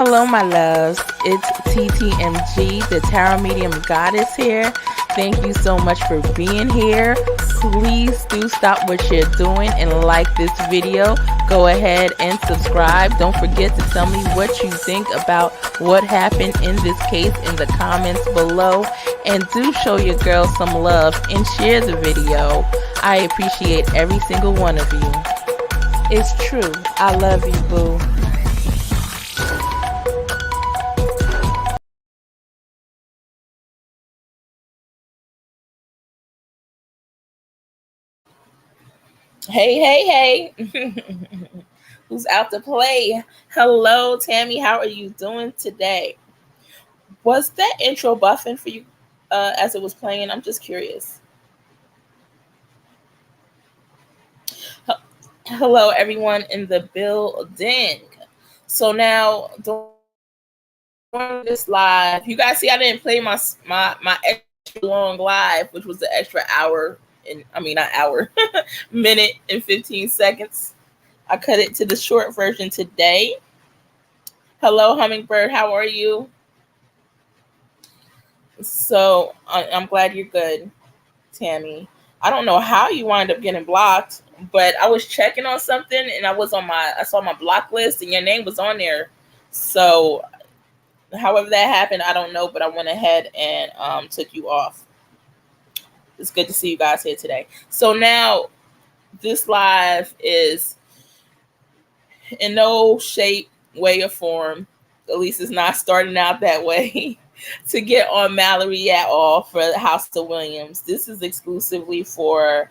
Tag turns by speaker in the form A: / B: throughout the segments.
A: Hello, my loves. It's TTMG, the Tarot Medium Goddess here. Thank you so much for being here. Please do stop what you're doing and like this video. Go ahead and subscribe. Don't forget to tell me what you think about what happened in this case in the comments below. And do show your girl some love and share the video. I appreciate every single one of you. It's true. I love you, boo. Hey. Who's out to play? Hello, Tammy. How are you doing today? Was that intro buffing for you as it was playing? I'm just curious. Hello, everyone in the building. So now, during this live, you guys see I didn't play my extra long live, which was the extra hour. Not hour, minute and 15 seconds. I cut it to the short version today. Hello, Hummingbird. How are you? So I'm glad you're good, Tammy. I don't know how you wind up getting blocked, but I was checking on something and I saw my block list and your name was on there. So however that happened, I don't know, but I went ahead and took you off. It's good to see you guys here today. So now this live is in no shape, way, or form, at least it's not starting out that way, to get on Mallory at all for the House of Williams. This is exclusively for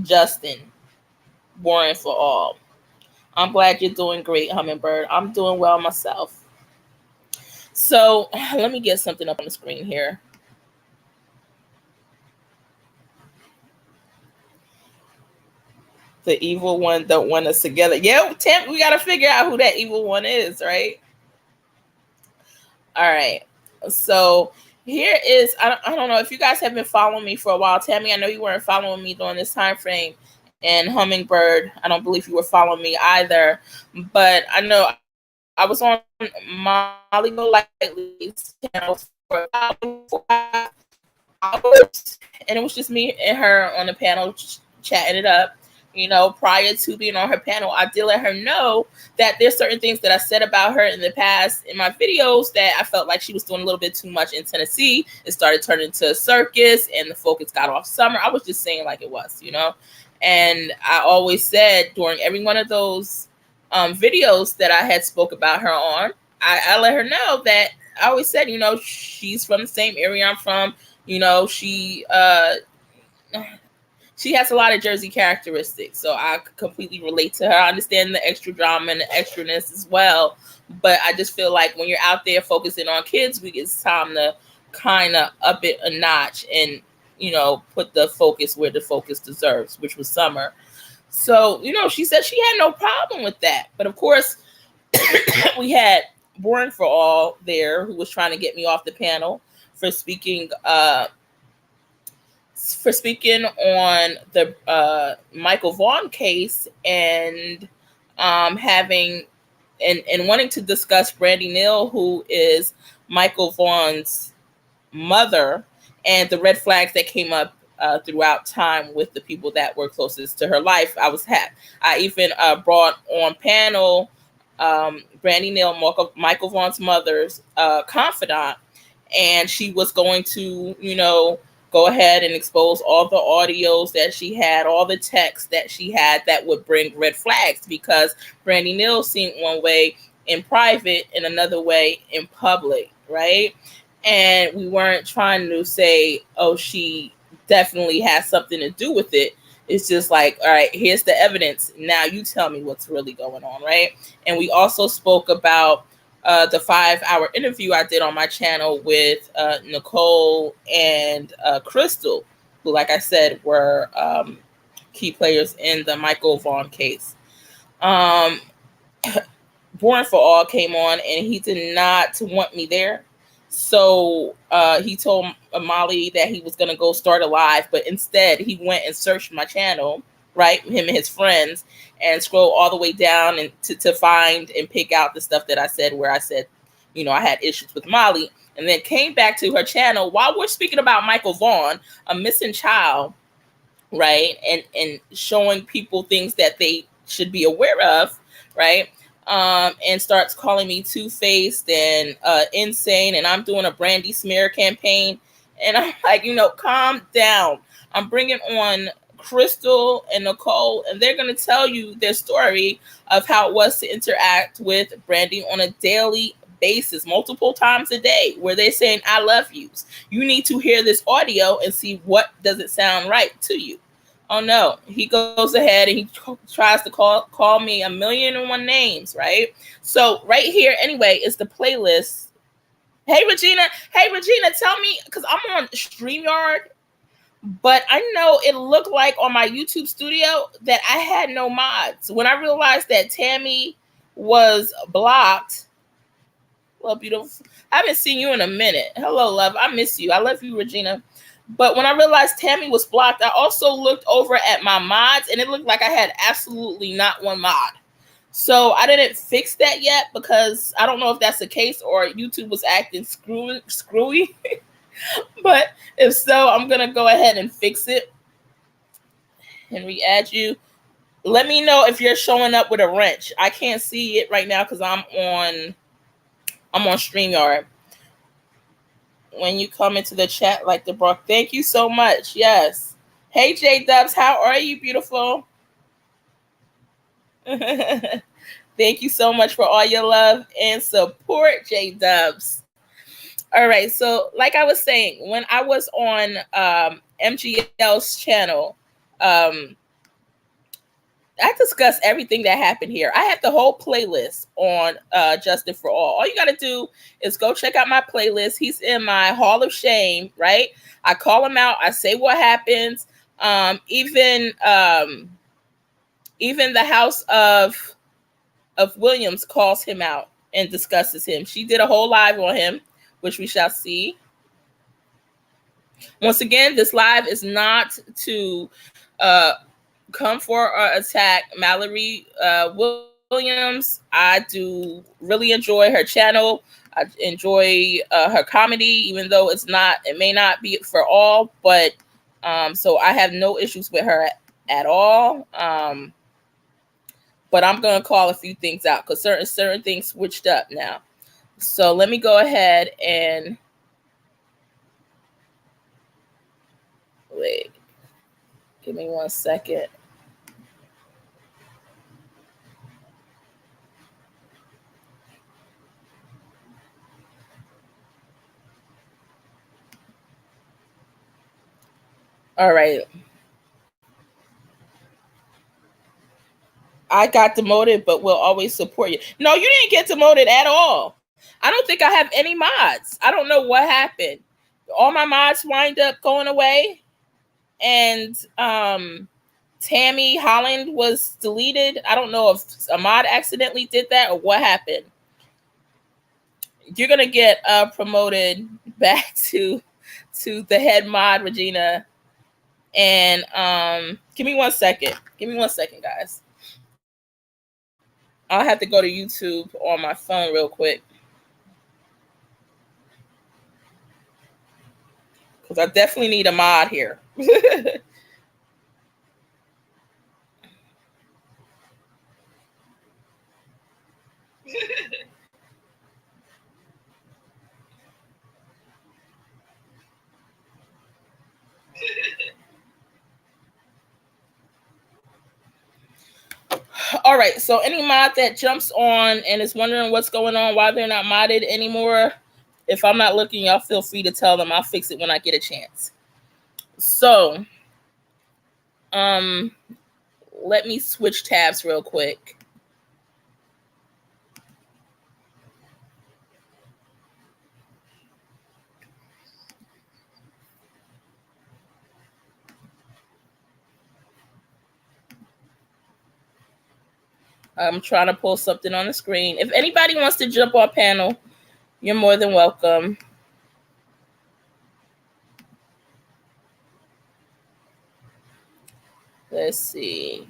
A: Justin, Warren for all. I'm glad you're doing great, Hummingbird. I'm doing well myself. So let me get something up on the screen here. The evil one don't want us together. Yeah, Tim, we got to figure out who that evil one is, right? All right. So here is, I don't know if you guys have been following me for a while. Tammy, I know you weren't following me during this time frame. And Hummingbird, I don't believe you were following me either. But I know I was on Molly Golightly's channel for about 4 hours. And it was just me and her on the panel chatting it up. You know, prior to being on her panel, I did let her know that there's certain things that I said about her in the past in my videos that I felt like she was doing a little bit too much in Tennessee. It started turning to a circus and the focus got off Summer. I was just saying like it was, you know. And I always said during every one of those videos that I had spoke about her on, I let her know that I always said, you know, she's from the same area I'm from. You know, she has a lot of Jersey characteristics, so I completely relate to her. I understand the extra drama and the extraness as well, but I just feel like when you're out there focusing on kids, it's time to kind of up it a notch and, you know, put the focus where the focus deserves, which was Summer. So, you know, she said she had no problem with that. But of course, we had Born for All there who was trying to get me off the panel for speaking on the Michael Vaughn case and having and wanting to discuss Brandy Neal, who is Michael Vaughn's mother, and the red flags that came up throughout time with the people that were closest to her life. I even brought on panel Brandy Neal, Michael Vaughn's mother's confidant, and she was going to, you know, go ahead and expose all the audios that she had, all the texts that she had that would bring red flags, because Brandy Neal seemed one way in private and another way in public, right? And we weren't trying to say, oh, she definitely has something to do with it. It's just like, all right, here's the evidence. Now you tell me what's really going on, right? And we also spoke about the 5-hour interview I did on my channel with Nicole and Crystal, who, like I said, were key players in the Michael Vaughn case. Born for All came on, and he did not want me there. So he told Molly that he was going to go start a live, but instead he went and searched my channel right? Him and his friends, and scroll all the way down and to find and pick out the stuff that I said where I said, I had issues with Molly, and then came back to her channel while we're speaking about Michael Vaughn, a missing child, right? And showing people things that they should be aware of, right? And starts calling me two-faced and insane, and I'm doing a Brandy smear campaign, and I'm like, calm down. I'm bringing on Crystal and Nicole, and they're going to tell you their story of how it was to interact with Brandy on a daily basis, multiple times a day, where they're saying, I love yous. You need to hear this audio and see what does it sound right to you. Oh no, he goes ahead and he tries to call me 1,000,001 names, right? So right here, anyway, is the playlist. Hey Regina, tell me, because I'm on StreamYard, but I know it looked like on my YouTube studio that I had no mods. When I realized that Tammy was blocked, well, beautiful, I haven't seen you in a minute. Hello, love, I miss you. I love you, Regina. But when I realized Tammy was blocked, I also looked over at my mods, and it looked like I had absolutely not one mod. So I didn't fix that yet, because I don't know if that's the case or YouTube was acting screwy. But if so, I'm going to go ahead and fix it and re-add you. Let me know if you're showing up with a wrench. I can't see it right now because I'm on StreamYard. When you come into the chat like the Brock. Thank you so much. Yes. Hey, J Dubs. How are you, beautiful? Thank you so much for all your love and support, J Dubs. All right. So like I was saying, when I was on MGL's channel, I discussed everything that happened here. I have the whole playlist on Justin for All you got to do is go check out my playlist. He's in my Hall of Shame, right? I call him out. I say what happens. Even the House of Williams calls him out and discusses him. She did a whole live on him, which we shall see. Once again, this live is not to come for or attack Mallory Williams. I do really enjoy her channel. I enjoy her comedy, even though it may not be for all, but so I have no issues with her at all. But I'm gonna call a few things out because certain things switched up now. So let me go ahead and wait. Give me 1 second. All right. I got demoted, but will always support you. No, you didn't get demoted at all. I don't think I have any mods. I don't know what happened. All my mods wind up going away. And Tammy Holland was deleted. I don't know if a mod accidentally did that or what happened. You're going to get promoted back to the head mod, Regina. And give me 1 second. Give me 1 second, guys. I'll have to go to YouTube on my phone real quick. Because I definitely need a mod here. All right, so any mod that jumps on and is wondering what's going on, why they're not modded anymore, if I'm not looking, y'all feel free to tell them. I'll fix it when I get a chance. So, let me switch tabs real quick. I'm trying to pull something on the screen. If anybody wants to jump on panel, you're more than welcome. Let's see.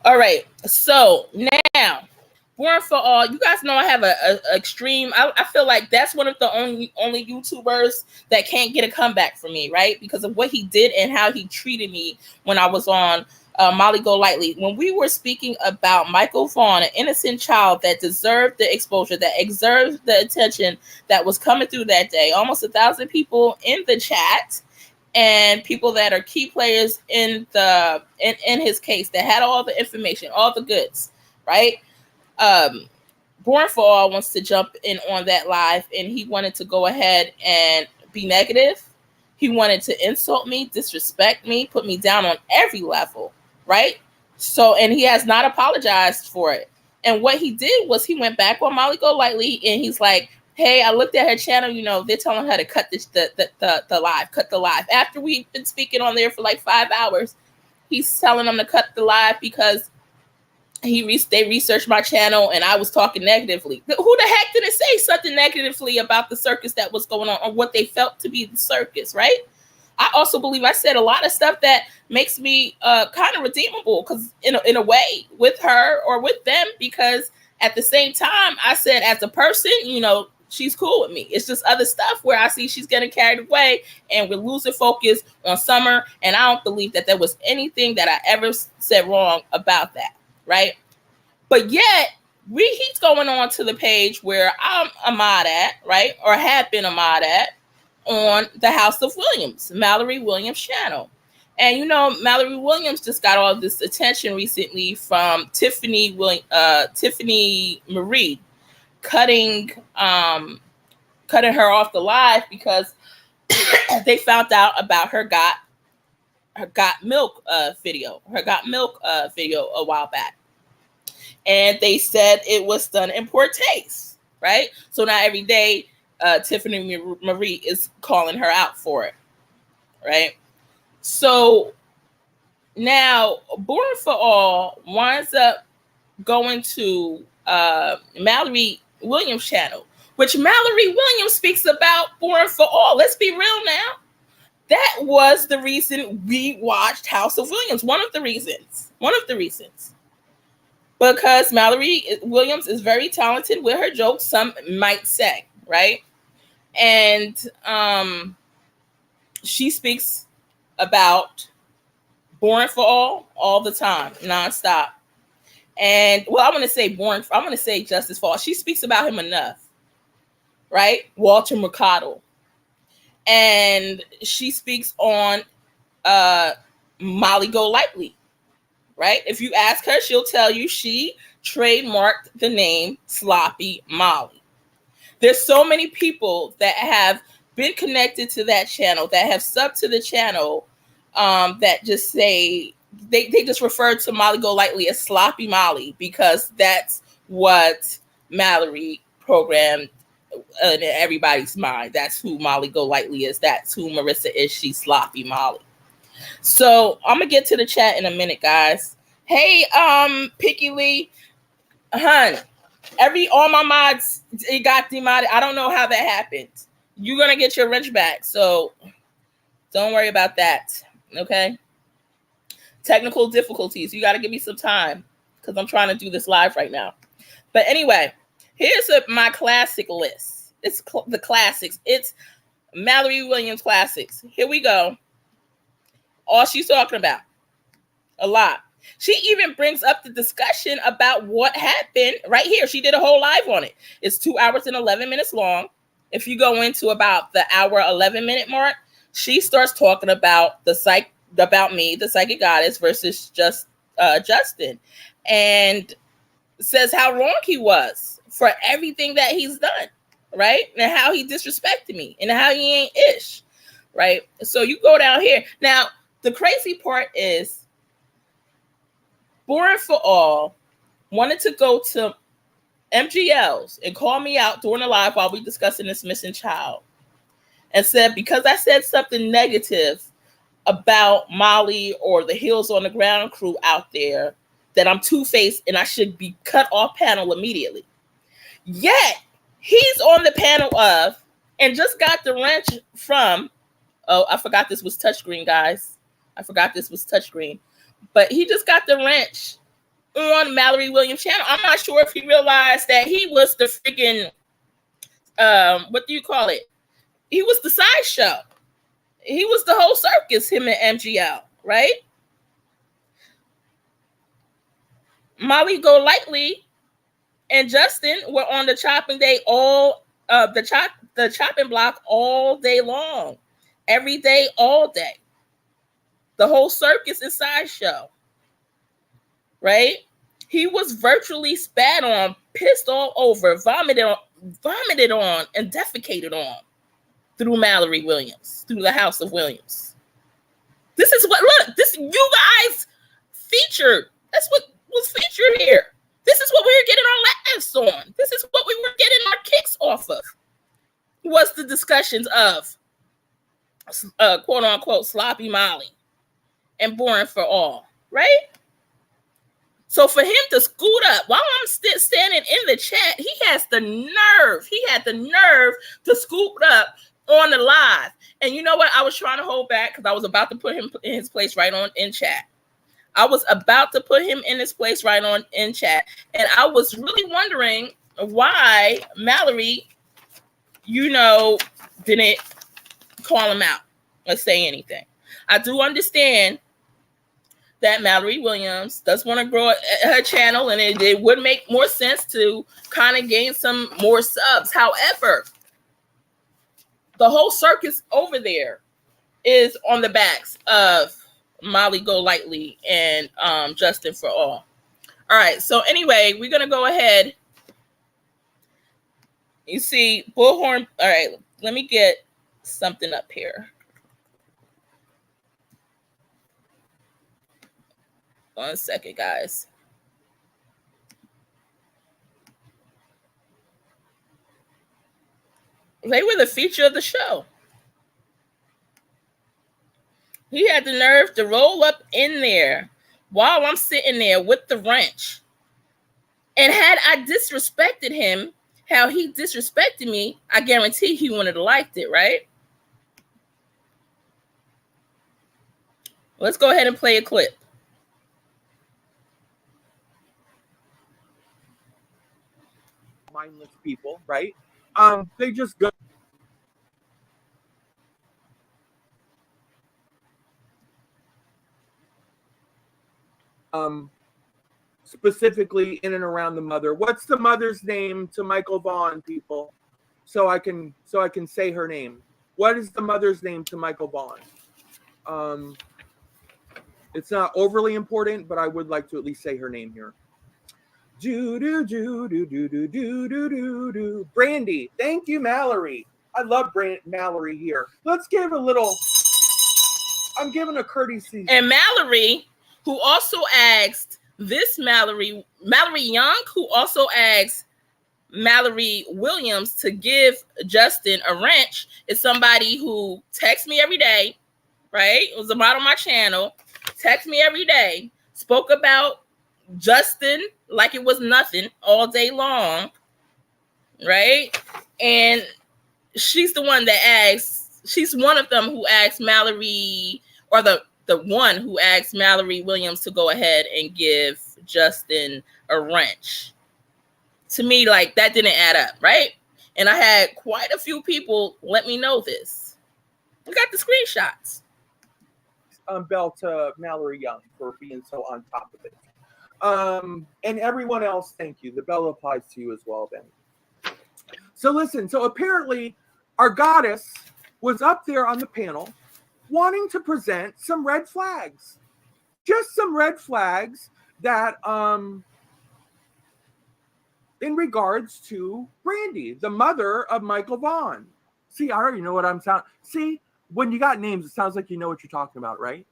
A: All right. So now, Born for All. You guys know I have a extreme. I feel like that's one of the only YouTubers that can't get a comeback from me, right? Because of what he did and how he treated me when I was on Molly Go Lightly. When we were speaking about Michael Vaughn, an innocent child that deserved the exposure, that deserved the attention that was coming through that day. Almost 1,000 people in the chat. And people that are key players in his case that had all the information, all the goods, right? Born for All wants to jump in on that live, and he wanted to go ahead and be negative. He wanted to insult me, disrespect me, put me down on every level, right? So, and he has not apologized for it. And what he did was he went back on Molly Go Lightly, and he's like, hey, I looked at her channel, they're telling her to cut the live, cut the live. After we've been speaking on there for like 5 hours, he's telling them to cut the live because they researched my channel and I was talking negatively. Who the heck didn't say something negatively about the circus that was going on or what they felt to be the circus, right? I also believe I said a lot of stuff that makes me kind of redeemable because in a way with her or with them, because at the same time, I said as a person, she's cool with me. It's just other stuff where I see she's getting carried away and we're losing focus on Summer. And I don't believe that there was anything that I ever said wrong about that, right? But yet, he's going on to the page where I'm a mod at, right? Or have been a mod at on the House of Williams, Mallory Williams channel. And Mallory Williams just got all this attention recently from Tiffany Marie cutting her off the live because they found out about her got milk video a while back, and they said it was done in poor taste, right? So now every day Tiffany Marie is calling her out for it, right? So now Born for All winds up going to Mallory Williams channel, which Mallory Williams speaks about Born for All. Let's be real now. That was the reason we watched House of Williams. One of the reasons. Because Mallory Williams is very talented with her jokes, some might say, right? And she speaks about Born for all the time, nonstop. And I'm going to say Justice for All. She speaks about him enough, right? Walter Mercado. And she speaks on Molly Go Lightly, right? If you ask her, she'll tell you she trademarked the name Sloppy Molly. There's so many people that have been connected to that channel, that have subbed to the channel, that just say, they just refer to Molly Go Lightly as Sloppy Molly because that's what Mallory programmed in everybody's mind. That's who Molly Go Lightly is. That's who Marissa is. She's Sloppy Molly. So I'm gonna get to the chat in a minute, guys. Hey, Picky Lee, all my mods, it got demodded. I don't know how that happened. You're gonna get your wrench back, so don't worry about that. Okay. Technical difficulties. You got to give me some time because I'm trying to do this live right now. But anyway, here's my classic list. It's the classics. It's Mallory Williams classics. Here we go. All she's talking about. A lot. She even brings up the discussion about what happened right here. She did a whole live on it. It's 2 hours and 11 minutes long. If you go into about the hour 11-minute mark, she starts talking about about me, the psychic goddess, versus Justin, and says how wrong he was for everything that he's done, right? And how he disrespected me and how he ain't ish, right? So you go down here. Now, the crazy part is Born for All wanted to go to MGL's and call me out during the live while we discussing this missing child and said, because I said something negative about Molly or the Heels on the Ground crew out there, that I'm two-faced and I should be cut off panel immediately. Yet he's on the panel of and just got the wrench from. Oh, I forgot this was touchscreen, guys. I forgot this was touchscreen. But he just got the wrench on Mallory Williams' channel. I'm not sure if he realized that he was the freaking, what do you call it? He was the sideshow. He was the whole circus, him and MGL, right? Molly Golightly and Justin were on the chopping day the chopping block all day long. Every day, all day. The whole circus and sideshow. Right? He was virtually spat on, pissed all over, vomited on, and defecated on through Mallory Williams, through the House of Williams. This is what, look, this, you guys featured. That's what was featured here. This is what we were getting our laughs on. This is what we were getting our kicks off of. Was the discussions of quote unquote sloppy Molly and boring for all, right? So for him to scoot up while I'm standing in the chat, he has the nerve. He had the nerve to scoot up on the live. And you know what? I was trying to hold back because I was about to put him in his place right on in chat. I was about to put him in his place right on in chat. And I was really wondering why Mallory, didn't call him out or say anything. I do understand that Mallory Williams does want to grow her channel, and it would make more sense to kind of gain some more subs. However, the whole circus over there is on the backs of Molly Golightly and Justin for All. All right, so anyway, we're going to go ahead. You see, Bullhorn. All right, let me get something up here. 1 second, guys. They were the feature of the show. He had the nerve to roll up in there while I'm sitting there with the wrench. And had I disrespected him, how he disrespected me, I guarantee he wouldn't have liked it, right? Let's go ahead and play a clip.
B: Mindless people, right? They just go. Specifically in and around the mother. What's the mother's name to Michael Vaughn, people? So I can say her name. What is the mother's name to Michael Vaughn? It's not overly important, but I would like to at least say her name here. Brandy. Thank you, Mallory. I love Mallory here. Let's give a little. I'm giving a courtesy.
A: And Mallory, who also asked this Mallory Young, who also asked Mallory Williams to give Justin a wrench, is somebody who texts me every day, right? It was about on my channel. Text me every day. Spoke about Justin like it was nothing all day long, right? And she's the one that asks, she's one of them who asked Mallory, or the one who asked Mallory Williams to go ahead and give Justin a wrench. To me, like, that didn't add up, right? And I had quite a few people let me know this. We got the screenshots.
B: Bell to Mallory Young for being so on top of it. And everyone else, thank you. The bell applies to you as well, Ben. So listen, so apparently our goddess was up there on the panel wanting to present some red flags. Just some red flags that in regards to Brandy, the mother of Michael Vaughn. See, I already know what I'm sounding. See, when you got names, it sounds like you know what you're talking about, right?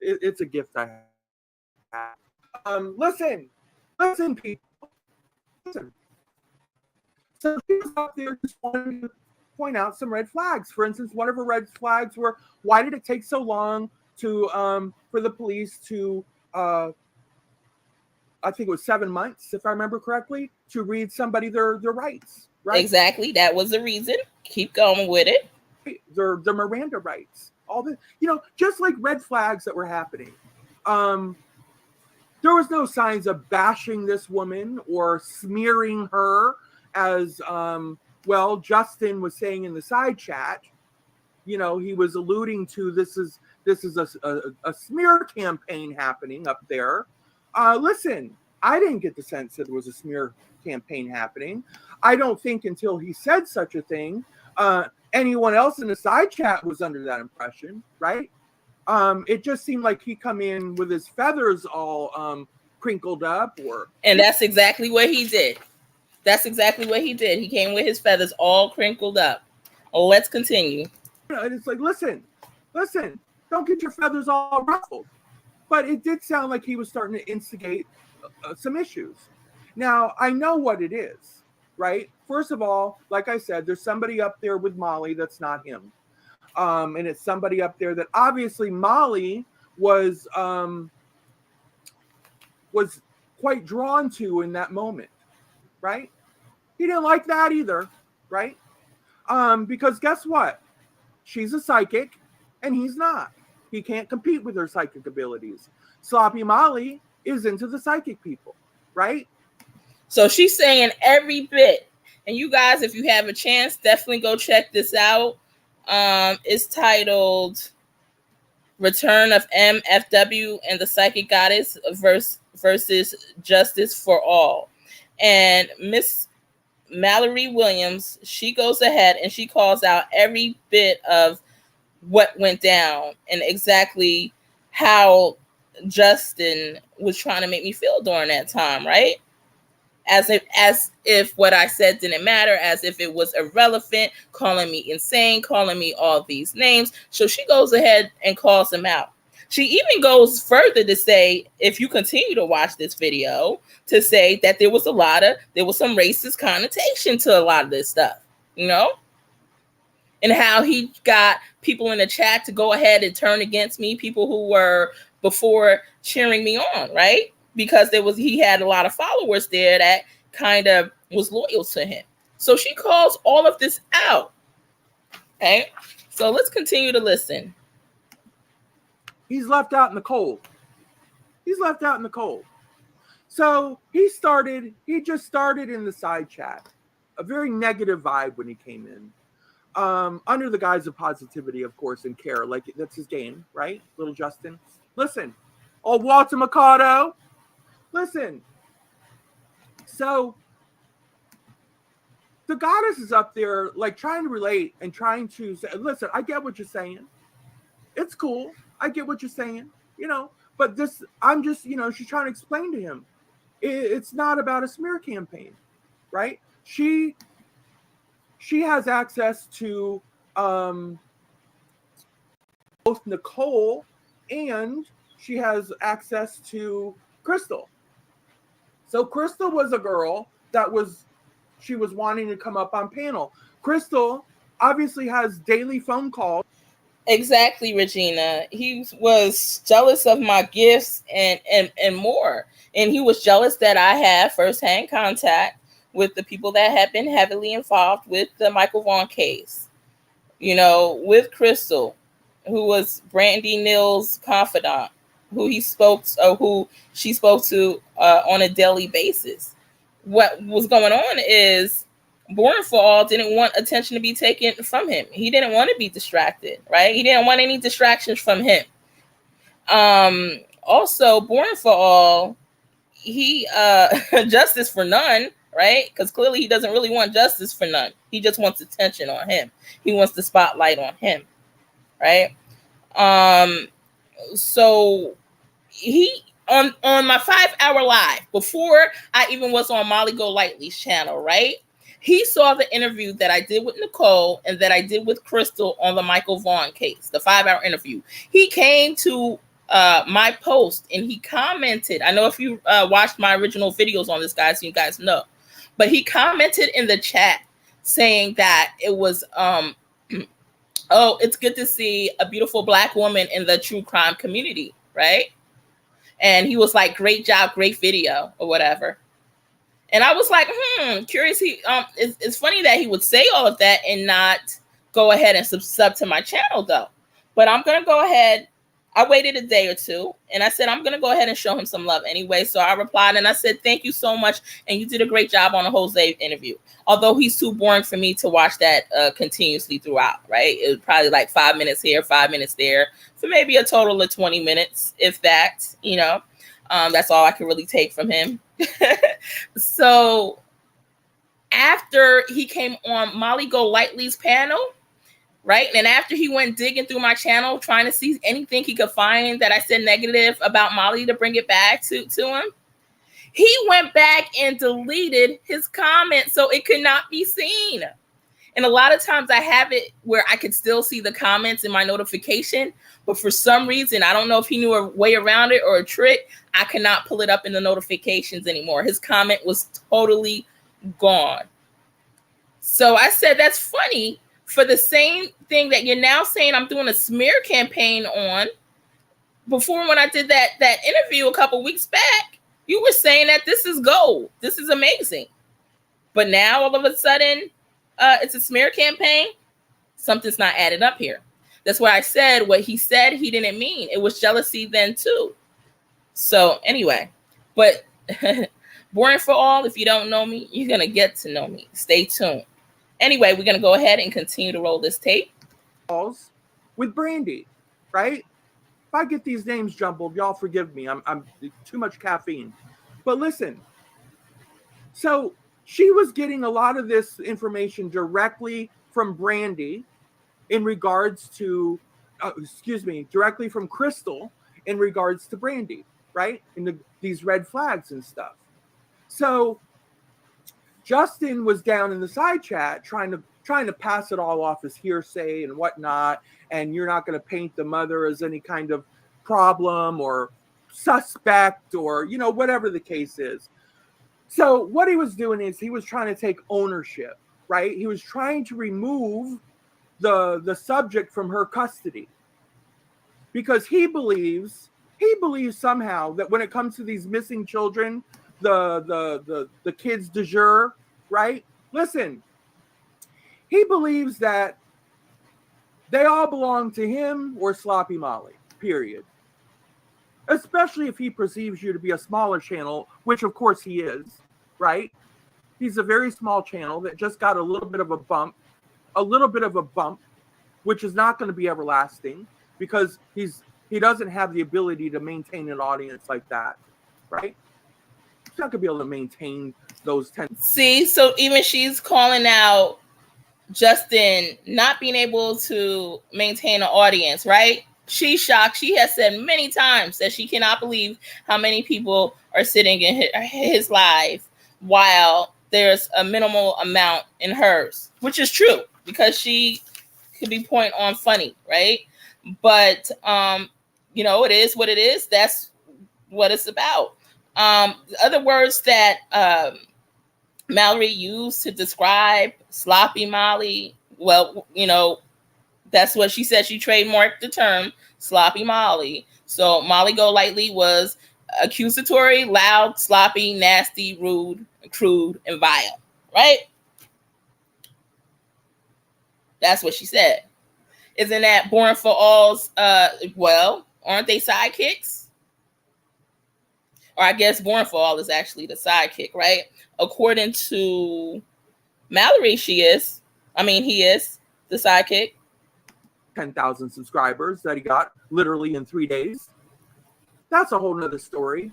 B: It's a gift I have. Listen, people. Listen. So she was up there just wanting to point out some red flags. For instance, one of her red flags were, why did it take so long to for the police to I think it was 7 months, if I remember correctly, to read somebody their rights, right?
A: Exactly. That was the reason. Keep going with it.
B: Their Miranda rights. All the, just like red flags that were happening. There was no signs of bashing this woman or smearing her, as Justin was saying in the side chat. He was alluding to this is a smear campaign happening up there. Listen, I didn't get the sense that there was a smear campaign happening. I don't think until he said such a thing, anyone else in the side chat was under that impression, right? It just seemed like he come in with his feathers all crinkled up,
A: and that's exactly what he did. That's exactly what he did. He came with his feathers all crinkled up. Let's continue.
B: And it's like, listen, don't get your feathers all ruffled. But it did sound like he was starting to instigate some issues. Now, I know what it is, right? First of all, like I said, there's somebody up there with Molly that's not him. And it's somebody up there that obviously Molly was quite drawn to in that moment, right? He didn't like that either, right? Because guess what? She's a psychic and he's not. He can't compete with her psychic abilities. Sloppy Molly is into the psychic people, right?
A: So she's saying every bit. And you guys, if you have a chance, definitely go check this out. It's titled Return of MFW and the Psychic Goddess versus Justice for All. And Miss Mallory Williams, she goes ahead and she calls out every bit of what went down and exactly how Justin was trying to make me feel during that time, right? As if what I said didn't matter, as if it was irrelevant, calling me insane, calling me all these names. So she goes ahead and calls him out. She even goes further to say, if you continue to watch this video, to say that there was some racist connotation to a lot of this stuff, and how he got people in the chat to go ahead and turn against me, people who were before cheering me on, right? Because he had a lot of followers there that kind of was loyal to him. So she calls all of this out. Okay, so let's continue to listen.
B: He's left out in the cold. So he just started in the side chat, a very negative vibe when he came in, under the guise of positivity, of course, and care. Like, that's his game, right? Little Justin. Listen, old Walter Mercado. Listen. So the goddess is up there, like, trying to relate and trying to say, listen, I get what you're saying. It's cool. I get what you're saying, but this, I'm just, she's trying to explain to him. It's not about a smear campaign, right? She has access to both Nicole and she has access to Crystal. So Crystal was a girl she was wanting to come up on panel. Crystal obviously has daily phone calls.
A: Exactly, Regina. He was jealous of my gifts and more. And he was jealous that I had firsthand contact with the people that had been heavily involved with the Michael Vaughn case. With Crystal, who was Brandy Neal's confidant, who she spoke to on a daily basis. What was going on is Born for All didn't want attention to be taken from him. He didn't want to be distracted, right? He didn't want any distractions from him. Also, Born for All, he justice for none, right? Because clearly he doesn't really want justice for none. He just wants attention on him. He wants the spotlight on him, right? So he on my 5-hour live, before I even was on Molly Golightly's channel, right? He saw the interview that I did with Nicole and that I did with Crystal on the Michael Vaughn case, the 5-hour interview. He came to my post and he commented. I know if you watched my original videos on this, guys, you guys know. But he commented in the chat saying that it was, oh, it's good to see a beautiful Black woman in the true crime community, right? And he was like, great job, great video, or whatever. And I was like, curious. It's funny that he would say all of that and not go ahead and sub to my channel, though. But I'm going to go ahead. I waited a day or two, and I said, I'm going to go ahead and show him some love anyway. So I replied, and I said, thank you so much, and you did a great job on the Jose interview. Although he's too boring for me to watch that continuously throughout, right? It was probably like 5 minutes here, 5 minutes there, for maybe a total of 20 minutes, if that, you know. That's all I could really take from him. So after he came on Molly Golightly's panel, right? And after he went digging through my channel, trying to see anything he could find that I said negative about Molly to bring it back to him, he went back and deleted his comment so it could not be seen. And a lot of times I have it where I could still see the comments in my notification, but for some reason, I don't know if he knew a way around it or a trick, I cannot pull it up in the notifications anymore. His comment was totally gone. So I said, that's funny. For the same thing that you're now saying I'm doing a smear campaign on, before when I did that interview a couple weeks back, you were saying that this is gold. This is amazing. But now all of a sudden, it's a smear campaign. Something's not added up here. That's why I said what he said he didn't mean. It was jealousy then too. So anyway, but boring for all. If you don't know me, you're going to get to know me. Stay tuned. Anyway, we're going to go ahead and continue to roll this tape.
B: With Brandy, right? If I get these names jumbled, y'all forgive me. I'm too much caffeine. But listen, so she was getting a lot of this information directly from Brandy in regards to, directly from Crystal in regards to Brandy, right? And these red flags and stuff. So Justin was down in the side chat trying to pass it all off as hearsay and whatnot, and you're not going to paint the mother as any kind of problem or suspect or, you know, whatever the case is. So what he was doing is he was trying to take ownership, right? He was trying to remove the subject from her custody because he believes somehow that when it comes to these missing children, the kids de jour, right? Listen, he believes that they all belong to him or Sloppy Molly, period. Especially if he perceives you to be a smaller channel, which of course he is, right? He's a very small channel that just got a little bit of a bump, which is not going to be everlasting because he doesn't have the ability to maintain an audience like that, right? He's not going to be able to maintain those 10.
A: See, so even she's calling out Justin not being able to maintain an audience, right? She's shocked. She has said many times that she cannot believe how many people are sitting in his live while there's a minimal amount in hers, which is true because she could be point on funny, right? But, you know, it is what it is. That's what it's about. The other words that Mallory used to describe Sloppy Molly, well, you know, that's what she said. She trademarked the term Sloppy Molly. So Molly Golightly was accusatory, loud, sloppy, nasty, rude, crude, and vile, right? That's what she said. Isn't that Born for All's, well, aren't they sidekicks? Or I guess Born for All is actually the sidekick, right? According to Mallory, he is the sidekick.
B: 10,000 subscribers that he got literally in 3 days. That's a whole nother story,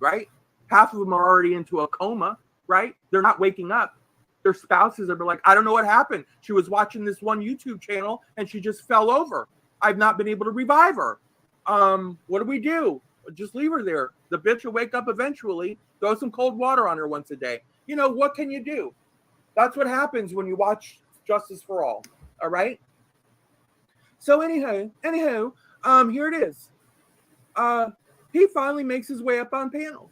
B: right? Half of them are already into a coma, right? They're not waking up. Their spouses are like, I don't know what happened. She was watching this one YouTube channel and she just fell over. I've not been able to revive her. What do we do? Just leave her there. The bitch will wake up eventually. Throw some cold water on her once a day. You know, what can you do? That's what happens when you watch Justice for All. All right? So anyhow, here it is. He finally makes his way up on panel.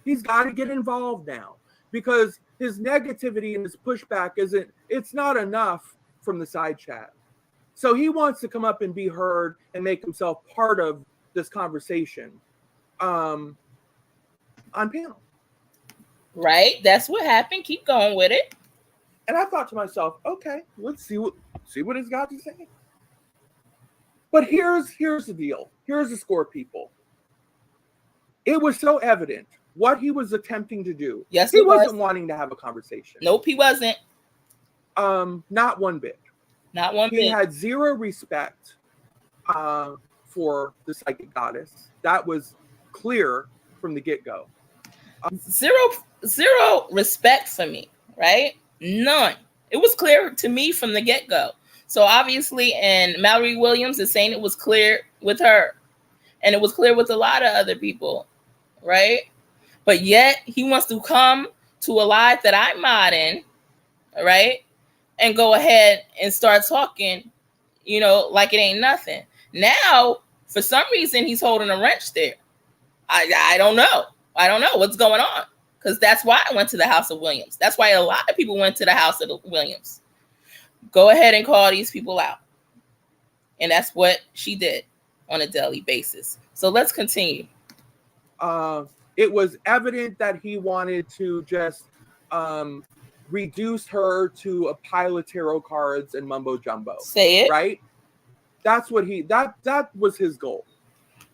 B: He's got to get involved now because his negativity and his pushback it's not enough from the side chat. So he wants to come up and be heard and make himself part of this conversation on panel.
A: Right? That's what happened. Keep going with it.
B: And I thought to myself, okay, let's see what he's got to say. But here's the deal. Here's the score, people. It was so evident what he was attempting to do.
A: Yes,
B: he wasn't wanting to have a conversation.
A: Nope, he wasn't.
B: Not one bit.
A: Not one bit.
B: He had zero respect for the psychic goddess. That was clear from the get-go.
A: Zero respect for me, right? None. It was clear to me from the get-go. So obviously, and Mallory Williams is saying it was clear with her. And it was clear with a lot of other people, right? But yet, he wants to come to a live that I'm modding, right? And go ahead and start talking, like it ain't nothing. Now, for some reason, he's holding a wrench there. I don't know. I don't know what's going on. Because that's why I went to the House of Williams. That's why a lot of people went to the House of Williams. Go ahead and call these people out. And that's what she did on a daily basis. So let's continue.
B: It was evident that he wanted to just reduce her to a pile of tarot cards and mumbo jumbo.
A: Say it.
B: Right? That's what that was his goal.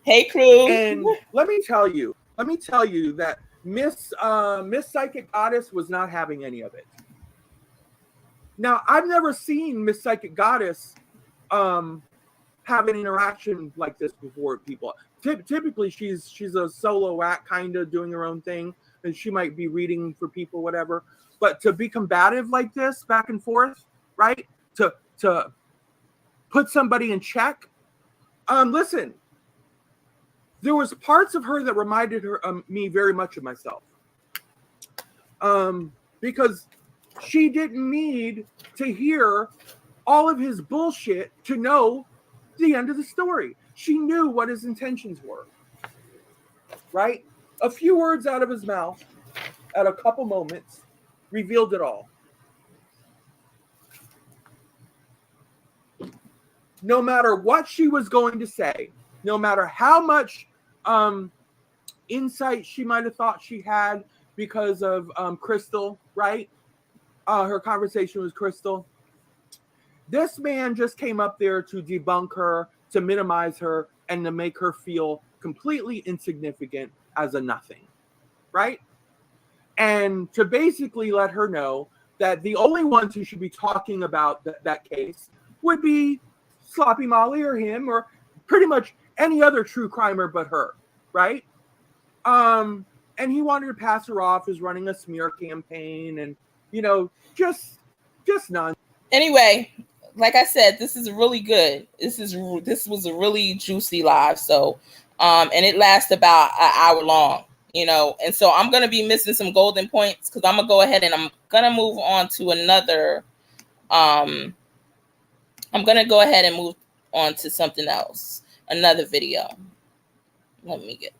A: Hey, crew.
B: And let me tell you that Miss Psychic Goddess was not having any of it. Now, I've never seen Miss Psychic Goddess have an interaction like this before with people. Typically, she's a solo act, kind of doing her own thing, and she might be reading for people, whatever. But to be combative like this, back and forth, right? To put somebody in check. Listen, there was parts of her that reminded me very much of myself. Because she didn't need to hear all of his bullshit to know the end of the story. She knew what his intentions were, right? A few words out of his mouth at a couple moments revealed it all. No matter what she was going to say, no matter how much insight she might have thought she had because of Crystal, right? Her conversation with Crystal. This man just came up there to debunk her, to minimize her, and to make her feel completely insignificant as a nothing, right? And to basically let her know that the only ones who should be talking about that case would be Sloppy Molly or him or pretty much any other true crimer but her, right? And he wanted to pass her off as running a smear campaign and, just nonsense.
A: Anyway, like I said, this is really good. This was a really juicy live. So, and it lasts about an hour long, and so I'm going to be missing some golden points because I'm going to go ahead and I'm going to move on to another. I'm going to go ahead and move on to something else, another video. Let me get.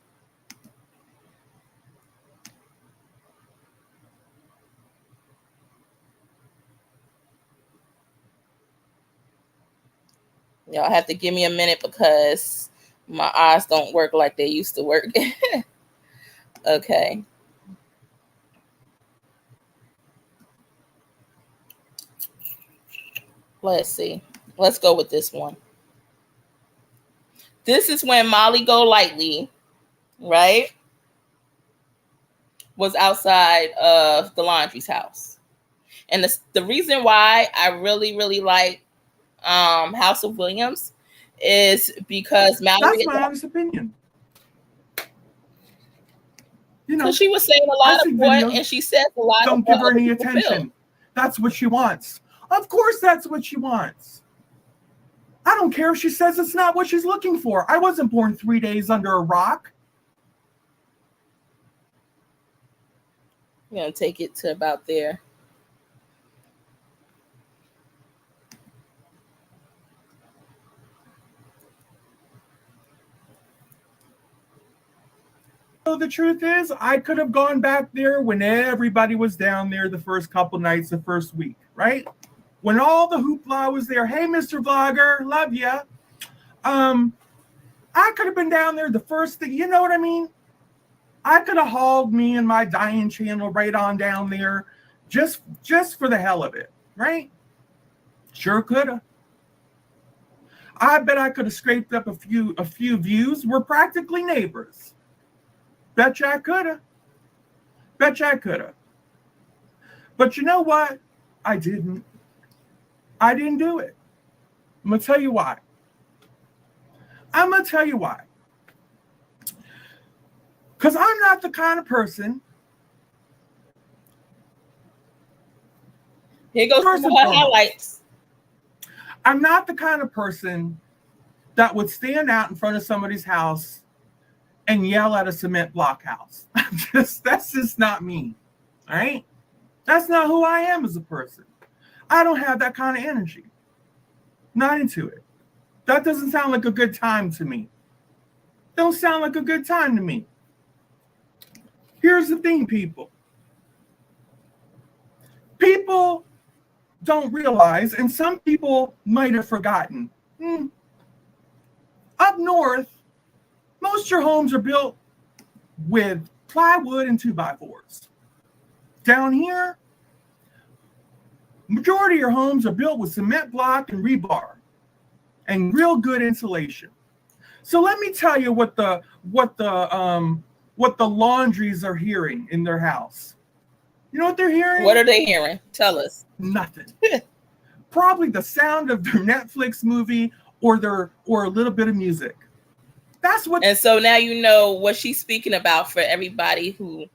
A: Y'all have to give me a minute because my eyes don't work like they used to work. Okay. Let's see. Let's go with this one. This is when Molly Golightly, right, was outside of the Laundrie's house. And the reason why I really, really like House of Williams is because Mallory.
B: That's my honest opinion.
A: She was saying a lot of what, and she said a lot.
B: Don't give her any attention. That's what she wants. Of course, that's what she wants. I don't care if she says it's not what she's looking for. I wasn't born 3 days under a rock.
A: I'm gonna take it to about there.
B: So the truth is, I could have gone back there when everybody was down there the first couple nights, the first week, right? When all the hoopla was there. Hey, Mr. Vlogger, love ya. I I could have been down there the first thing, you know what I mean? I could have hauled me and my Diane channel right on down there just for the hell of it, right? Sure could have. I bet I could have scraped up a few views. We're practically neighbors. Betcha I could have. Betcha I could have. But you know what? I didn't. I didn't do it. I'm going to tell you why. Because I'm not the kind of person.
A: Here goes some more highlights.
B: I'm not the kind of person that would stand out in front of somebody's house and yell at a cement block house. That's just not me. All right? That's not who I am as a person. I don't have that kind of energy. Not into it. That doesn't sound like a good time to me. Don't sound like a good time to me. Here's the thing, people. People don't realize, and some people might have forgotten, up north, most of your homes are built with plywood and 2x4s. Down here, majority of your homes are built with cement block and rebar and real good insulation. So let me tell you what the laundries are hearing in their house. You know what they're hearing?
A: What are they hearing? Tell us.
B: Nothing. Probably the sound of their Netflix movie or a little bit of music. That's what.
A: And so now you know what she's speaking about for everybody who,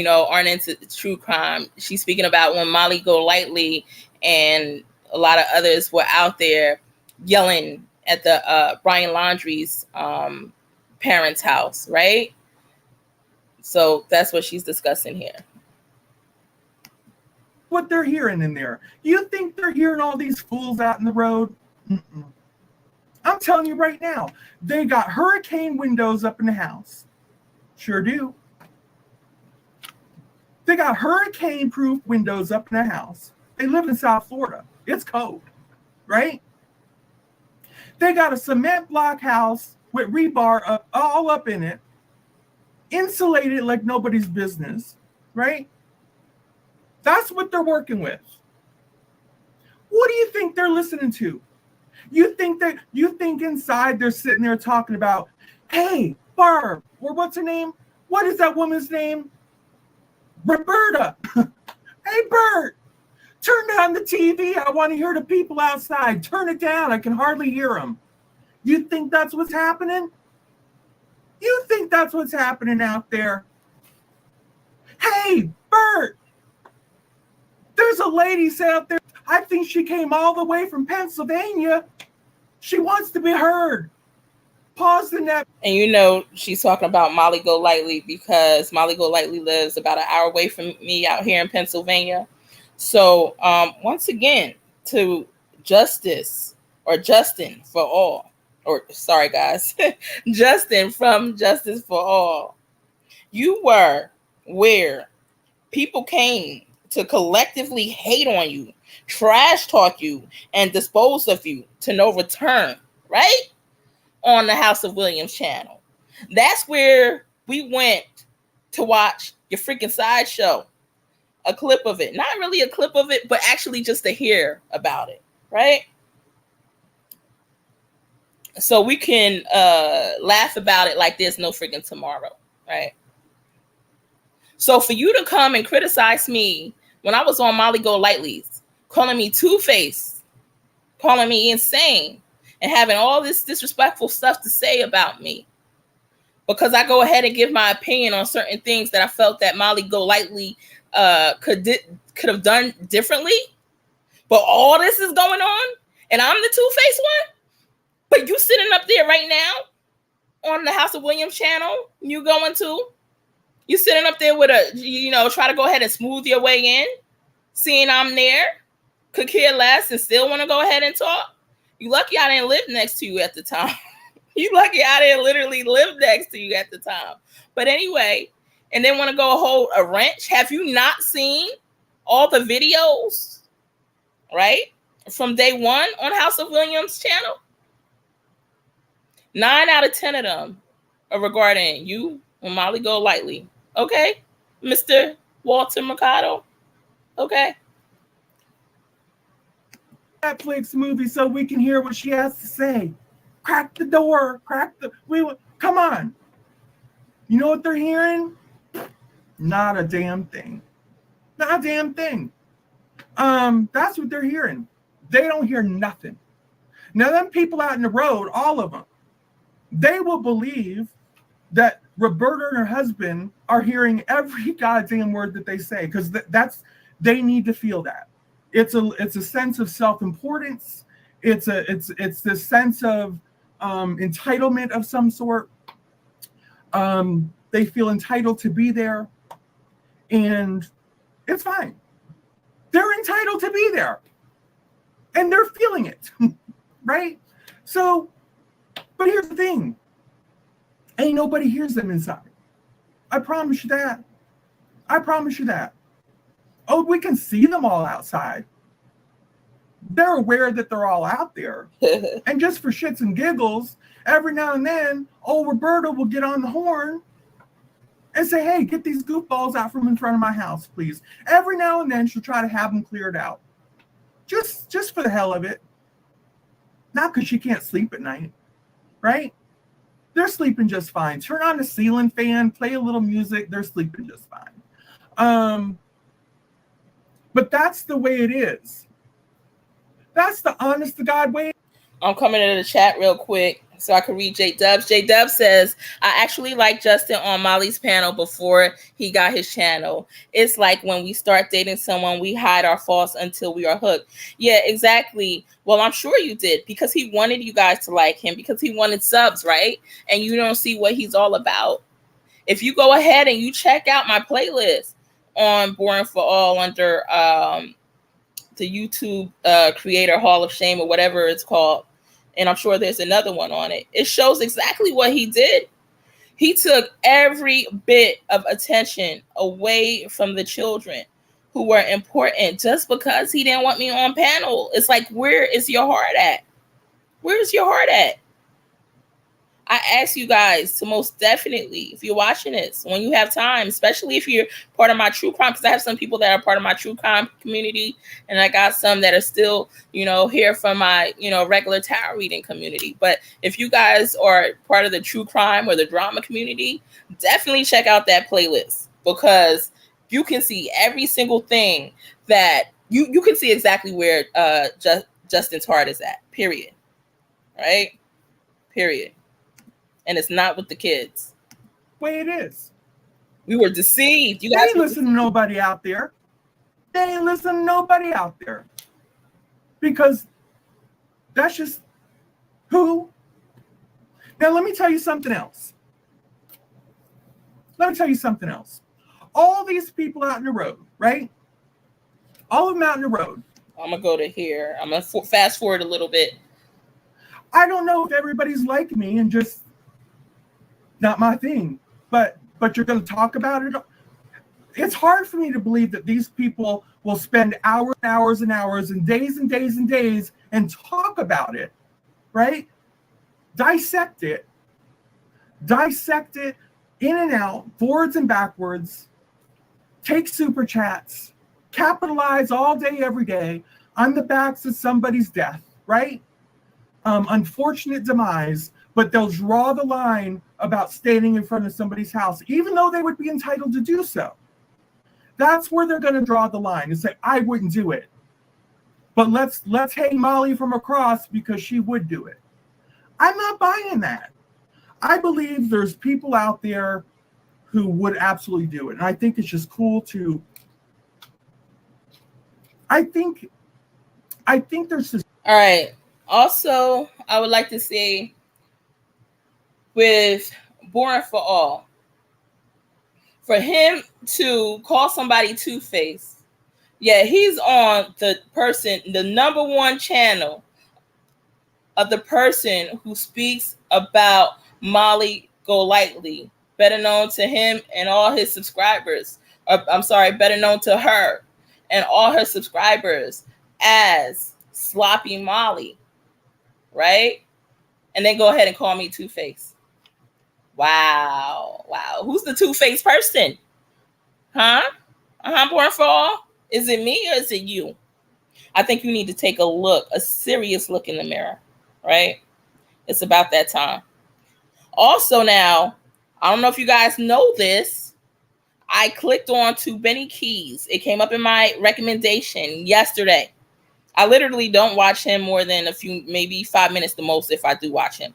A: aren't into true crime. She's speaking about when Molly Golightly and a lot of others were out there yelling at the Brian Laundrie's parents' house, right? So that's what she's discussing here.
B: What they're hearing in there. You think they're hearing all these fools out in the road? Mm-mm. I'm telling you right now, they got hurricane windows up in the house. Sure do. They got hurricane-proof windows up in the house. They live in South Florida. It's cold, right? They got a cement block house with rebar all up in it, insulated like nobody's business, right? That's what they're working with. What do you think they're listening to? You think inside they're sitting there talking about, hey, Barb, or what's her name? What is that woman's name? Roberta. Hey, Bert, turn down the TV. I want to hear the people outside. Turn it down. I can hardly hear them. You think that's what's happening? You think that's what's happening out there? Hey, Bert, there's a lady out there. I think she came all the way from Pennsylvania. She wants to be heard. Pause the net.
A: And she's talking about Molly Golightly because Molly Golightly lives about an hour away from me out here in Pennsylvania. So once again, to Justice or Justin for All, or sorry guys, Justin from Justice for All. You were where people came to collectively hate on you, trash talk you, and dispose of you to no return, right? On the House of Williams channel. That's where we went to watch your freaking sideshow. A clip of it. Not really a clip of it, but actually just to hear about it, right? So we can laugh about it like there's no freaking tomorrow, right? So for you to come and criticize me when I was on Molly Golightly's, calling me two-faced, calling me insane, and having all this disrespectful stuff to say about me, because I go ahead and give my opinion on certain things that I felt that Molly Golightly could have done differently. But all this is going on, and I'm the two-faced one. But you sitting up there right now on the House of Williams channel, you sitting up there with try to go ahead and smooth your way in, seeing I'm there, could care less, and still want to go ahead and talk. You lucky I didn't live next to you at the time. You lucky I didn't literally live next to you at the time. But anyway, and then want to go hold a wrench. Have you not seen all the videos, right, from day one on House of Williams channel? 9 out of 10 of them are regarding you and Molly Golightly. Okay, Mr. Walter Mercado. Okay.
B: Netflix movie so we can hear what she has to say. Crack the door. Come on. You know what they're hearing? Not a damn thing. Not a damn thing. That's what they're hearing. They don't hear nothing. Now, them people out in the road, all of them, they will believe that Roberta and her husband are hearing every goddamn word that they say, because they need to feel that. It's a sense of self-importance. It's this sense of entitlement of some sort. They feel entitled to be there, and it's fine. They're entitled to be there, and they're feeling it, right? So, but here's the thing. Ain't nobody hears them inside. I promise you that. I promise you that. Oh, we can see them all outside. They're aware that they're all out there. And just for shits and giggles, every now and then, old Roberta will get on the horn and say, hey, get these goofballs out from in front of my house, please. Every now and then, she'll try to have them cleared out. Just for the hell of it. Not because she can't sleep at night, right? They're sleeping just fine. Turn on the ceiling fan, play a little music, they're sleeping just fine. But that's the way it is. That's the honest to God way.
A: I'm coming into the chat real quick so I can read J Dubs. J Dubs says, I actually liked Justin on Molly's panel before he got his channel. It's like when we start dating someone, we hide our faults until we are hooked. Yeah, exactly. Well, I'm sure you did, because he wanted you guys to like him, because he wanted subs, right? And you don't see what he's all about. If you go ahead and you check out my playlist on Born for All under the YouTube Creator Hall of Shame or whatever it's called, and I'm sure there's another one on it, it shows exactly what he did. He took every bit of attention away from the children who were important just because he didn't want me on panel. It's like, where is your heart at? Where's your heart at? I ask you guys to most definitely, if you're watching this, when you have time, especially if you're part of my true crime, because I have some people that are part of my true crime community, and I got some that are still, here from my, regular tarot reading community. But if you guys are part of the true crime or the drama community, definitely check out that playlist, because you can see every single thing that you can see exactly where Justin's heart is at, period. Right? Period. And it's not with the kids.
B: Way it is.
A: We were deceived. You
B: guys
A: guys
B: ain't listen to nobody out there. They ain't listen to nobody out there. Because that's just who. Now, let me tell you something else. All these people out in the road, right? All of them out in the road.
A: I'm going to go to here. I'm going to fast forward a little bit.
B: I don't know if everybody's like me and just not my thing, but you're going to talk about it. It's hard for me to believe that these people will spend hours and hours and hours and days and days and days and talk about it, right? Dissect it in and out, forwards and backwards, take super chats, capitalize all day, every day on the backs of somebody's death, right? Unfortunate demise, but they'll draw the line about standing in front of somebody's house, even though they would be entitled to do so. That's where they're going to draw the line and say, I wouldn't do it. But let's hang Molly from across because she would do it. I'm not buying that. I believe there's people out there who would absolutely do it. And I think it's just cool to, I think there's this.
A: All right. Also, I would like to say, with Born for All, for him to call somebody Two-Face, yeah, he's on the number one channel of the person who speaks about Molly Golightly, better known to him and all his subscribers. Better known to her and all her subscribers as Sloppy Molly, right? and then go ahead and call me Two-Face. Wow. Who's the Two-Face person? Huh? Born for All? Is it me or is it you? I think you need to take a serious look in the mirror, right? It's about that time. Also now, I don't know if you guys know this, I clicked on to Benny Keys. It came up in my recommendation yesterday. I literally don't watch him more than a few, maybe 5 minutes the most if I do watch him,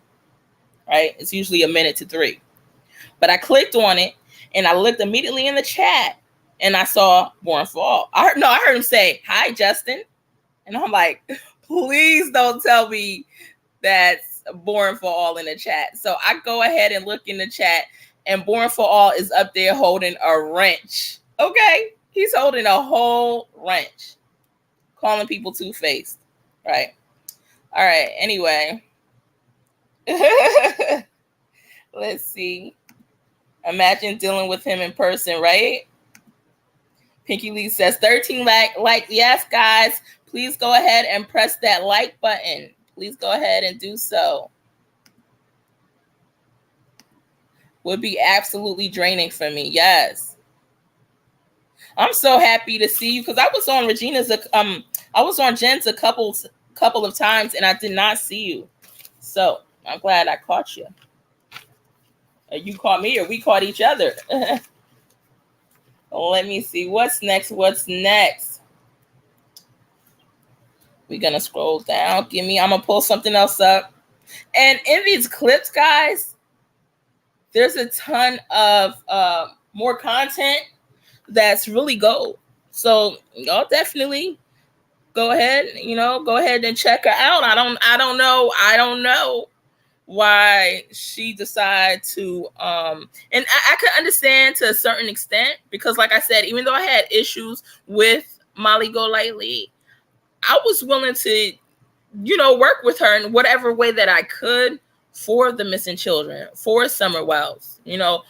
A: right? It's usually a minute to 3. But I clicked on it and I looked immediately in the chat and I saw Born for All. I heard him say, "Hi, Justin." And I'm like, please don't tell me that's Born for All in the chat. So I go ahead and look in the chat and Born for All is up there holding a wrench. Okay? He's holding a whole wrench. Calling people two-faced. Right? All right. Anyway. Let's see. Imagine dealing with him in person, right? Pinky Lee says 13 like. Yes, guys. Please go ahead and press that like button. Please go ahead and do so. Would be absolutely draining for me. Yes. I'm so happy to see you because I was on I was on Jen's a couple of times and I did not see you. So I'm glad I caught you. You caught me or we caught each other. Let me see. What's next? We're going to scroll down. I'm going to pull something else up. And in these clips, guys, there's a ton of more content that's really gold. So y'all definitely go ahead and check her out. I don't know why she decided to and I could understand to a certain extent because like I said, even though I had issues with Molly Golightly, I was willing to work with her in whatever way that I could for the missing children, for Summer Wells,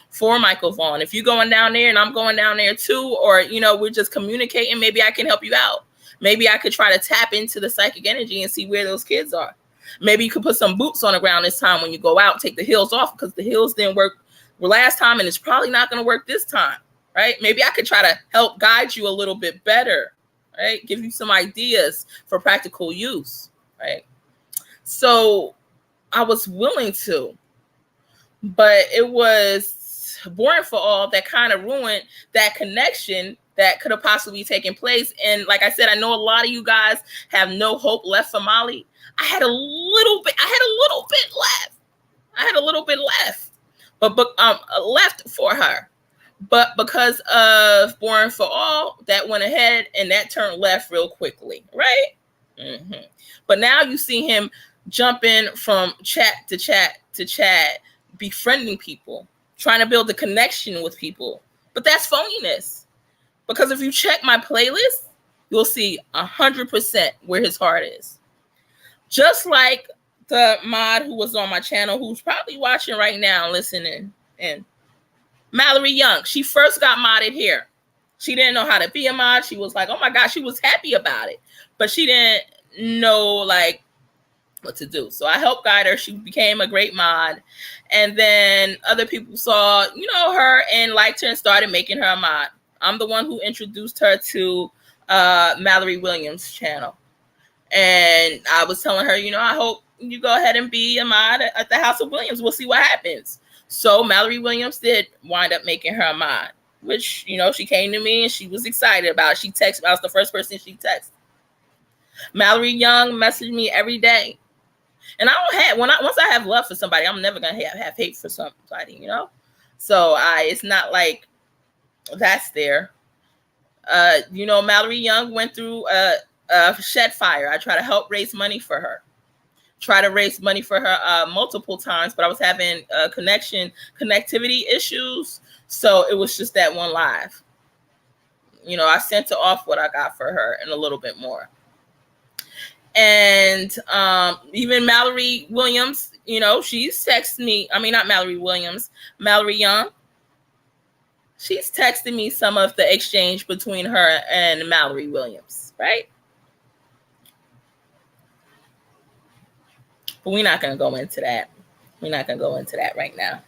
A: for Michael Vaughn. If you're going down there and I'm going down there too, or we're just communicating, maybe I can help you out. Maybe I could try to tap into the psychic energy and see where those kids are. Maybe you could put some boots on the ground this time when you go out, take the heels off because the heels didn't work last time and it's probably not going to work this time, right? Maybe I could try to help guide you a little bit better, right? Give you some ideas for practical use, right? So I was willing to, but it was Born for All that kind of ruined that connection that could have possibly taken place. And like I said, I know a lot of you guys have no hope left for Molly. I had a little bit left, but left for her. But because of Born for All, that went ahead and that turned left real quickly, right? Mm-hmm. But now you see him jumping from chat to chat to chat, befriending people, trying to build a connection with people. But that's phoniness. Because if you check my playlist, you'll see 100% where his heart is. Just like the mod who was on my channel, who's probably watching right now, listening, and Mallory Young. She first got modded here. She didn't know how to be a mod. She was like, oh my gosh, she was happy about it. But she didn't know what to do. So I helped guide her. She became a great mod. And then other people saw, her and liked her and started making her a mod. I'm the one who introduced her to Mallory Williams' channel. And I was telling her, I hope you go ahead and be a mod at the House of Williams. We'll see what happens. So Mallory Williams did wind up making her a mod, which, she came to me and she was excited about it. She texted me. I was the first person she texted. Mallory Young messaged me every day. And I don't have, once I have love for somebody, I'm never going to have hate for somebody, So it's not like that's there. Mallory Young went through shed fire. I try to help raise money for her. Multiple times, but I was having connectivity issues. So it was just that one live. I sent her off what I got for her and a little bit more. And even Mallory Williams, she's texted me. I mean, not Mallory Williams, Mallory Young. She's texted me some of the exchange between her and Mallory Williams, right? But we're not going to go into that. We're not going to go into that right now.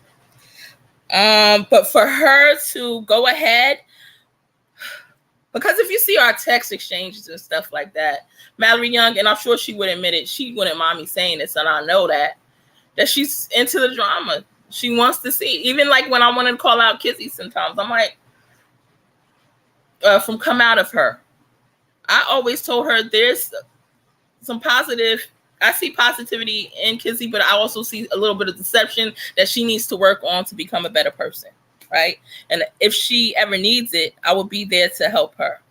A: But for her to go ahead, because if you see our text exchanges and stuff like that, Mallory Young, and I'm sure she would admit it, she wouldn't mind me saying this, and I know that she's into the drama. She wants to see. Even like when I want to call out Kizzy sometimes, I'm like, from come out of her. I always told her there's some positive. I see positivity in Kizzy, but I also see a little bit of deception that she needs to work on to become a better person, right? And if she ever needs it, I will be there to help her.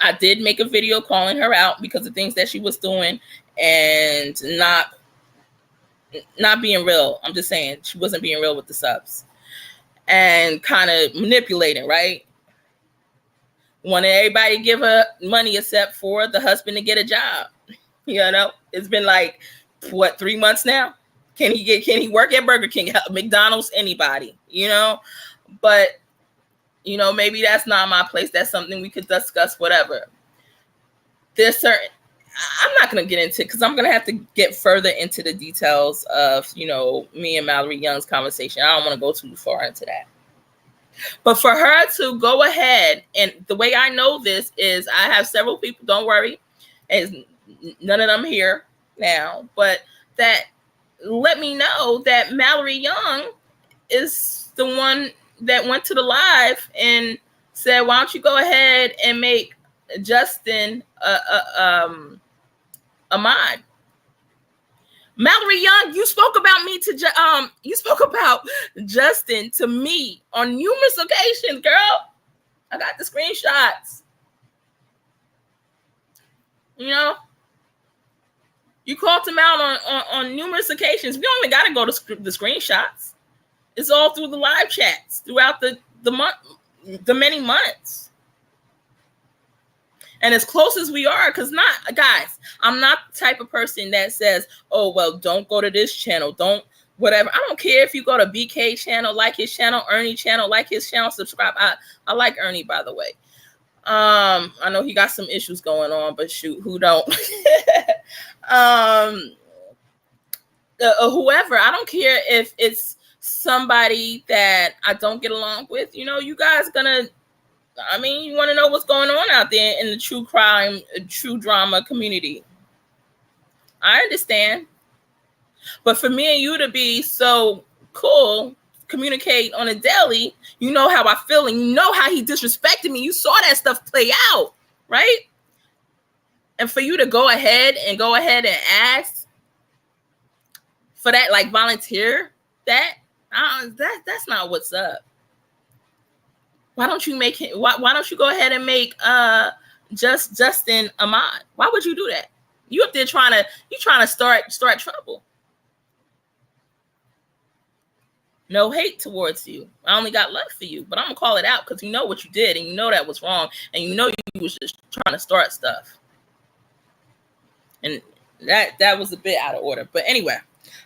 A: I did make a video calling her out because of things that she was doing and not being real. I'm just saying she wasn't being real with the subs and kind of manipulating, right? Wanted everybody to give her money except for the husband to get a job. You know, it's been like, what, 3 months now? Can he work at Burger King, McDonald's, anybody, you know? But, you know, maybe that's not my place. That's something we could discuss, whatever. There's certain, I'm not going to get into it because I'm going to have to get further into the details of, you know, me and Mallory Young's conversation. I don't want to go too far into that. But for her to go ahead, and the way I know this is I have several people, don't worry, and none of them here now, but that let me know that Mallory Young is the one that went to the live and said, why don't you go ahead and make Justin a mod. Mallory Young, you spoke about me to you spoke about Justin to me on numerous occasions, girl. I got the screenshots. You know, you called him out on numerous occasions. We don't even got to go to the screenshots. It's all through the live chats throughout the many months. And as close as we are, because guys, I'm not the type of person that says, oh, well, don't go to this channel. Don't, whatever. I don't care if you go to BK channel, like his channel, Ernie channel, like his channel, subscribe. I like Ernie, by the way. I know he got some issues going on, but shoot, who don't? Whoever, I don't care if it's somebody that I don't get along with. You know, you guys you want to know what's going on out there in the true crime, true drama community. I understand. But for me and you to be so cool, communicate on a daily, you know how I feel and you know how he disrespected me. You saw that stuff play out, right? And for you to go ahead and ask for that, like volunteer that's not what's up. Why don't you make him? Why don't you go ahead and make Justin a mod? Why would you do that? You up there trying to start trouble. No hate towards you. I only got love for you, but I'm gonna call it out because you know what you did and you know that was wrong and you know you was just trying to start stuff. And that was a bit out of order. But anyway,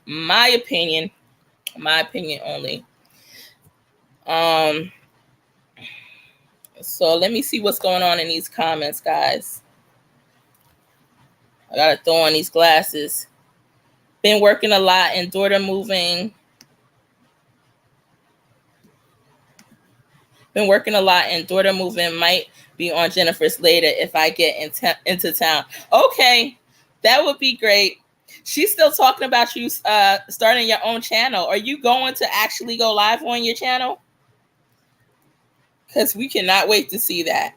A: my opinion only. So let me see what's going on in these comments, guys. I gotta throw on these glasses. Been working a lot and daughter moving. Might be on Jennifer's later if I get into town. Okay, that would be great. She's still talking about you starting your own channel. Are you going to actually go live on your channel? Because we cannot wait to see that.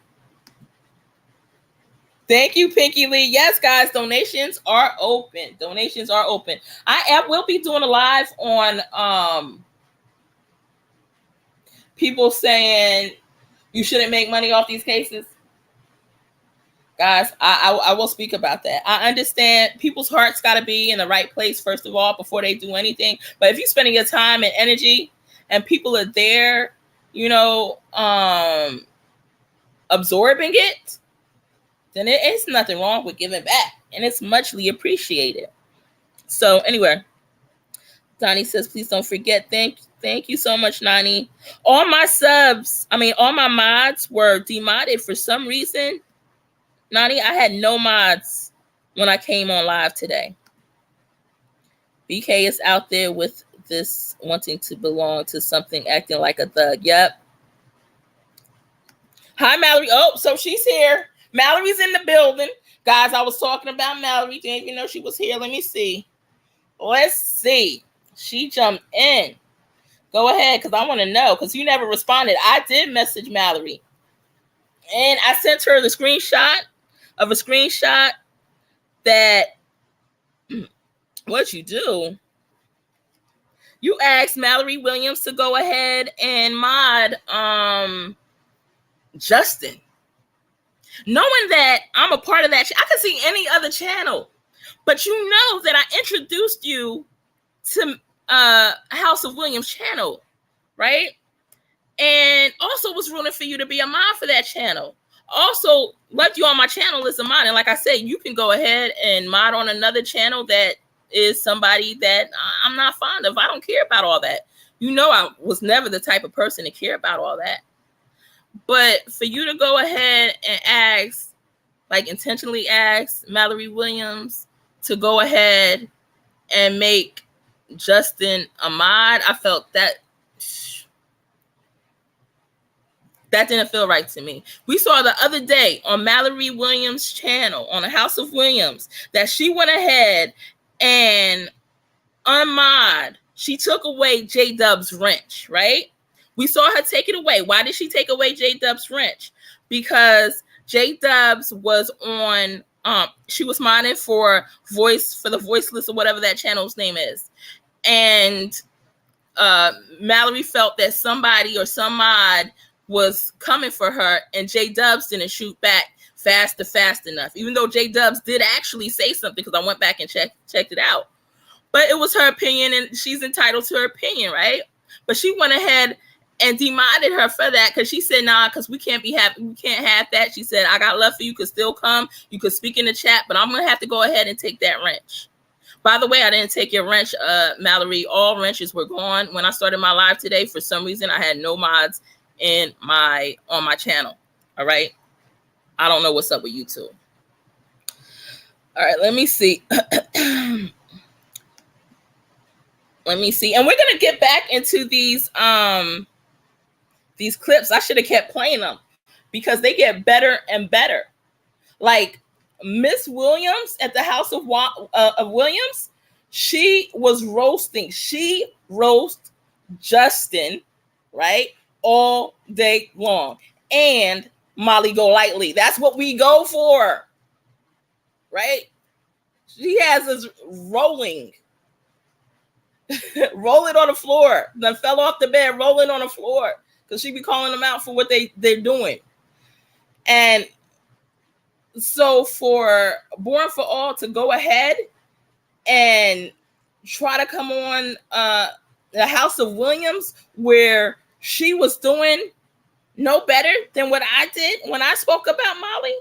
A: Thank you, Pinky Lee. Yes, guys, donations are open. I will be doing a live on people saying you shouldn't make money off these cases. Guys, I will speak about that. I understand people's hearts got to be in the right place, first of all, before they do anything. But if you're spending your time and energy and people are there, you know, absorbing it, then it's nothing wrong with giving back. And it's muchly appreciated. So anyway, Donnie says, please don't forget. Thank you so much, Nani. All my mods were demodded for some reason. Nani, I had no mods when I came on live today. BK is out there with this wanting to belong to something, acting like a thug. Yep. Hi, Mallory. Oh, so she's here. Mallory's in the building. Guys, I was talking about Mallory. Didn't even know she was here. Let me see. Let's see. She jumped in. Go ahead, because I want to know, because you never responded. I did message Mallory. And I sent her the screenshot of a screenshot that what you do. You asked Mallory Williams to go ahead and mod Justin. Knowing that I'm a part of that, I could see any other channel. But you know that I introduced you to House of Williams channel, right? And also was rooting for you to be a mod for that channel. Also, left you on my channel as a mod. And like I said, you can go ahead and mod on another channel that is somebody that I'm not fond of. I don't care about all that. You know, I was never the type of person to care about all that. But for you to go ahead and ask, like intentionally ask Mallory Williams to go ahead and make Justin a mod, I felt that didn't feel right to me. We saw the other day on Mallory Williams' channel, on the House of Williams, that she went ahead and unmod. She took away J-Dub's wrench, right? We saw her take it away. Why did she take away J-Dub's wrench? Because J-Dub's was on, she was modding for the Voiceless or whatever that channel's name is. And Mallory felt that somebody or some mod was coming for her, and J-Dubs didn't shoot back fast enough, even though J-Dubs did actually say something, because I went back and checked it out. But it was her opinion, and she's entitled to her opinion, right? But she went ahead and demodded her for that, because she said, nah, because we can't have that. She said, I got love for you, could still come, you could speak in the chat, but I'm gonna have to go ahead and take that wrench. By the way, I didn't take your wrench, Mallory. All wrenches were gone when I started my live today. For some reason, I had no mods on my channel. All right. I don't know what's up with YouTube. All right, let me see. Let me see. And we're gonna get back into these clips. I should have kept playing them because they get better and better. Like Miss Williams at the House of Williams, she was roasting. She roast Justin, right? All day long. And Molly Golightly. That's what we go for. Right? She has us rolling. Rolling on the floor. Then fell off the bed, rolling on the floor. Because she be calling them out for what they're doing. And so for Born for All to go ahead and try to come on the House of Williams, where she was doing no better than what I did when I spoke about Molly.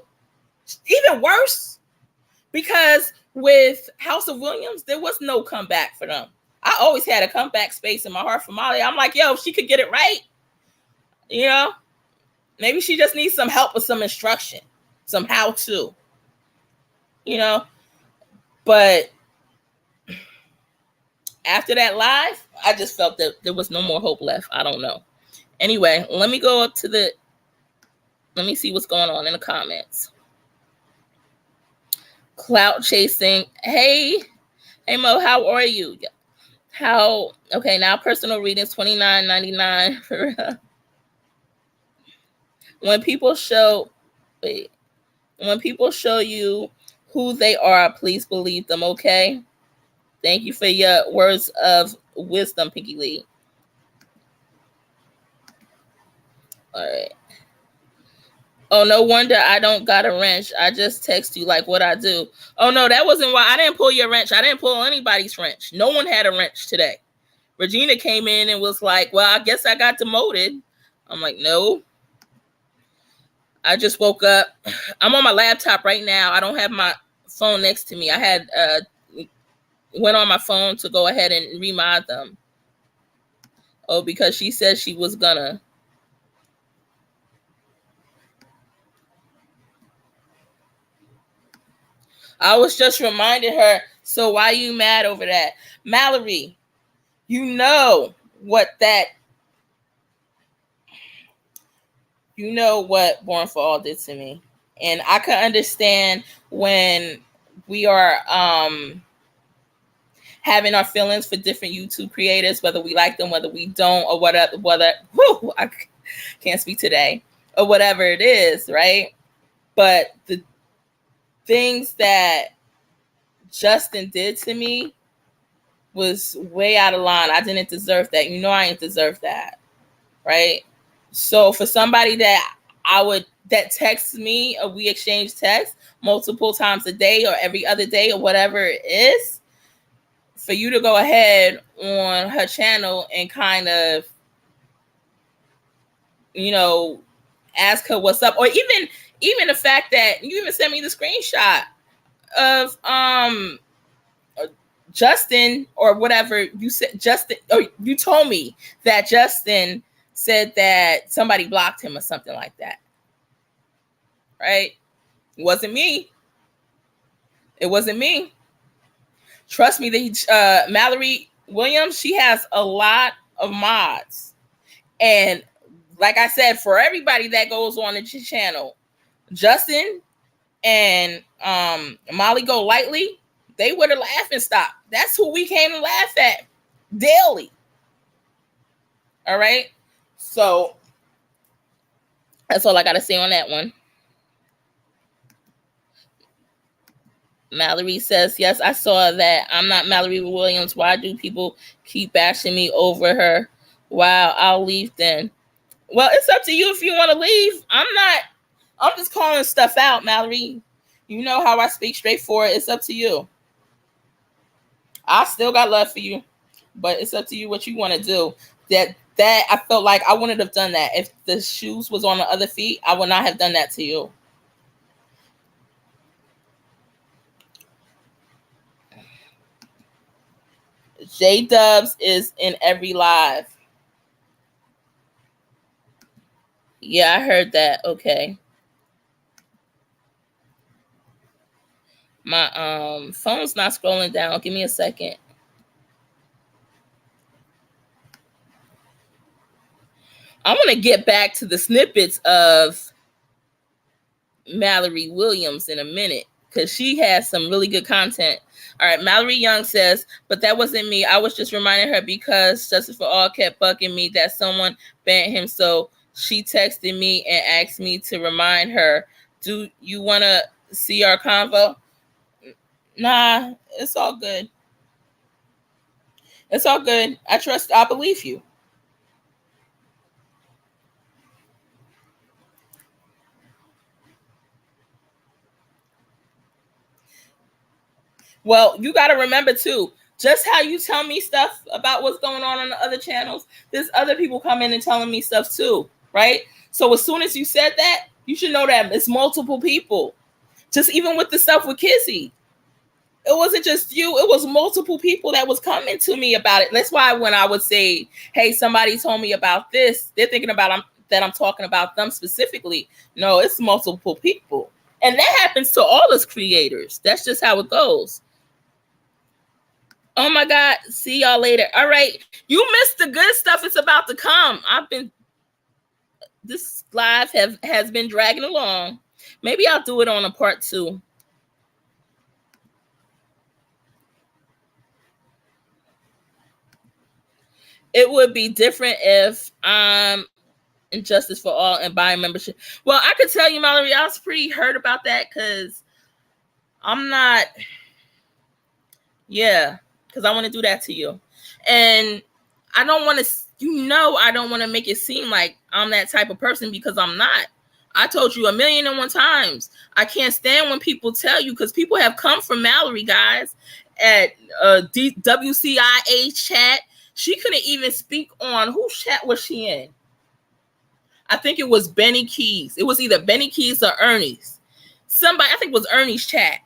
A: Even worse, because with House of Williams, there was no comeback for them. I always had a comeback space in my heart for Molly. I'm like, yo, if she could get it right, you know, maybe she just needs some help with some instruction, some how-to, you know. But after that live, I just felt that there was no more hope left. I don't know. Anyway, let me go up to let me see what's going on in the comments. Clout chasing. Hey Mo, how are you? Okay, now personal readings, $29.99. When people show you who they are, please believe them, okay? Thank you for your words of wisdom, Pinky Lee. All right. Oh, no wonder I don't got a wrench. I just text you like what I do. Oh, no, that wasn't why. I didn't pull your wrench. I didn't pull anybody's wrench. No one had a wrench today. Regina came in and was like, well, I guess I got demoted. I'm like, no. I just woke up. I'm on my laptop right now. I don't have my phone next to me. I had went on my phone to go ahead and remod them. Oh, because she said she was gonna. I was just reminding her. So why you mad over that? Mallory, you know what Born for All did to me. And I can understand when we are having our feelings for different YouTube creators, whether we like them, whether we don't, or whatever, I can't speak today, or whatever it is, right? But the things that Justin did to me was way out of line. I didn't deserve that. You know, I didn't deserve that, right? So for somebody that texts me, or we exchange texts multiple times a day or every other day or whatever it is, for you to go ahead on her channel and kind of, ask her what's up, or even the fact that you even sent me the screenshot of Justin or whatever you said. Justin, or you told me that Justin said that somebody blocked him or something like that, right? It wasn't me. Trust me, that Mallory Williams, she has a lot of mods, and like I said, for everybody that goes on the channel, Justin and Molly Go Lightly, they were the laughing stock. That's who we came to laugh at daily. All right. So that's all I got to say on that one. Mallory says, yes, I saw that. I'm not Mallory Williams. Why do people keep bashing me over her? Wow, I'll leave then. Well, it's up to you if you want to leave. I'm just calling stuff out, Mallory. You know how I speak straightforward. It's up to you. I still got love for you, but it's up to you what you want to do. That I felt like I wouldn't have done that. If the shoes was on the other feet, I would not have done that to you. J Dubs is in every live. Yeah, I heard that. Okay. My phone's not scrolling down. Give me a second. I want to get back to the snippets of Mallory Williams in a minute, because she has some really good content. All right, Mallory Young says, but that wasn't me. I was just reminding her because Justice for All kept bugging me that someone banned him. So she texted me and asked me to remind her. Do you want to see our convo? Nah, it's all good. It's all good. I believe you. Well, you got to remember too, just how you tell me stuff about what's going on the other channels, there's other people coming and telling me stuff too, right? So as soon as you said that, you should know that it's multiple people. Just even with the stuff with Kizzy, it wasn't just you, it was multiple people that was coming to me about it. That's why when I would say, hey, somebody told me about this, they're thinking about that I'm talking about them specifically. No, it's multiple people. And that happens to all us creators. That's just how it goes. Oh my God. See y'all later. All right. You missed the good stuff. It's about to come. This live has been dragging along. Maybe I'll do it on a part 2. It would be different if I'm in Justice for All and buying membership. Well, I could tell you, Mallory, I was pretty hurt about that because I'm not. Yeah. Because I want to do that to you. And I don't want to, I don't want to make it seem like I'm that type of person, because I'm not. I told you 1,000,001 times. I can't stand when people tell you, because people have come from Mallory, guys, at WCIA chat. She couldn't even speak on whose chat was she in. I think it was Benny Keys. It was either Benny Keys or Ernie's. Somebody, I think it was Ernie's chat.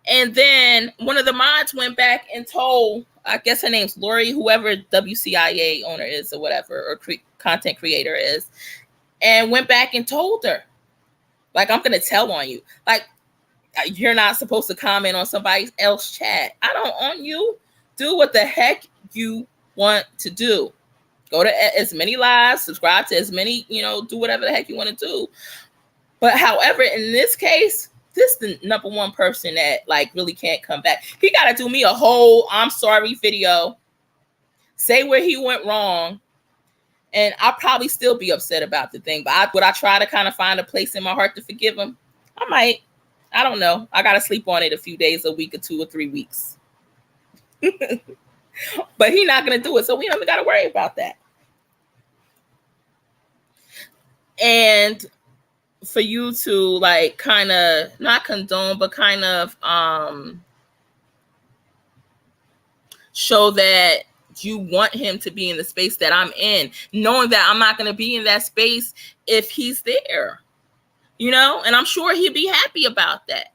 A: And then one of the mods went back and told, I guess her name's Lori, whoever WCIA owner is or whatever, or content creator is, and went back and told her, like, I'm going to tell on you. Like, you're not supposed to comment on somebody else's chat. I don't own you. Do what the heck you want to do. Go to as many lives, subscribe to as many, do whatever the heck you want to do. But however, in this case, this is the number one person that like really can't come back. He got to do me a whole I'm sorry video, say where he went wrong, and I'll probably still be upset about the thing. But would I try to kind of find a place in my heart to forgive him? I might. I don't know. I got to sleep on it a few days, a week, or 2 or 3 weeks. But he's not going to do it, so we don't got to worry about that. And for you to like kind of not condone, but kind of show that you want him to be in the space that I'm in, knowing that I'm not going to be in that space if he's there, and I'm sure he'd be happy about that.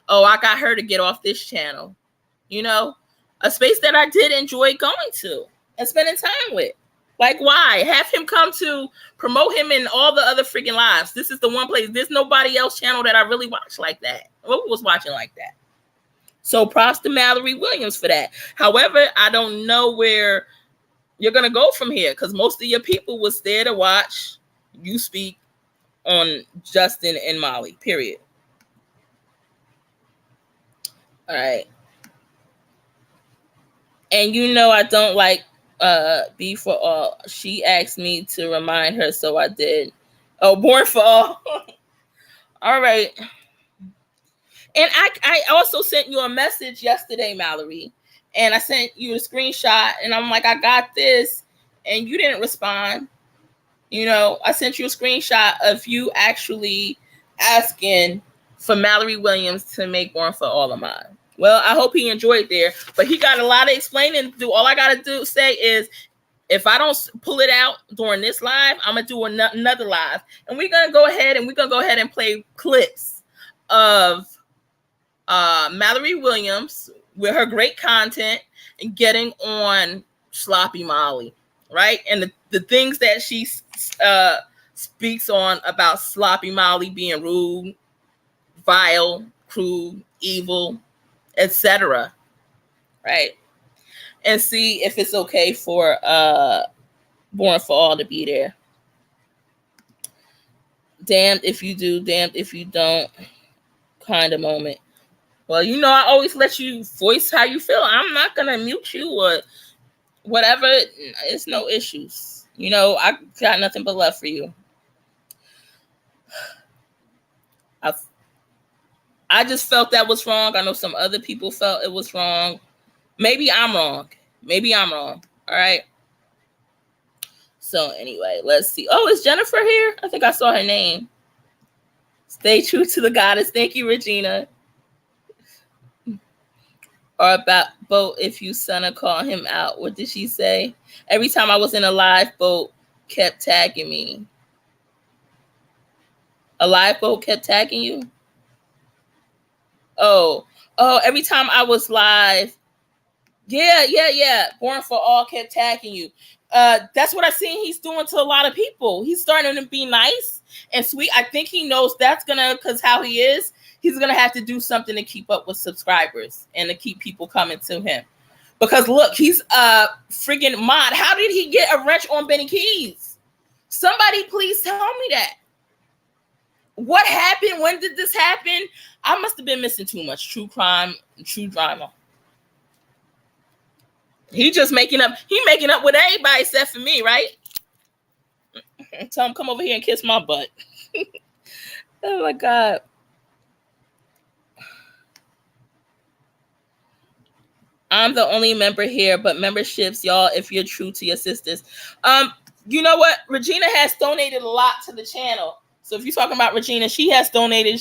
A: Oh, I got her to get off this channel, a space that I did enjoy going to and spending time with. Like, why? Have him come to promote him in all the other freaking lives. This is the one place. There's nobody else channel that I really watch like that. Who was watching like that? So props to Mallory Williams for that. However, I don't know where you're going to go from here because most of your people was there to watch you speak on Justin and Molly, period. All right. And I don't like B for all. She asked me to remind her, so I did. Oh, born for all. All right. And I also sent you a message yesterday, Mallory, and I sent you a screenshot, and I'm like, I got this, and you didn't respond. I sent you a screenshot of you actually asking for Mallory Williams to make Born for All of mine. Well, I hope he enjoyed there, but he got a lot of explaining to do. All I got to say is, if I don't pull it out during this live, I'm going to do another live. And we're going to go ahead and play clips of Mallory Williams with her great content and getting on Sloppy Molly, right? And the things that she speaks on about Sloppy Molly being rude, vile, crude, evil, etc. Right? And see if it's okay for Born for All to be there. Damned if you do, damned if you don't kind of moment. Well, I always let you voice how you feel. I'm not going to mute you or whatever. It's no issues. I got nothing but love for you. I just felt that was wrong. I know some other people felt it was wrong. Maybe I'm wrong. All right. So anyway, let's see. Oh, is Jennifer here? I think I saw her name. Stay true to the goddess. Thank you, Regina. Or about Boat, if you son or call him out. What did she say? Every time I was in a live, Boat kept tagging me. A live Boat kept tagging you? Oh, every time I was live. Yeah. Born for All kept tagging you. That's what I've seen he's doing to a lot of people. He's starting to be nice and sweet. I think he knows that's because how he is, he's gonna have to do something to keep up with subscribers and to keep people coming to him. Because look, he's a friggin' mod. How did he get a wrench on Benny Keys? Somebody please tell me that. What happened? When did this happen? I must have been missing too much true crime, true drama. He just making up with everybody except for me, right? Tell him come over here and kiss my butt. Oh my God. I'm the only member here, but memberships, y'all, if you're true to your sisters. You know what? Regina has donated a lot to the channel. So if you're talking about Regina, she has donated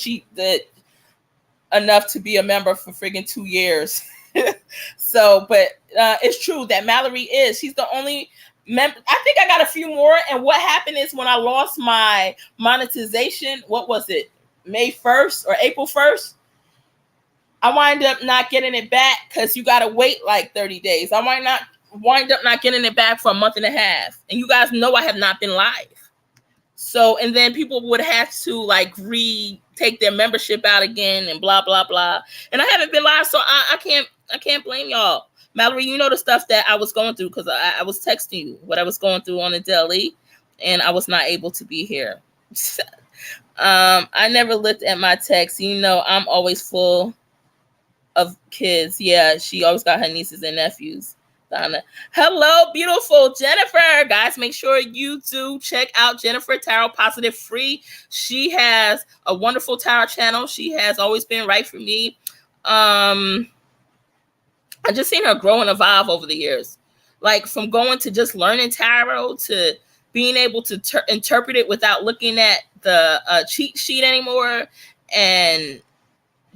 A: enough to be a member for friggin' 2 years. So, but it's true that Mallory is. She's the only member. I think I got a few more. And what happened is when I lost my monetization, what was it? May 1st or April 1st? I wind up not getting it back because you got to wait like 30 days. I wind up not getting it back for a month and a half. And you guys know I have not been live. So, and then people would have to like take their membership out again and blah, blah, blah. And I haven't been live, so I can't blame y'all. Mallory, you know the stuff that I was going through because I was texting you what I was going through on the daily, and I was not able to be here. I never looked at my text. You know, I'm always full of kids. Yeah, she always got her nieces and nephews. Donna. Hello, beautiful Jennifer. Guys, make sure you do check out Jennifer Tarot Positive Free. She has a wonderful tarot channel. She has always been right for me. I just seen her grow and evolve over the years. Like from going to just learning tarot to being able to interpret it without looking at the cheat sheet anymore, and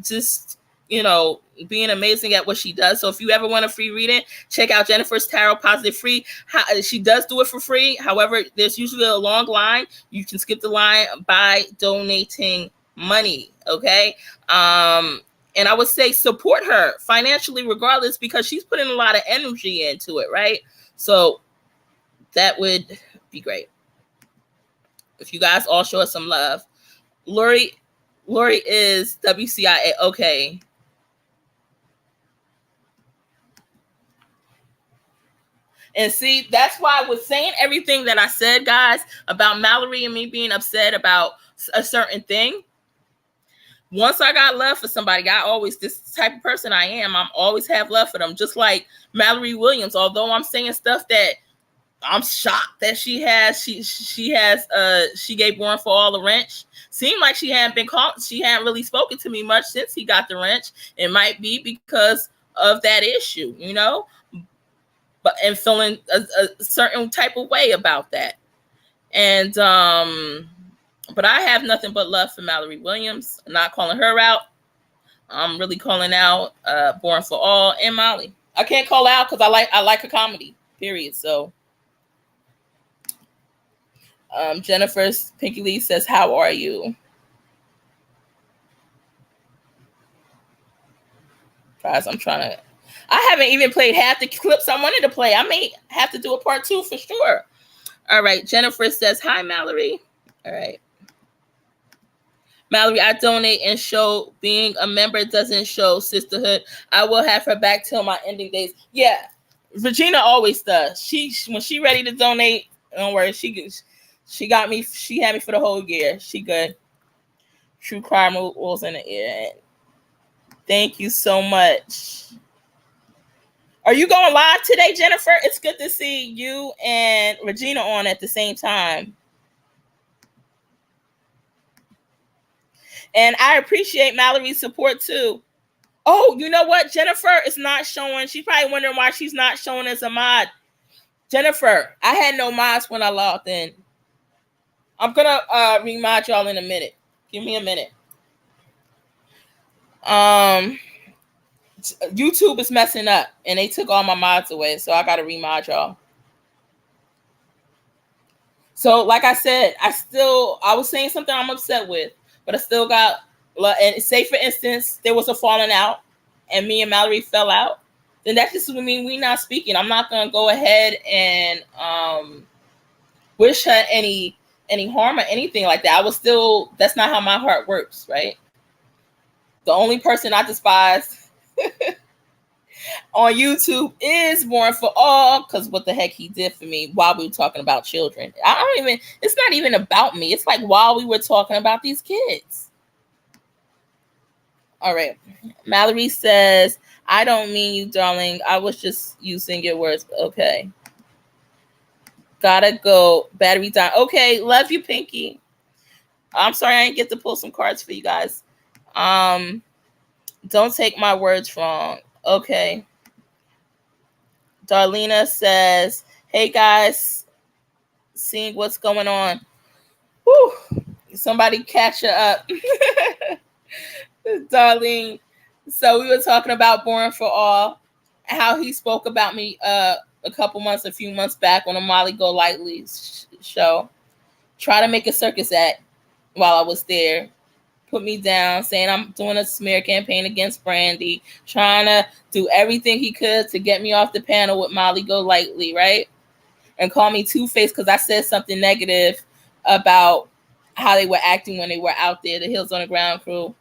A: just, you know, being amazing at what she does. So if you ever want a free reading, check out Jennifer's Tarot Positive Free. She does do it for free. However, there's usually a long line. You can skip the line by donating money. Okay. And I would say support her financially regardless, because she's putting a lot of energy into it, right? So that would be great if you guys all show us some love. Lori is WCIA. Okay. And see, that's why I was saying everything that I said, guys, about Mallory and me being upset about a certain thing. Once I got love for somebody, I always, this type of person I am, I'm always have love for them. Just like Mallory Williams, although I'm saying stuff that I'm shocked that she gave Born for All the wrench. Seemed like she hadn't really spoken to me much since he got the wrench. It might be because of that issue, you know, and feeling a certain type of way about that. And but I have nothing but love for Mallory Williams. I'm not calling her out. I'm really calling out Born for All and Molly. I can't call out because I like her comedy, period. So Jennifer's Pinky Lee says, how are you? Guys, I haven't even played half the clips I wanted to play. I may have to do a part 2 for sure. All right. Jennifer says, hi, Mallory. All right. Mallory, I donate and show being a member doesn't show sisterhood. I will have her back till my ending days. Yeah. Regina always does. When she ready to donate, don't worry. She got me. She had me for the whole year. She good. True crime rules in the air. Thank you so much. Are you going live today, Jennifer? It's good to see you and Regina on at the same time. And I appreciate Mallory's support too. Oh, you know what? Jennifer is not showing. She's probably wondering why she's not showing as a mod. Jennifer, I had no mods when I logged in. I'm going to re-mod y'all in a minute. Give me a minute. YouTube is messing up and they took all my mods away, so I gotta remod y'all. So like I said, I was saying something I'm upset with, but I still got, and say for instance there was a falling out and me and Mallory fell out, then that just would mean we not speaking. I'm not gonna go ahead and wish her any harm or anything like that. That's not how my heart works, right? The only person I despise on YouTube is Born for All, because what the heck he did for me while we were talking about children. It's not even about me. It's like while we were talking about these kids. All right. Mallory says, I don't mean you, darling. I was just using your words. Okay. Gotta go. Battery down. Okay. Love you, Pinky. I'm sorry I didn't get to pull some cards for you guys. Don't take my words wrong. Okay. Darlena says, hey guys, seeing what's going on. Whew. Somebody catch her up. Darlene. So we were talking about Born for All, how he spoke about me a few months back on a Molly Go Lightly show. Try to make a circus act while I was there. Put me down, saying I'm doing a smear campaign against Brandy, trying to do everything he could to get me off the panel with Molly Go Lightly, right? And call me two-faced because I said something negative about how they were acting when they were out there, the Hills on the Ground crew.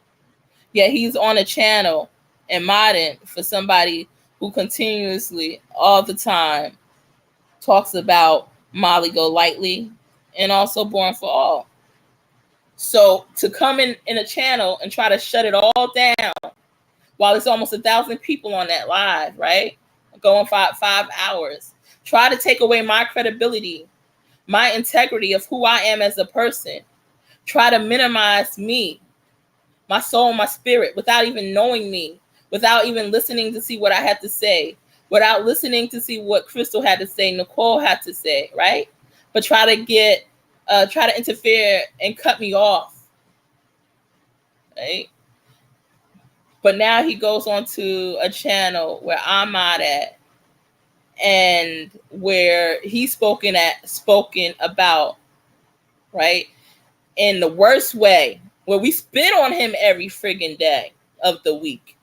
A: Yeah, he's on a channel and modding for somebody who continuously, all the time, talks about Molly Golightly and also Born for All. So to come in a channel and try to shut it all down while it's almost 1,000 people on that live, right? Going 5 hours. Try to take away my credibility, my integrity of who I am as a person. Try to minimize me, my soul, my spirit, without even knowing me, without even listening to see what I had to say, without listening to see what Crystal had to say, Nicole had to say, right? But try to interfere and cut me off, right? But now he goes on to a channel where I'm not at, and where he's spoken about, right, in the worst way, where we spit on him every friggin' day of the week.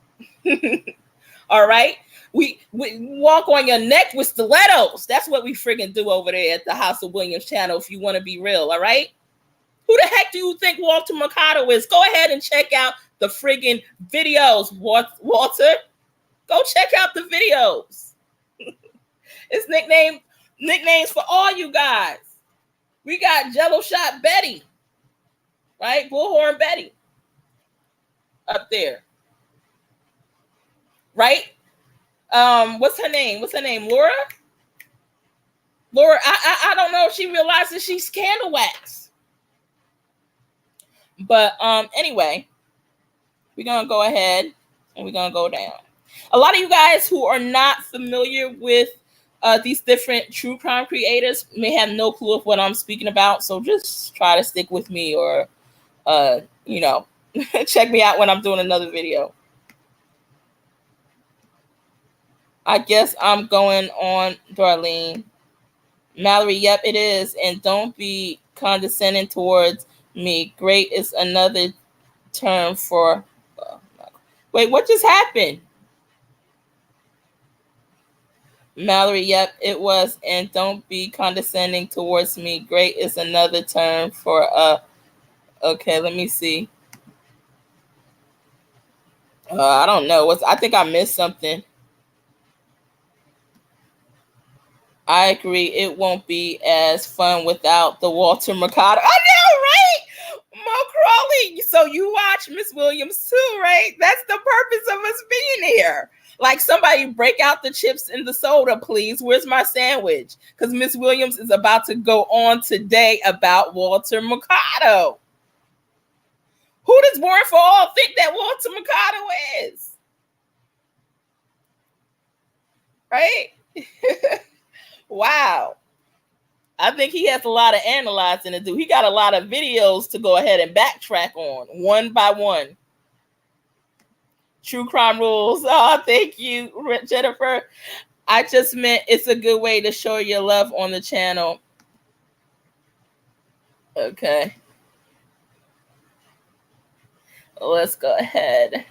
A: All right, we walk on your neck with stilettos. That's what we friggin' do over there at the House of Williams channel, if you want to be real. All right, who the heck do you think Walter Mercado is? Go ahead and check out the friggin' videos, Walter. Go check out the videos. It's nicknames for all you guys. We got Jello Shot Betty, right? Bullhorn Betty up there, right? What's her name? Laura. I don't know if she realizes she's candle wax. But anyway, we're gonna go ahead and we're gonna go down. A lot of you guys who are not familiar with these different true crime creators may have no clue of what I'm speaking about, so just try to stick with me, or check me out when I'm doing another video. I guess I'm going on, Darlene. Mallory, yep, it is. And don't be condescending towards me. Great is another term for... Wait, what just happened? Mallory, yep, it was. And don't be condescending towards me. Great is another term for... Okay, let me see. I don't know. I think I missed something. I agree. It won't be as fun without the Walter Mercado. I know, right? Mo Crawley. So you watch Miss Williams too, right? That's the purpose of us being here. Like, somebody break out the chips and the soda, please. Where's my sandwich? Because Miss Williams is about to go on today about Walter Mercado. Who does Born for All think that Walter Mercado is? Right? Wow. I think he has a lot of analyzing to do. He got a lot of videos to go ahead and backtrack on, one by one. True crime rules. Oh, thank you, Jennifer. I just meant it's a good way to show your love on the channel. Okay. Let's go ahead.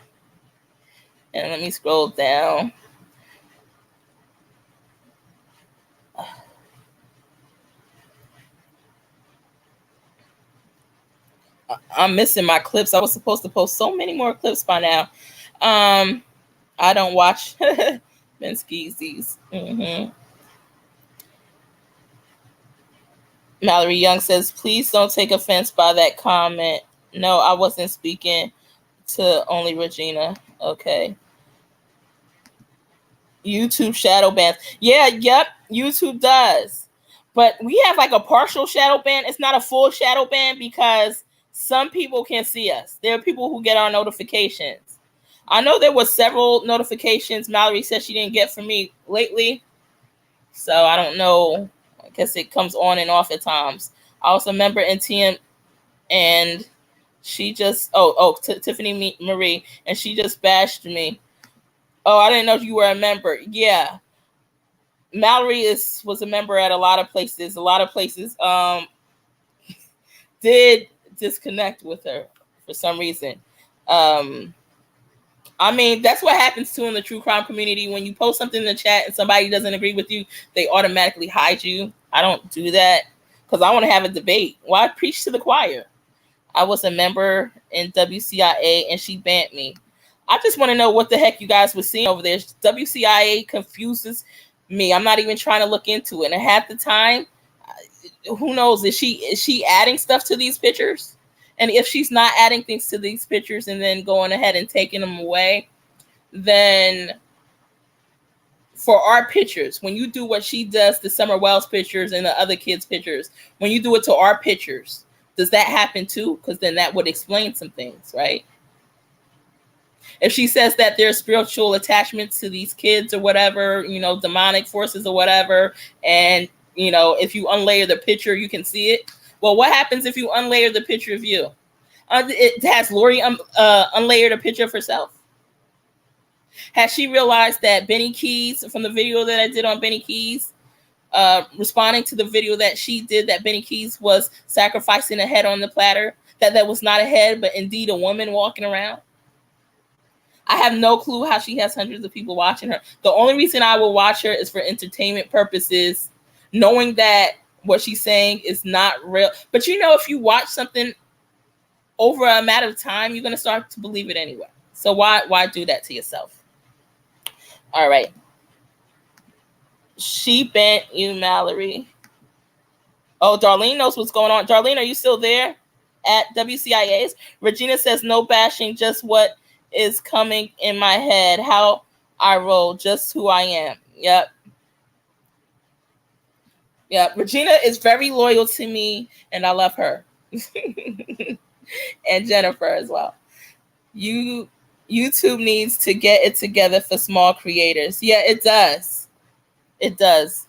A: And let me scroll down. I'm missing my clips. I was supposed to post so many more clips by now. I don't watch Ben Skeezy's. Mallory Young says, please don't take offense by that comment. No, I wasn't speaking to only Regina. Okay. YouTube shadow bans. Yeah, yep, YouTube does. But we have like a partial shadow ban. It's not a full shadow ban because some people can see us. There are people who get our notifications. I know there were several notifications Mallory said she didn't get from me lately. So I don't know. I guess it comes on and off at times. I was a member in TM, and she just... Tiffany Marie, and she just bashed me. Oh, I didn't know you were a member. Yeah. Mallory was a member at a lot of places. A lot of places did disconnect with her for some reason. I mean, that's what happens too in the true crime community. When you post something in the chat and somebody doesn't agree with you, they automatically hide you. I don't do that because I want to have a debate. Why preach to the choir? I was a member in WCIA and she banned me. I just want to know what the heck you guys were seeing over there. WCIA confuses me. I'm not even trying to look into it. And half the time, who knows? Is she adding stuff to these pictures? And if she's not adding things to these pictures and then going ahead and taking them away, then for our pictures, when you do what she does, the Summer Wells pictures and the other kids' pictures, when you do it to our pictures, does that happen too? Because then that would explain some things, right? If she says that there's spiritual attachments to these kids or whatever, demonic forces or whatever, and, if you unlayer the picture, you can see it. Well, what happens if you unlayer the picture of you? It has Lori unlayered a picture of herself. Has she realized that Benny Keys, from the video that I did on Benny Keys, responding to the video that she did, that Benny Keys was sacrificing a head on the platter, that was not a head, but indeed a woman walking around? I have no clue how she has hundreds of people watching her. The only reason I will watch her is for entertainment purposes, knowing that what she's saying is not real. But if you watch something over a matter of time, you're going to start to believe it anyway. So why do that to yourself? All right. She bent you, Mallory. Oh, Darlene knows what's going on. Darlene, are you still there at WCIA's? Regina says, no bashing, just what is coming in my head, how I roll, just who I am. Yep. Regina is very loyal to me, and I love her. And Jennifer as well. YouTube needs to get it together for small creators. Yeah, it does. It does.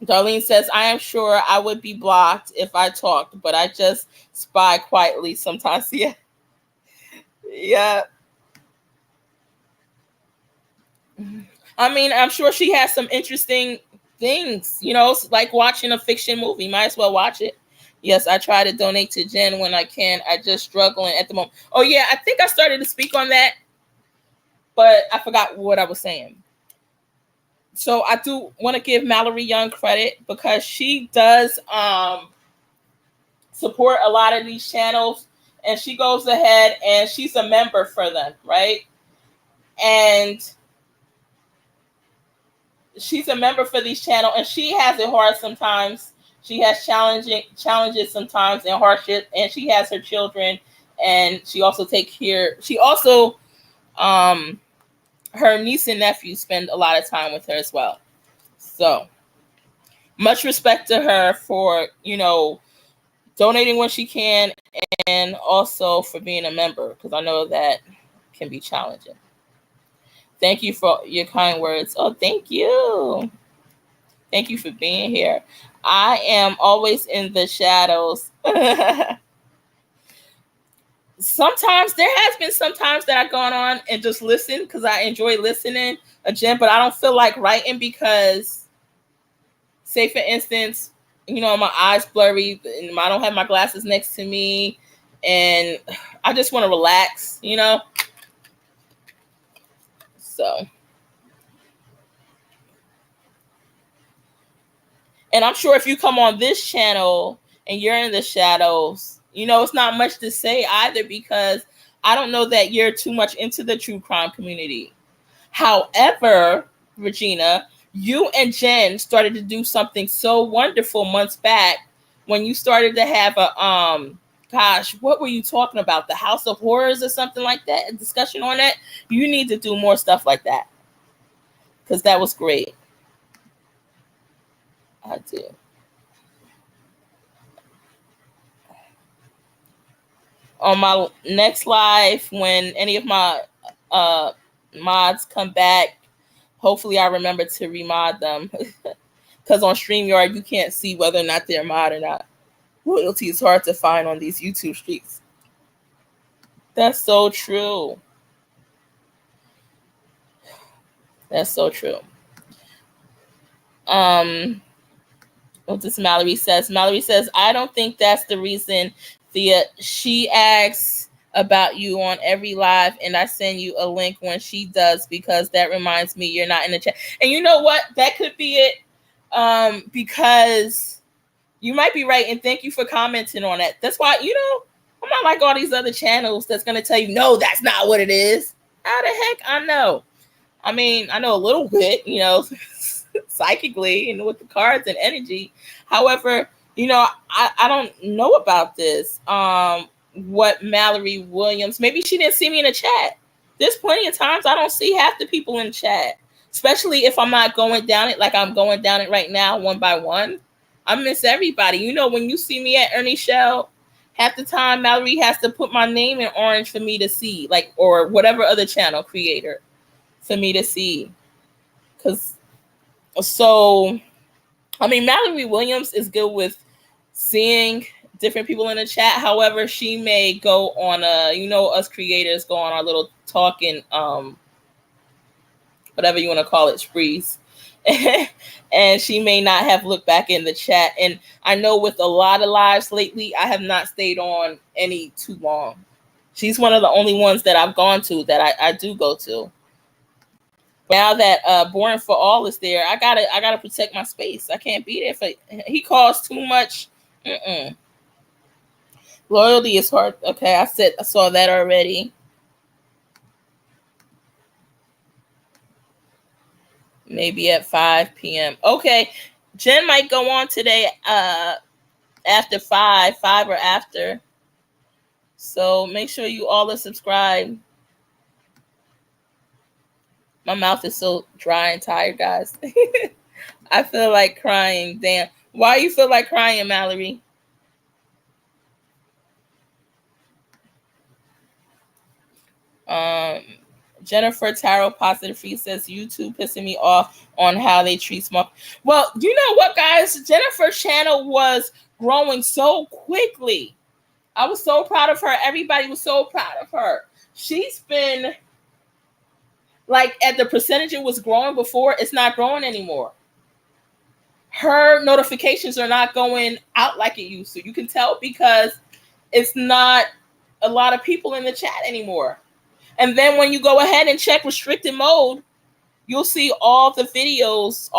A: Darlene says, I am sure I would be blocked if I talked, but I just spy quietly sometimes. Yeah. Yeah. I mean, I'm sure she has some interesting things, like watching a fiction movie. Might as well watch it. Yes, I try to donate to Jen when I can. I just struggling at the moment. Oh, yeah, I think I started to speak on that, but I forgot what I was saying. So I do want to give Mallory Young credit because she does support a lot of these channels, and she goes ahead and she's a member for them, right? And she's a member for these channels, and she has it hard sometimes. She has challenges sometimes and hardship, and she has her children, and she also takes care. She also, her niece and nephew spend a lot of time with her as well. So much respect to her for, donating when she can, and also for being a member, because I know that can be challenging. Thank you for your kind words. Oh, thank you. Thank you for being here. I am always in the shadows. Sometimes there has been some times that I've gone on and just listen because I enjoy listening, Jen, but I don't feel like writing because, say for instance, my eyes blurry and I don't have my glasses next to me and I just want to relax, So. And I'm sure if you come on this channel and you're in the shadows, it's not much to say either because I don't know that you're too much into the true crime community. However, Regina, you and Jen started to do something so wonderful months back when you started to have a, what were you talking about? The House of Horrors or something like that? A discussion on that? You need to do more stuff like that because that was great. I do. On my next live, when any of my mods come back, hopefully I remember to remod them. Because on StreamYard, you can't see whether or not they're mod or not. Loyalty is hard to find on these YouTube streets. That's so true. That's so true. What this Mallory says? Mallory says, I don't think that's the reason, Thea. She asks about you on every live, and I send you a link when she does because that reminds me you're not in the chat. And you know what? That could be it. Because You might be right, and thank you for commenting on that. That's why, I'm not like all these other channels that's going to tell you, no, that's not what it is. How the heck I know? I mean, I know a little bit, psychically and with the cards and energy. However, I don't know about this. What Mallory Williams, maybe she didn't see me in the chat. There's plenty of times I don't see half the people in the chat, especially if I'm not going down it like I'm going down it right now, one by one. I miss everybody. When you see me at Ernie Shell, half the time Mallory has to put my name in orange for me to see, or whatever other channel creator for me to see. Mallory Williams is good with seeing different people in the chat. However, she may go on us creators go on our little talking, whatever you want to call it, sprees. And she may not have looked back in the chat. And I know with a lot of lives lately, I have not stayed on any too long. She's one of the only ones that I've gone to that I do go to. Now that Born for All is there, I gotta protect my space. I can't be there for he costs too much. Loyalty is hard. Okay, I saw that already. Maybe at 5 p.m. Okay, Jen might go on today after 5 or after. So make sure you all are subscribed. My mouth is so dry and tired, guys. I feel like crying. Damn. Why you feel like crying, Mallory? Jennifer Tarot Positive Free says YouTube pissing me off on how they treat small. Well, you know what, guys? Jennifer's channel was growing so quickly. I was so proud of her. Everybody was so proud of her. She's been at the percentage it was growing before, it's not growing anymore. Her notifications are not going out like it used to. You can tell because it's not a lot of people in the chat anymore. And then when you go ahead and check restricted mode, you'll see all her videos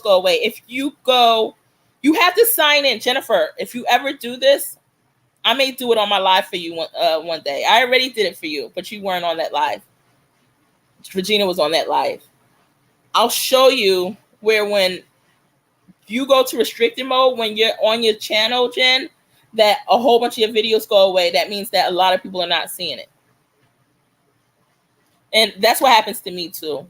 A: go away. If you have to sign in. Jennifer, if you ever do this, I may do it on my live for you one day. I already did it for you, but you weren't on that live. Regina was on that live. I'll show you where when you go to restricted mode, when you're on your channel, Jen, that a whole bunch of your videos go away. That means that a lot of people are not seeing it. And that's what happens to me too.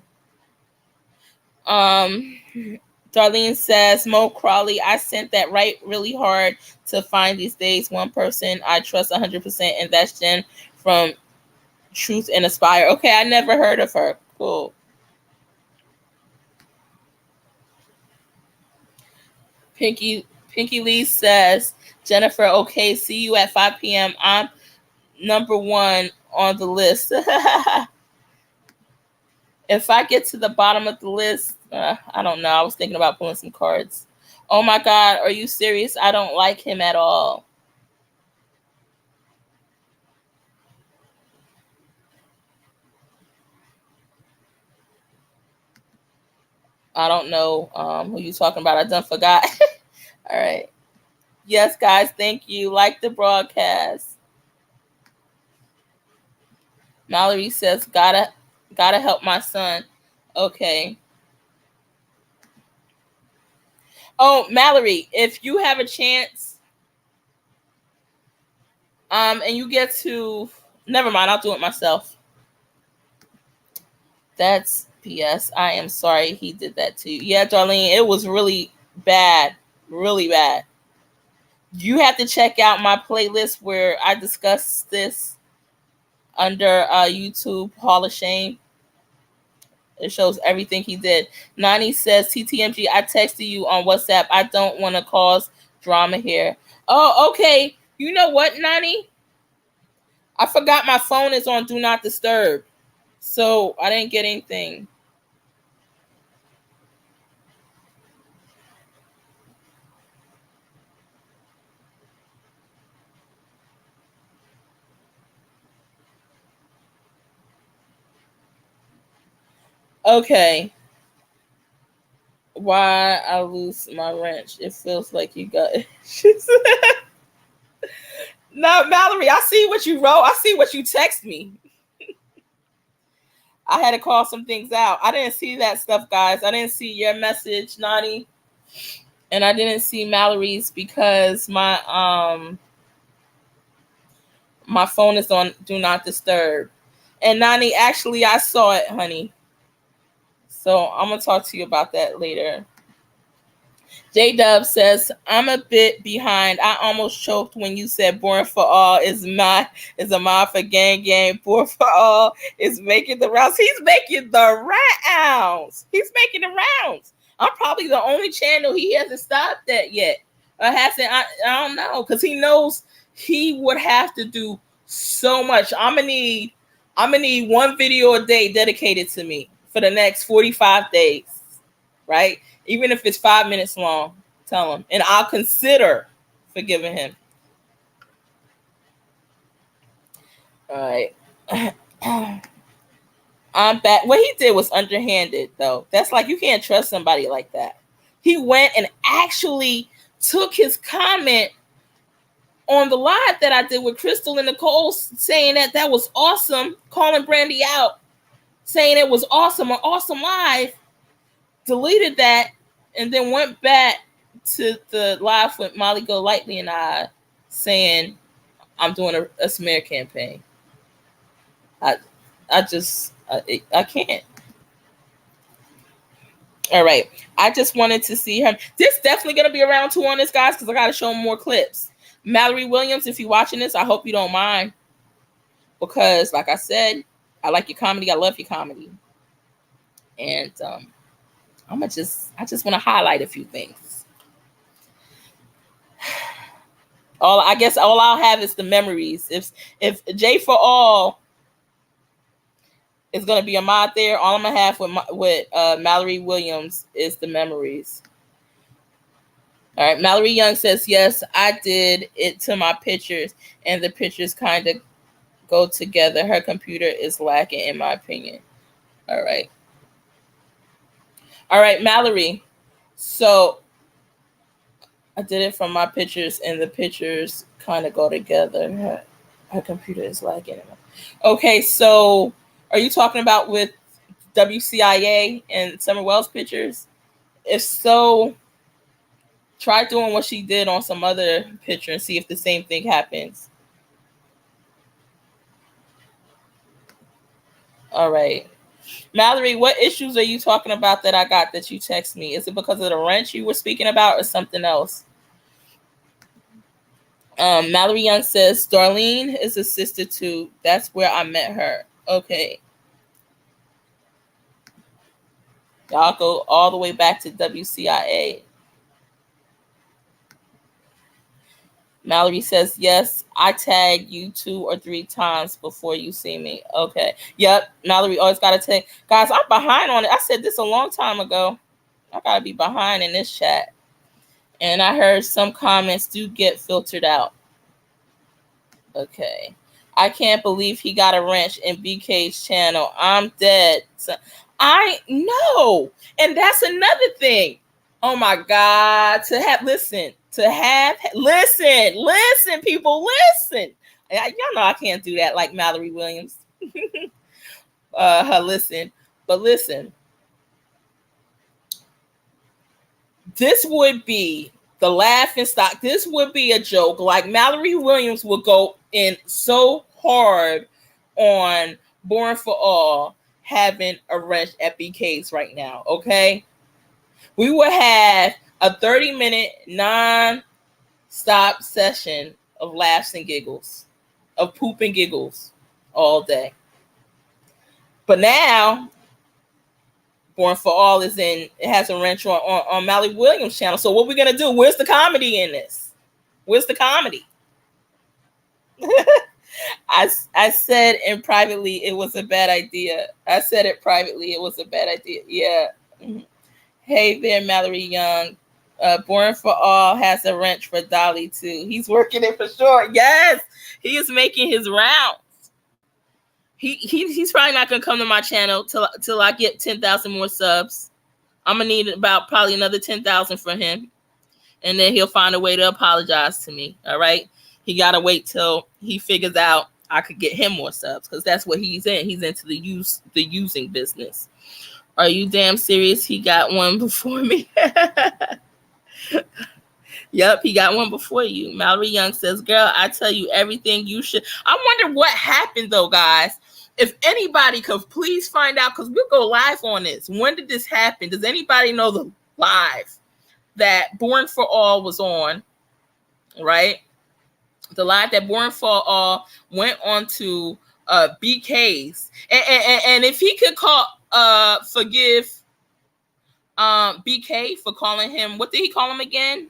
A: Darlene says, Mo Crawley, I sent that really hard to find these days. One person I trust 100%, and that's Jen from Truth and Aspire. Okay, I never heard of her. Cool. Pinky Lee says, Jennifer, okay, see you at 5 p.m. I'm number 1 on the list. If I get to the bottom of the list, I don't know. I was thinking about pulling some cards. Oh my God, are you serious? I don't like him at all. I don't know who you talking about. I done forgot. All right. Yes, guys, thank you. Like the broadcast. Mallory says, gotta help my son. Okay. Oh, Mallory, if you have a chance, and you get to, never mind, I'll do it myself. That's BS. I am sorry he did that to you. Yeah, Darlene, it was really bad. Really bad. You have to check out my playlist where I discuss this under YouTube Hall of Shame. It shows everything he did. Nani says, TTMG, I texted you on WhatsApp. I don't want to cause drama here. Oh, okay. You know what, Nani? I forgot my phone is on Do Not Disturb. So I didn't get anything. Okay. Why I lose my wrench? It feels like you got it. No, Mallory, I see what you wrote. I see what you text me. I had to call some things out. I didn't see that stuff, guys. I didn't see your message, Nani. And I didn't see Mallory's because my phone is on do not disturb. And Nani, actually I saw it, honey. So I'm gonna talk to you about that later. J-Dub says, I'm a bit behind. I almost choked when you said Born for All is a mod for gang. Born for All is making the rounds. He's making the rounds. He's making the rounds. I'm probably the only channel he hasn't stopped at yet. Or hasn't, I don't know, because he knows he would have to do so much. I'm gonna need one video a day dedicated to me for the next 45 days, right? Even if it's 5 minutes long, tell him. And I'll consider forgiving him. All right. I'm back. What he did was underhanded, though. That's like, you can't trust somebody like that. He went and actually took his comment on the live that I did with Crystal and Nicole, saying that was awesome, calling Brandy out, saying it was awesome, an awesome live, deleted that, and then went back to the live with Molly Go Lightly and I, saying I'm doing a smear campaign. I can't. All right. I just wanted to see him. This definitely going to be around 2 on this, guys, because I got to show him more clips. Mallory Williams, if you're watching this, I hope you don't mind. Because, like I said, I like your comedy. I love your comedy. And I just want to highlight a few things. I guess all I'll have is the memories. If J for All is going to be a mod there, all I'm going to have with Mallory Williams is the memories. All right, Mallory Young says, yes, I did it to my pictures, and the pictures kind of go together. Her computer is lacking, in my opinion. All right. All right, Mallory. So I did it from my pictures, and the pictures kind of go together. Her computer is lagging. Okay, so are you talking about with WCIA and Summer Wells pictures? If so, try doing what she did on some other picture and see if the same thing happens. All right. Mallory, what issues are you talking about that I got that you text me? Is it because of the wrench you were speaking about or something else? Mallory Young says, Darlene is a sister too. That's where I met her. Okay. Y'all go all the way back to WCIA. Mallory says, yes, I tag you 2 or 3 times before you see me. Okay. Yep. Mallory always got to tag. Guys, I'm behind on it. I said this a long time ago. I got to be behind in this chat. And I heard some comments do get filtered out. Okay. I can't believe he got a wrench in BK's channel. I'm dead. So, I know. And that's another thing. Oh my God. Listen, people, listen. Y'all know I can't do that like Mallory Williams. Listen. But listen. This would be the laughing stock. This would be a joke. Like Mallory Williams would go in so hard on Born for All having a wrench at BK's right now. Okay. We would have a 30-minute non-stop session of laughs and giggles, of poop and giggles all day. But now, Born for All it has a wrench on Mallory Williams' channel. So what we're going to do? Where's the comedy in this? Where's the comedy? I said privately it was a bad idea. I said it privately. It was a bad idea. Yeah. Mm-hmm. Hey there, Mallory Young. Born for All has a wrench for Dolly too. He's working it for sure. Yes, he is making his rounds. He's probably not gonna come to my channel till I get 10,000 more subs. I'm gonna need about probably another 10,000 for him, and then he'll find a way to apologize to me. All right, he gotta wait till he figures out I could get him more subs, because that's what he's in. He's into the using business. Are you damn serious? He got one before me. Yep, he got one before you. Mallory Young says, girl, I tell you everything you should. I wonder what happened, though, guys. If anybody could please find out, because we'll go live on this. When did this happen? Does anybody know the live that Born for All was on, right? The live that Born for All went on to BK's. And if he could forgive BK for calling him, what did he call him again?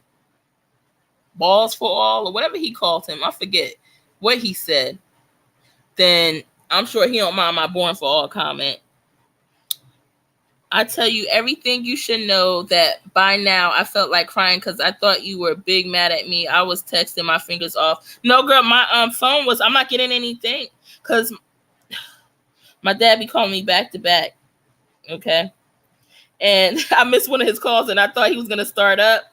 A: Balls for All, or whatever he called him. I forget what he said. Then I'm sure he don't mind my Born for All comment. I tell you everything you should know that by now I felt like crying because I thought you were big mad at me. I was texting my fingers off. No, girl, my phone was, I'm not getting anything because my dad be calling me back to back. Okay. And I missed one of his calls and I thought he was going to start up.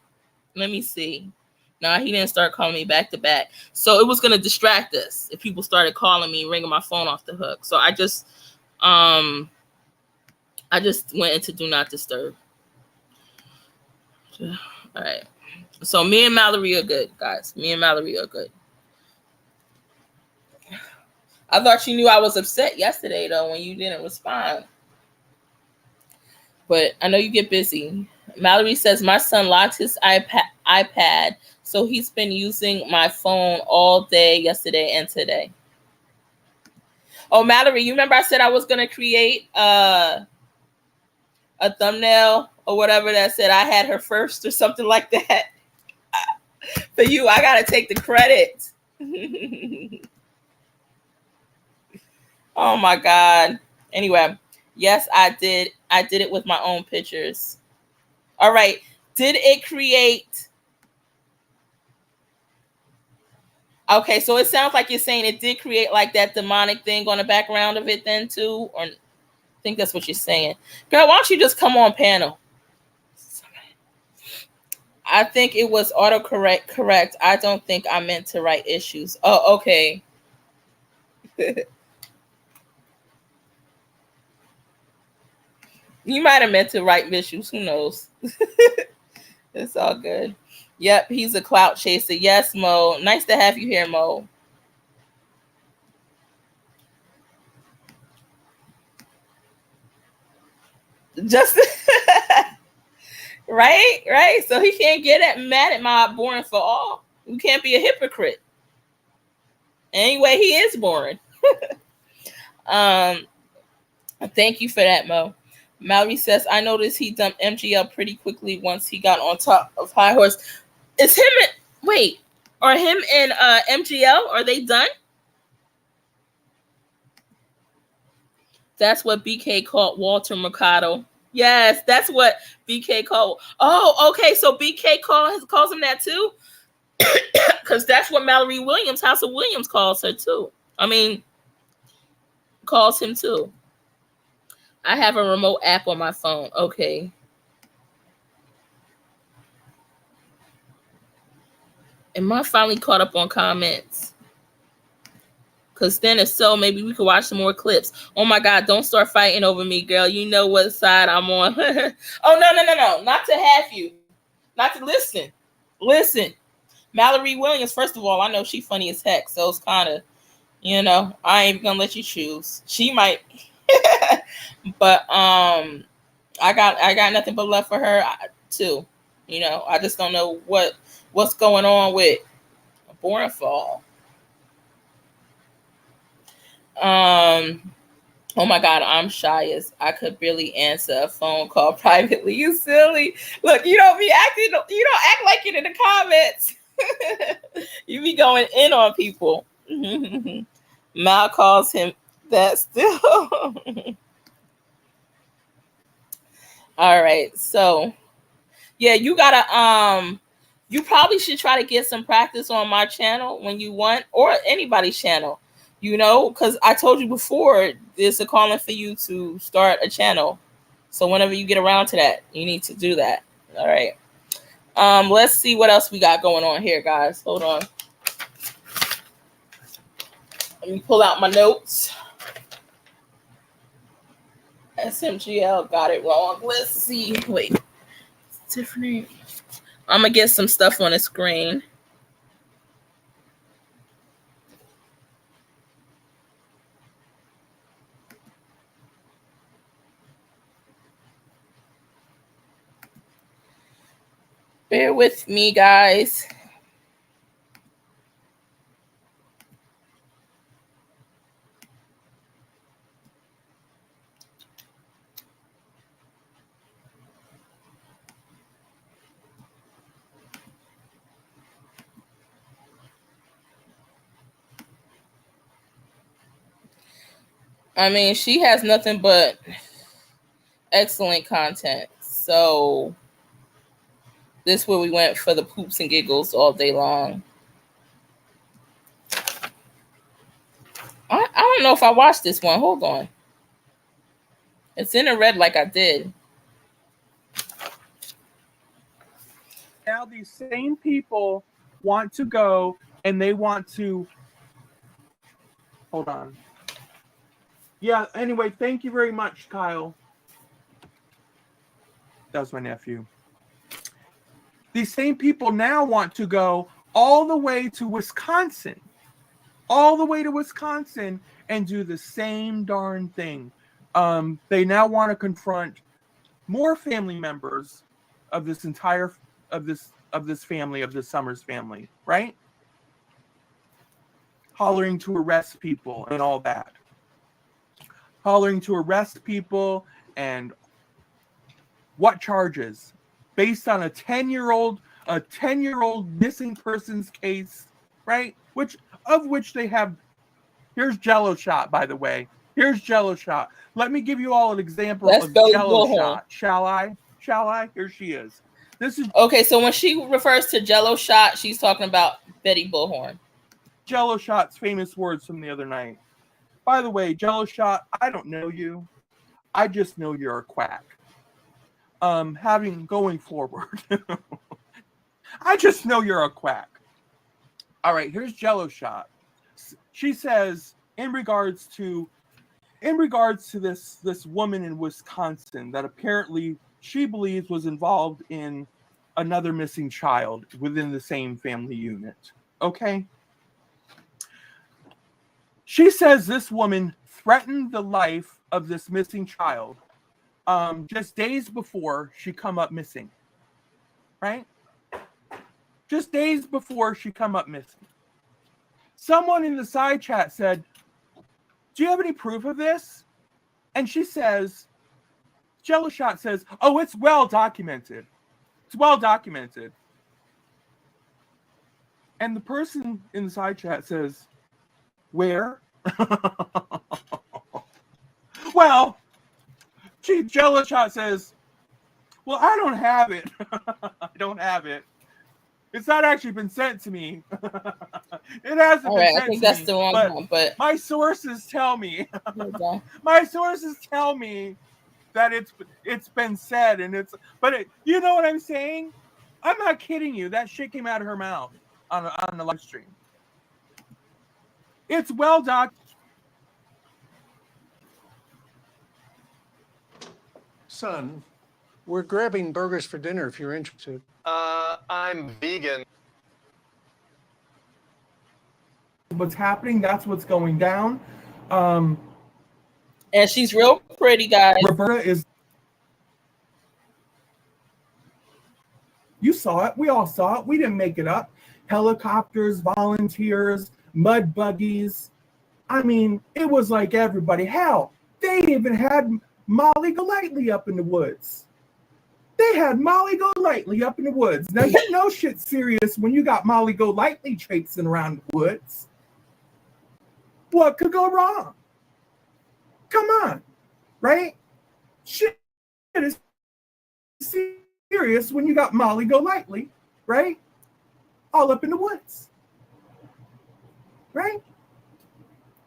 A: Let me see. No, he didn't start calling me back to back. So it was going to distract us if people started calling me, ringing my phone off the hook. So I just went into do not disturb. All right. So me and Mallory are good, guys. Me and Mallory are good. I thought you knew I was upset yesterday, though, when you didn't respond. But I know you get busy. Mallory says, my son locked his iPad, so he's been using my phone all day yesterday and today. Oh, Mallory, you remember I said I was going to create a thumbnail or whatever that said I had her first or something like that? For you, I got to take the credit. Oh, my God. Anyway, yes, I did. I did it with my own pictures. All right. Did it create? Okay, so it sounds like you're saying it did create like that demonic thing on the background of it then too? Or I think that's what you're saying. Girl, why don't you just come on panel? I think it was autocorrect. Correct. I don't think I meant to write issues. Oh, okay. You might have meant to write issues. Who knows? It's all good. Yep, he's a clout chaser. Yes, Mo. Nice to have you here, Mo. Just right. So he can't get mad at my Born for All. You can't be a hypocrite. Anyway, he is boring. Thank you for that, Mo. Mallory says, I noticed he dumped MGL pretty quickly once he got on top of High Horse. Is him and MGL, are they done? That's what BK called Walter Mercado. Yes, that's what BK called. Oh, okay. So BK calls him that too? Because that's what Mallory Williams, House of Williams, calls her too. Calls him too. I have a remote app on my phone. Okay. Am I finally caught up on comments? Because then if so, maybe we could watch some more clips. Oh my God, don't start fighting over me, girl. You know what side I'm on. Oh, no. Not to have you. Not to listen. Listen. Mallory Williams, first of all, I know she funny as heck. So it's kind of, I ain't going to let you choose. She might... But I got nothing but love for her too. I just don't know what's going on with Born for All. Oh my God, I'm shy as I could barely answer a phone call privately. You silly. Look, you don't act like it in the comments. You be going in on people. Mal calls him that still. All right, so yeah, you gotta you probably should try to get some practice on my channel when you want, or anybody's channel, because I told you before there's a calling for you to start a channel. So whenever you get around to that, you need to do that. All right. Let's see what else we got going on here, guys. Hold on. Let me pull out my notes. SMGL got it wrong. Let's see. Wait. Tiffany. I'm going to get some stuff on the screen. Bear with me, guys. I mean, she has nothing but excellent content. So this is where we went for the poops and giggles all day long. I don't know if I watched this one. Hold on. It's in the red like I did.
B: Now these same people want to go and they want to... Hold on. Yeah, anyway, thank you very much, Kyle. That was my nephew. These same people now want to go all the way to Wisconsin. All the way to Wisconsin and do the same darn thing. They now want to confront more family members of this entire of this family, of this Summers family, right? Hollering to arrest people and all that. Hollering to arrest people and what charges? Based on a 10-year-old missing persons case, right? Which they have. Here's Jello Shot, by the way. Here's Jello Shot. Let me give you all an example of Jello Shot. Shall I? Here she is. This is
A: okay. So when she refers to Jello Shot, she's talking about Betty Bullhorn.
B: Jello Shot's famous words from the other night. By the way, Jello Shot, I don't know you. I just know you're a quack. Going forward, I just know you're a quack. All right, here's Jello Shot. She says in regards to this woman in Wisconsin that apparently she believes was involved in another missing child within the same family unit. Okay? She says this woman threatened the life of this missing child just days before she come up missing. Right? Just days before she come up missing. Someone in the side chat said, do you have any proof of this? And she says, Jello Shot says, oh, it's well documented. It's well documented. And the person in the side chat says, where? Well, Jello Shot says, well, I don't have it. I don't have it. It's not actually been sent to me. It hasn't been sent to me. I think that's the wrong one, but my sources tell me. My sources tell me that it's been said, and you know what I'm saying? I'm not kidding you. That shit came out of her mouth on the live stream. It's well documented.
C: Son, we're grabbing burgers for dinner if you're interested.
D: I'm vegan.
B: What's happening? That's what's going down.
A: And she's real pretty, guys.
B: Roberta is. You saw it. We all saw it. We didn't make it up. Helicopters, volunteers, mud buggies. I mean, it was like everybody. Hell, they even had Molly Golightly up in the woods. They had Molly Golightly up in the woods. Now, you know shit's serious when you got Molly Golightly traipsing around the woods. What could go wrong? Come on, right? Shit is serious when you got Molly Golightly, right? All up in the woods, right?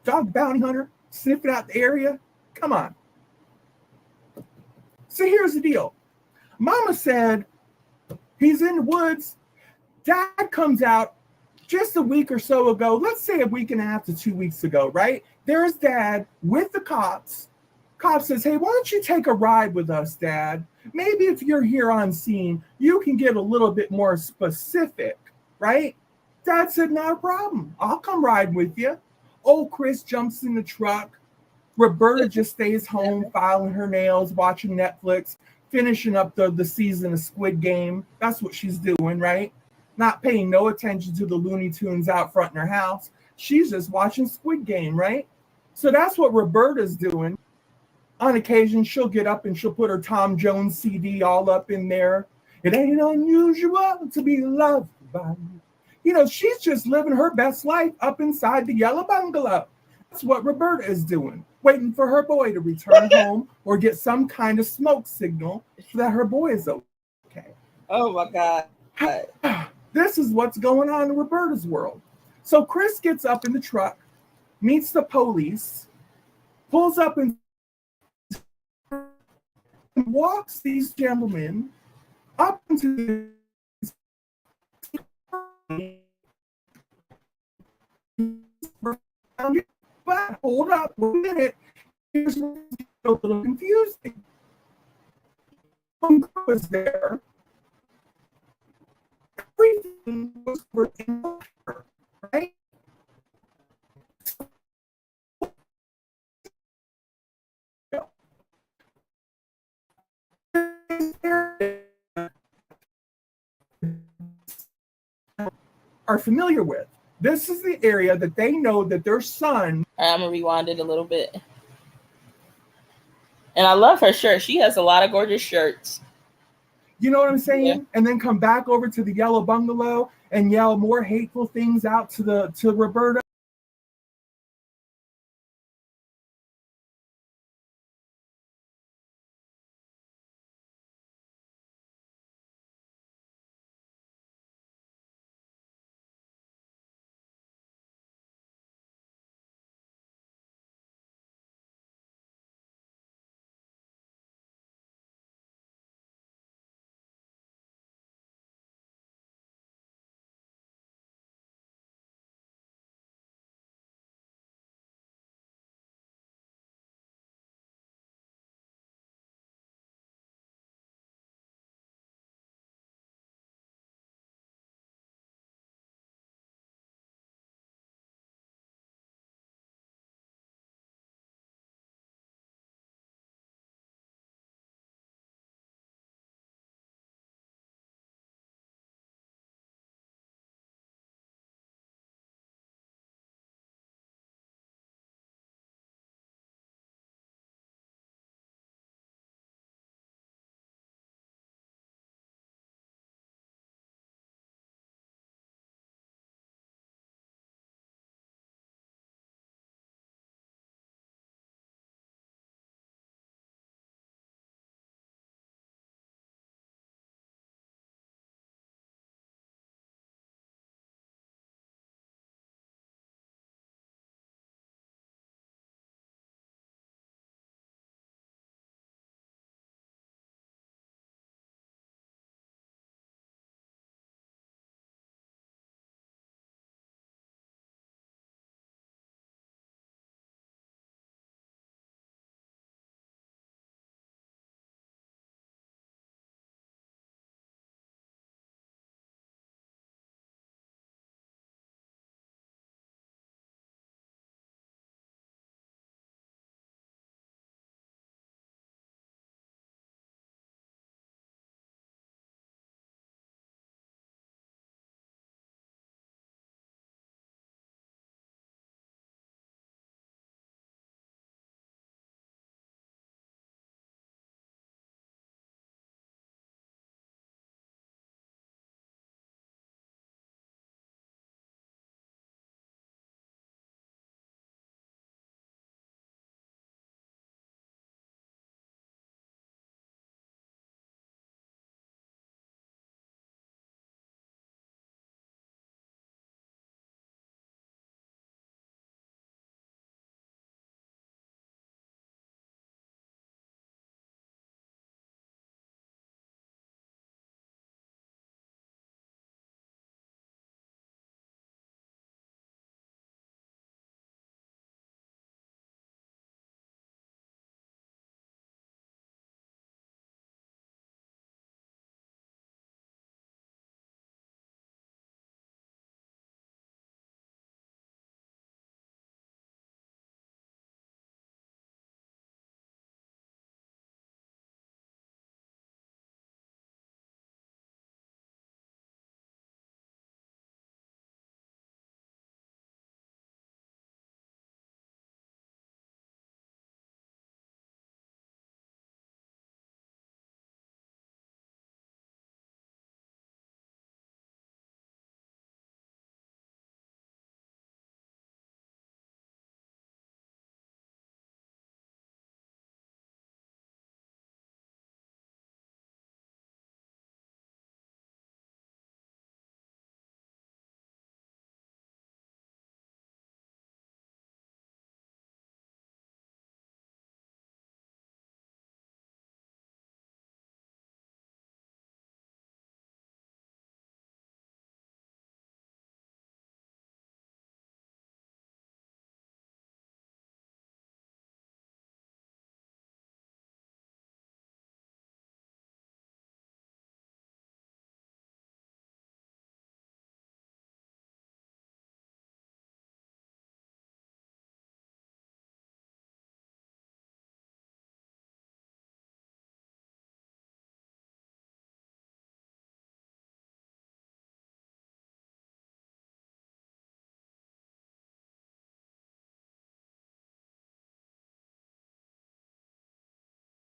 B: Dog bounty hunter sniffing out the area. Come on. So here's the deal. Mama said he's in the woods. Dad comes out just a week or so ago. Let's say a week and a half to 2 weeks ago, right? There's Dad with the cops. Cop says, hey, why don't you take a ride with us, Dad? Maybe if you're here on scene, you can get a little bit more specific, right? Dad said, not a problem. I'll come ride with you. Old Chris jumps in the truck. Roberta just stays home, filing her nails, watching Netflix, finishing up the season of Squid Game. That's what she's doing, right? Not paying no attention to the Looney Tunes out front in her house. She's just watching Squid Game, right? So that's what Roberta's doing. On occasion, she'll get up and she'll put her Tom Jones CD all up in there. It ain't unusual to be loved by you. You know, she's just living her best life up inside the yellow bungalow. That's what Roberta is doing, waiting for her boy to return home or get some kind of smoke signal that her boy is okay.
A: Oh my God.
B: This is what's going on in Roberta's world. So Chris gets up in the truck, meets the police, pulls up and walks these gentlemen up into but hold up a minute. Here's what's a little confusing. When Chris was there, everything was working order, right? Are familiar with. This is the area that they know that their son.
A: I'm gonna rewind it a little bit. And I love her shirt. She has a lot of gorgeous shirts.
B: You know what I'm saying?
A: Yeah.
B: And then come back over to the yellow bungalow and yell more hateful things out to Roberta.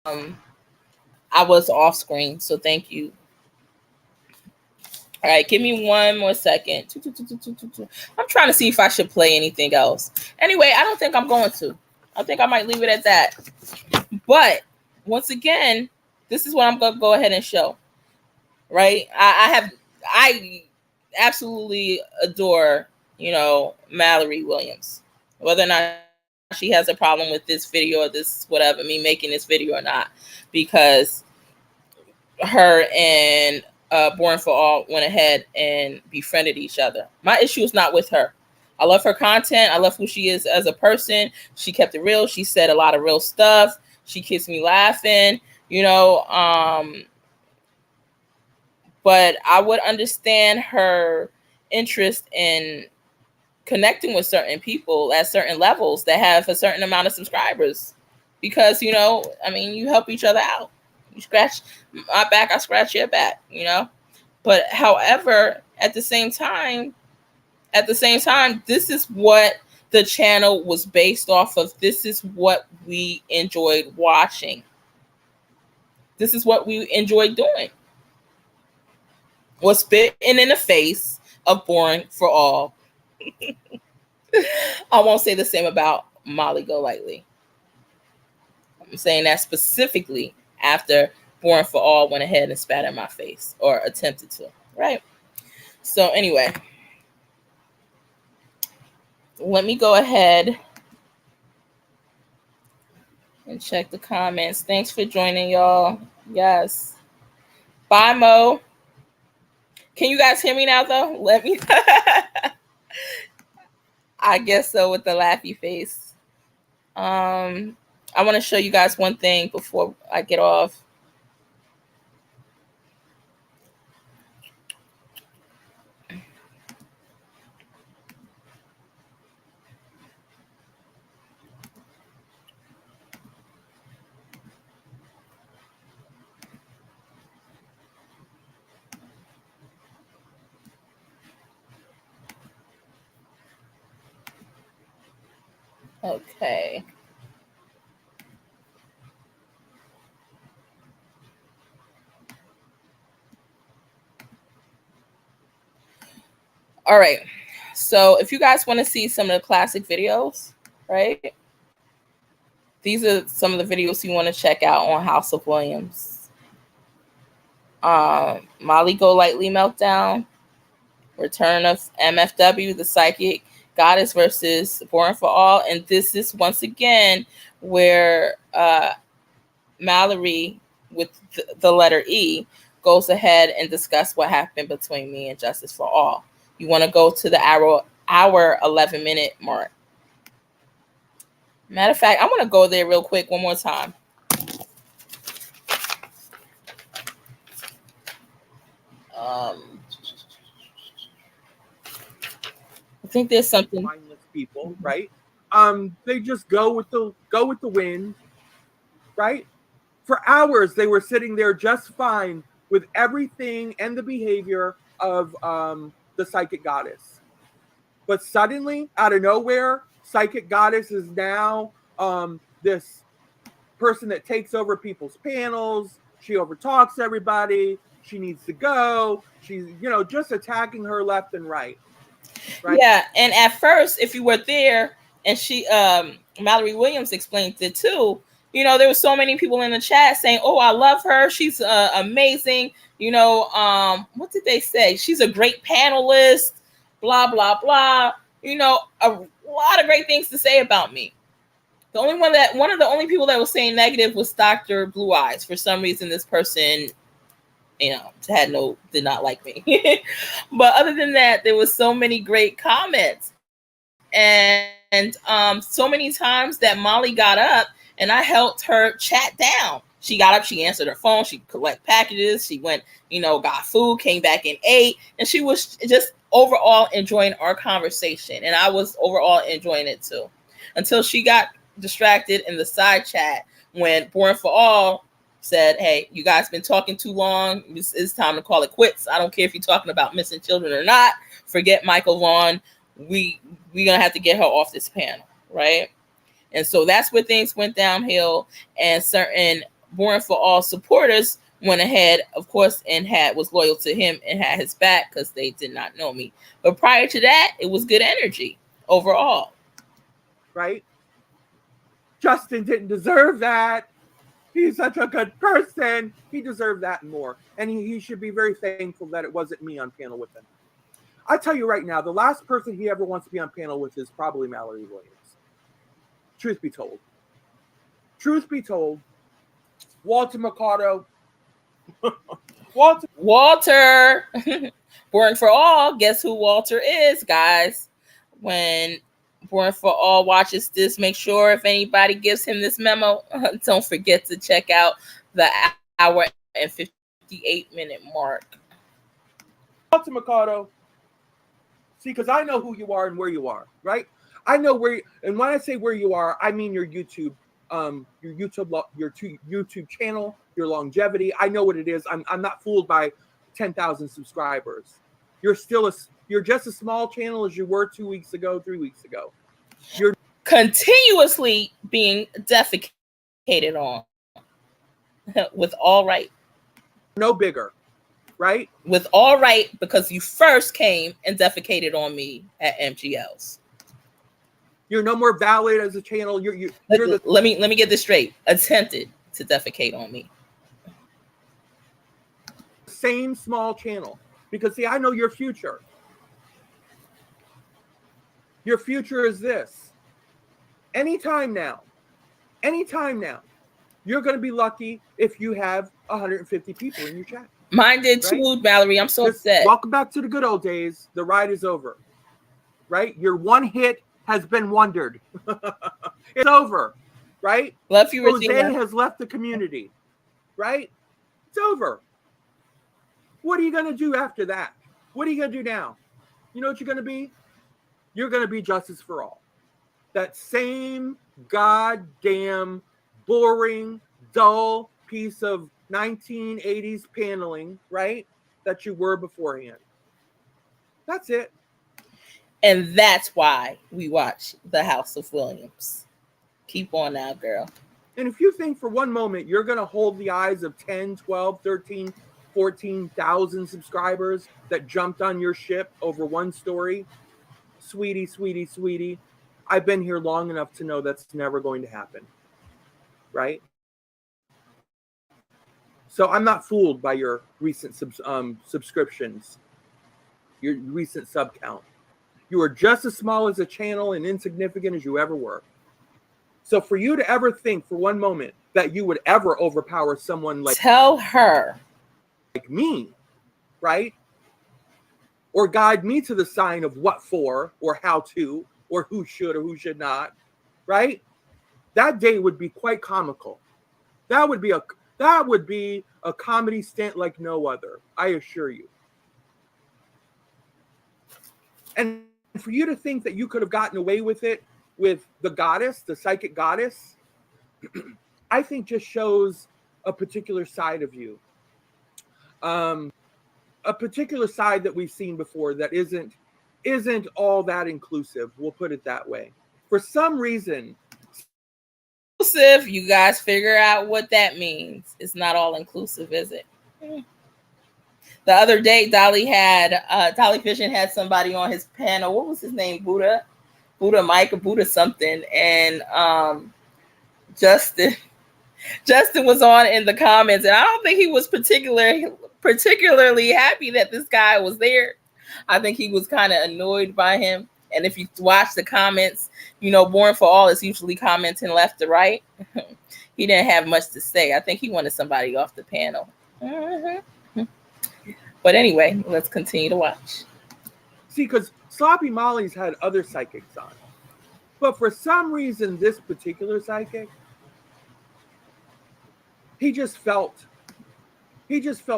A: I was off screen, so thank you. All right, give me one more second. I'm trying to see if I should play anything else. Anyway, I don't think I'm going to. I think I might leave it at that. But once again, this is what I'm going to go ahead and show. Right? I absolutely adore, Mallory Williams. Whether or not she has a problem with this video or this whatever, me making this video or not, because her and Born for All went ahead and befriended each other. My issue is not with her. I love her content. I love who she is as a person. She kept it real. She said a lot of real stuff. She keeps me laughing, but I would understand her interest in connecting with certain people at certain levels that have a certain amount of subscribers, because, you help each other out. You scratch my back, I scratch your back, But however, at the same time, this is what the channel was based off of. This is what we enjoyed watching. This is what we enjoyed doing. Was spitting in the face of Born for All. I won't say the same about Molly Golightly. I'm saying that specifically after Born for All went ahead and spat in my face, or attempted to, right? So anyway, let me go ahead and check the comments. Thanks for joining, y'all. Yes. Bye, Mo. Can you guys hear me now, though? Let me. I guess so, with the laughy face. I want to show you guys one thing before I get off. Okay. All right. So if you guys want to see some of the classic videos, right? These are some of the videos you want to check out on House of Williams. Molly Golightly Meltdown, Return of MFW, the Psychic Goddess versus Born for All. And this is once again where Mallory, with the letter E, goes ahead and discuss what happened between me and Justice for All. You want to go to the hour 11-minute mark. Matter of fact, I want to go there real quick one more time. I think there's something.
B: Mindless people, right? They just go with the wind, right? For hours, they were sitting there just fine with everything and the behavior of the Psychic Goddess. But suddenly, out of nowhere, Psychic Goddess is now this person that takes over people's panels. She overtalks everybody. She needs to go. She's, just attacking her left and right. Right?
A: Yeah, and at first, if you were there, and she, Mallory Williams explained it too, there were so many people in the chat saying, "Oh, I love her. She's amazing." What did they say? She's a great panelist. Blah blah blah. A lot of great things to say about me. One of the only people that was saying negative was Dr. Blue Eyes. For some reason, this person, did not like me. But other than that, there was so many great comments, and so many times that Molly got up and I helped her chat down. She got up, she answered her phone, she collect packages, she went, got food, came back and ate, and she was just overall enjoying our conversation, and I was overall enjoying it too, until she got distracted in the side chat when Born for All said, "Hey, you guys been talking too long. It's time to call it quits. I don't care if you're talking about missing children or not. Forget Michael Vaughn. We're gonna have to get her off this panel," right? And so that's where things went downhill, and certain Born for All supporters went ahead, of course, and was loyal to him and had his back because they did not know me. But prior to that, it was good energy overall.
B: Right? Justin didn't deserve that. He's such a good person. He deserved that and more. And he should be very thankful that it wasn't me on panel with him. I tell you right now, the last person he ever wants to be on panel with is probably Mallory Williams. Truth be told. Truth be told, Walter Mercado.
A: Walter. Born for All. Guess who Walter is, guys? When Born for All watches this, make sure if anybody gives him this memo, don't forget to check out the hour and 58-minute mark.
B: Walter Mercado. See, because I know who you are and where you are, right? I know where, and when I say where you are, I mean your YouTube channel, your longevity. I know what it is. I'm not fooled by 10,000 subscribers. You're just a small channel as you were 2 weeks ago, 3 weeks ago. You're
A: continuously being defecated on with all right.
B: No bigger, right?
A: With all right, because you first came and defecated on me at MGLs.
B: You're no more valid as a channel.
A: Let me get this straight. Attempted to defecate on me.
B: Same small channel. Because see, I know your future. Your future is this. Anytime now, you're going to be lucky if you have 150 people in your chat.
A: Mine did too, Valerie. I'm so upset.
B: Welcome back to the good old days. The ride is over. Right? Your one hit has been wondered. It's over. Right?
A: Love you,
B: Jose
A: Regina.
B: has left the community. Right? It's over. What are you going to do after that? What are you going to do now? You know what you're going to be? You're going to be Justice for All. That same goddamn boring, dull piece of 1980s paneling, right? That you were beforehand. That's it.
A: And that's why we watch The House of Williams. Keep on now, girl.
B: And if you think for one moment you're going to hold the eyes of 10, 12, 13, 14,000 subscribers that jumped on your ship over one story, sweetie, I've been here long enough to know that's never going to happen. Right? So I'm not fooled by your recent subscriptions, your recent sub count. You are just as small as a channel and insignificant as you ever were. So for you to ever think for one moment that you would ever overpower someone like
A: tell her
B: like me, right? Or guide me to the sign of what for or how to or who should or who should not, right? That day would be quite comical. That would be a comedy stunt like no other, I assure you. And for you to think that you could have gotten away with it with the goddess, the psychic goddess, I think just shows a particular side of you. A particular side that we've seen before that isn't all that inclusive. We'll put it that way. For some reason,
A: inclusive, you guys figure out what that means. It's not all inclusive, is it? The other day, Dolly Vision had somebody on his panel. What was his name? Buddha Mike or Buddha something. And Justin was on in the comments, and I don't think he was particularly happy that this guy was there. I think he was kind of annoyed by him. And if you watch the comments, Born for All is usually commenting left to right. He didn't have much to say. I think he wanted somebody off the panel. Mm-hmm. But anyway, let's continue to watch.
B: See, because Sloppy Molly's had other psychics on. But for some reason, this particular psychic, he just felt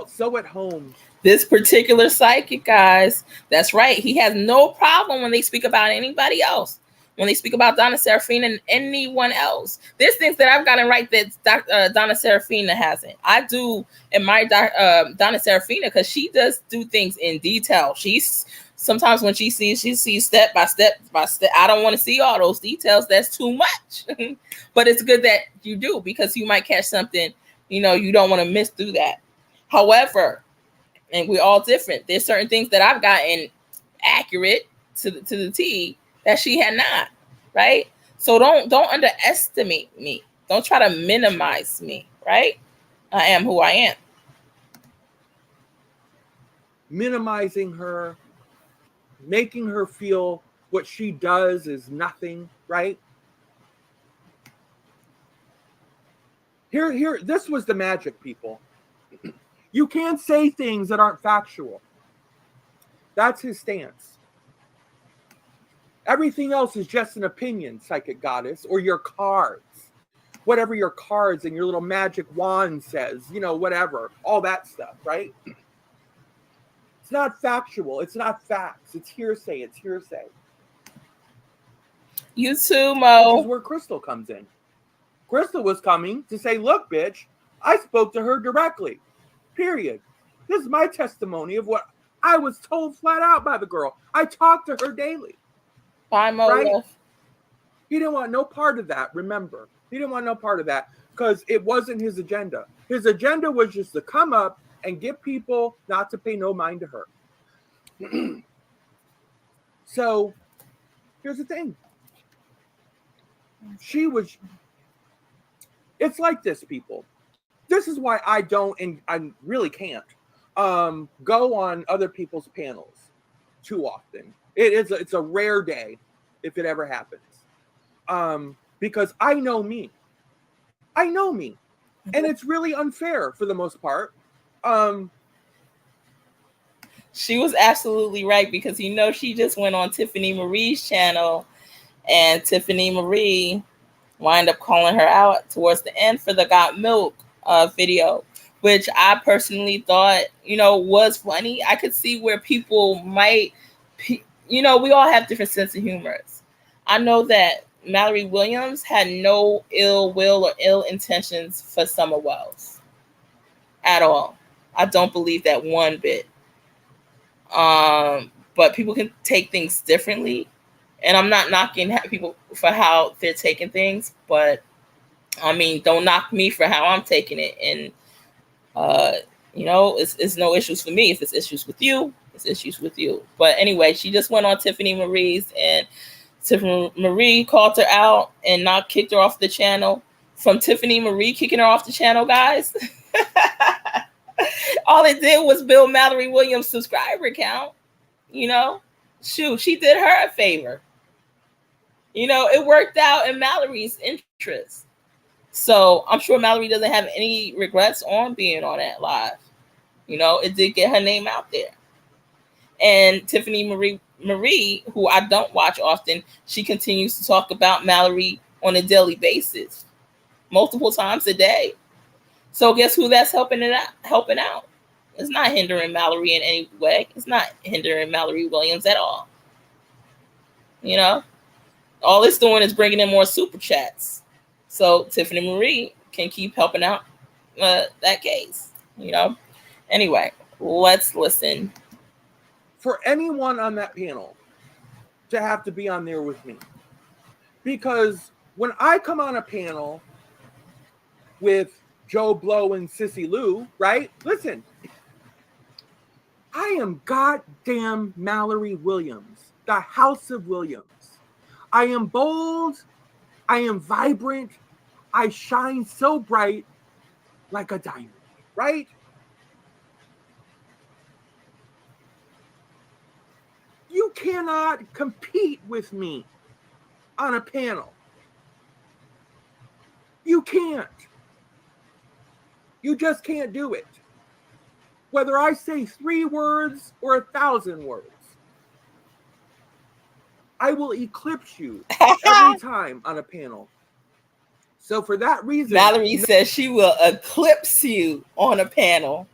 B: so at home.
A: This particular psychic, guys, that's right. He has no problem when they speak about anybody else. When they speak about Donna Serafina and anyone else. There's things that I've gotten right that Donna Serafina hasn't. I do admire Donna Serafina because she does do things in detail. Sometimes when she sees step by step by step. I don't want to see all those details. That's too much. But it's good that you do, because you might catch something You know, you don't want to miss through that. However, and we're all different. There's certain things that I've gotten accurate to the T that she had not, right? So don't underestimate me. Don't try to minimize me, right? I am who I am.
B: Minimizing her, making her feel what she does is nothing, right? Here, this was the magic, people. You can't say things that aren't factual. That's his stance. Everything else is just an opinion, psychic goddess, or your cards. Whatever your cards and your little magic wand says, you know, whatever, all that stuff, right? It's not factual. It's not facts. It's hearsay. It's hearsay.
A: You too, Mo.
B: Which is where Crystal comes in. Crystal was coming to say, look, bitch, I spoke to her directly. Period. This is my testimony of what I was told flat out by the girl. I talked to her daily.
A: Bye, Mo.
B: Right? He didn't want no part of that, remember. He didn't want no part of that because it wasn't his agenda. His agenda was just to come up and get people not to pay no mind to her. So, here's the thing. It's like this, people. This is why I don't, and I really can't, go on other people's panels too often. It's a rare day if it ever happens. Because I know me. I know me. And it's really unfair for the most part.
A: She was absolutely right because, you know, she just went on Tiffany Marie's channel and Tiffany Marie wind up calling her out towards the end for the Got Milk video, which I personally thought, you know, was funny. I could see where people might, you know, we all have different sense of humors. I know that Mallory Williams had no ill will or ill intentions for Summer Wells at all. I don't believe that one bit. But people can take things differently. And I'm not knocking people for how they're taking things, but I mean, don't knock me for how I'm taking it. And, you know, it's no issues for me. If it's issues with you, it's issues with you. But anyway, she just went on Tiffany Marie's and Tiffany Marie called her out and not kicked her off the channel. From Tiffany Marie kicking her off the channel, guys, all it did was build Mallory Williams' subscriber count. You know, shoot, she did her a favor. You know, it worked out in Mallory's interest. So I'm sure Mallory doesn't have any regrets on being on that live. You know, it did get her name out there. And Tiffany Marie, who I don't watch often, she continues to talk about Mallory on a daily basis, multiple times a day. So guess who that's helping out? It's not hindering Mallory in any way. It's not hindering Mallory Williams at all. You know, all it's doing is bringing in more super chats. So Tiffany Marie can keep helping out that case, you know. Anyway, let's listen.
B: For anyone on that panel to have to be on there with me. Because when I come on a panel with Joe Blow and Sissy Lou, right? Listen, I am goddamn Mallory Williams, the House of Williams. I am bold. I am vibrant. I shine so bright like a diamond, right? You cannot compete with me on a panel. You can't. You just can't do it. Whether I say 3 words or 1,000 words, I will eclipse you every time on a panel. So for that reason,
A: Mallory says she will eclipse you on a panel.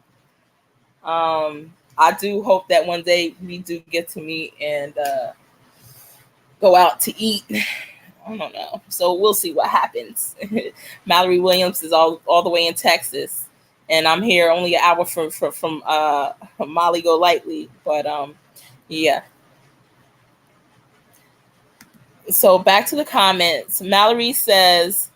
A: I do hope that one day we do get to meet and go out to eat. I don't know. So we'll see what happens. Mallory Williams is all the way in Texas, and I'm here only an hour from Molly Golightly. But yeah. So back to the comments. Mallory says,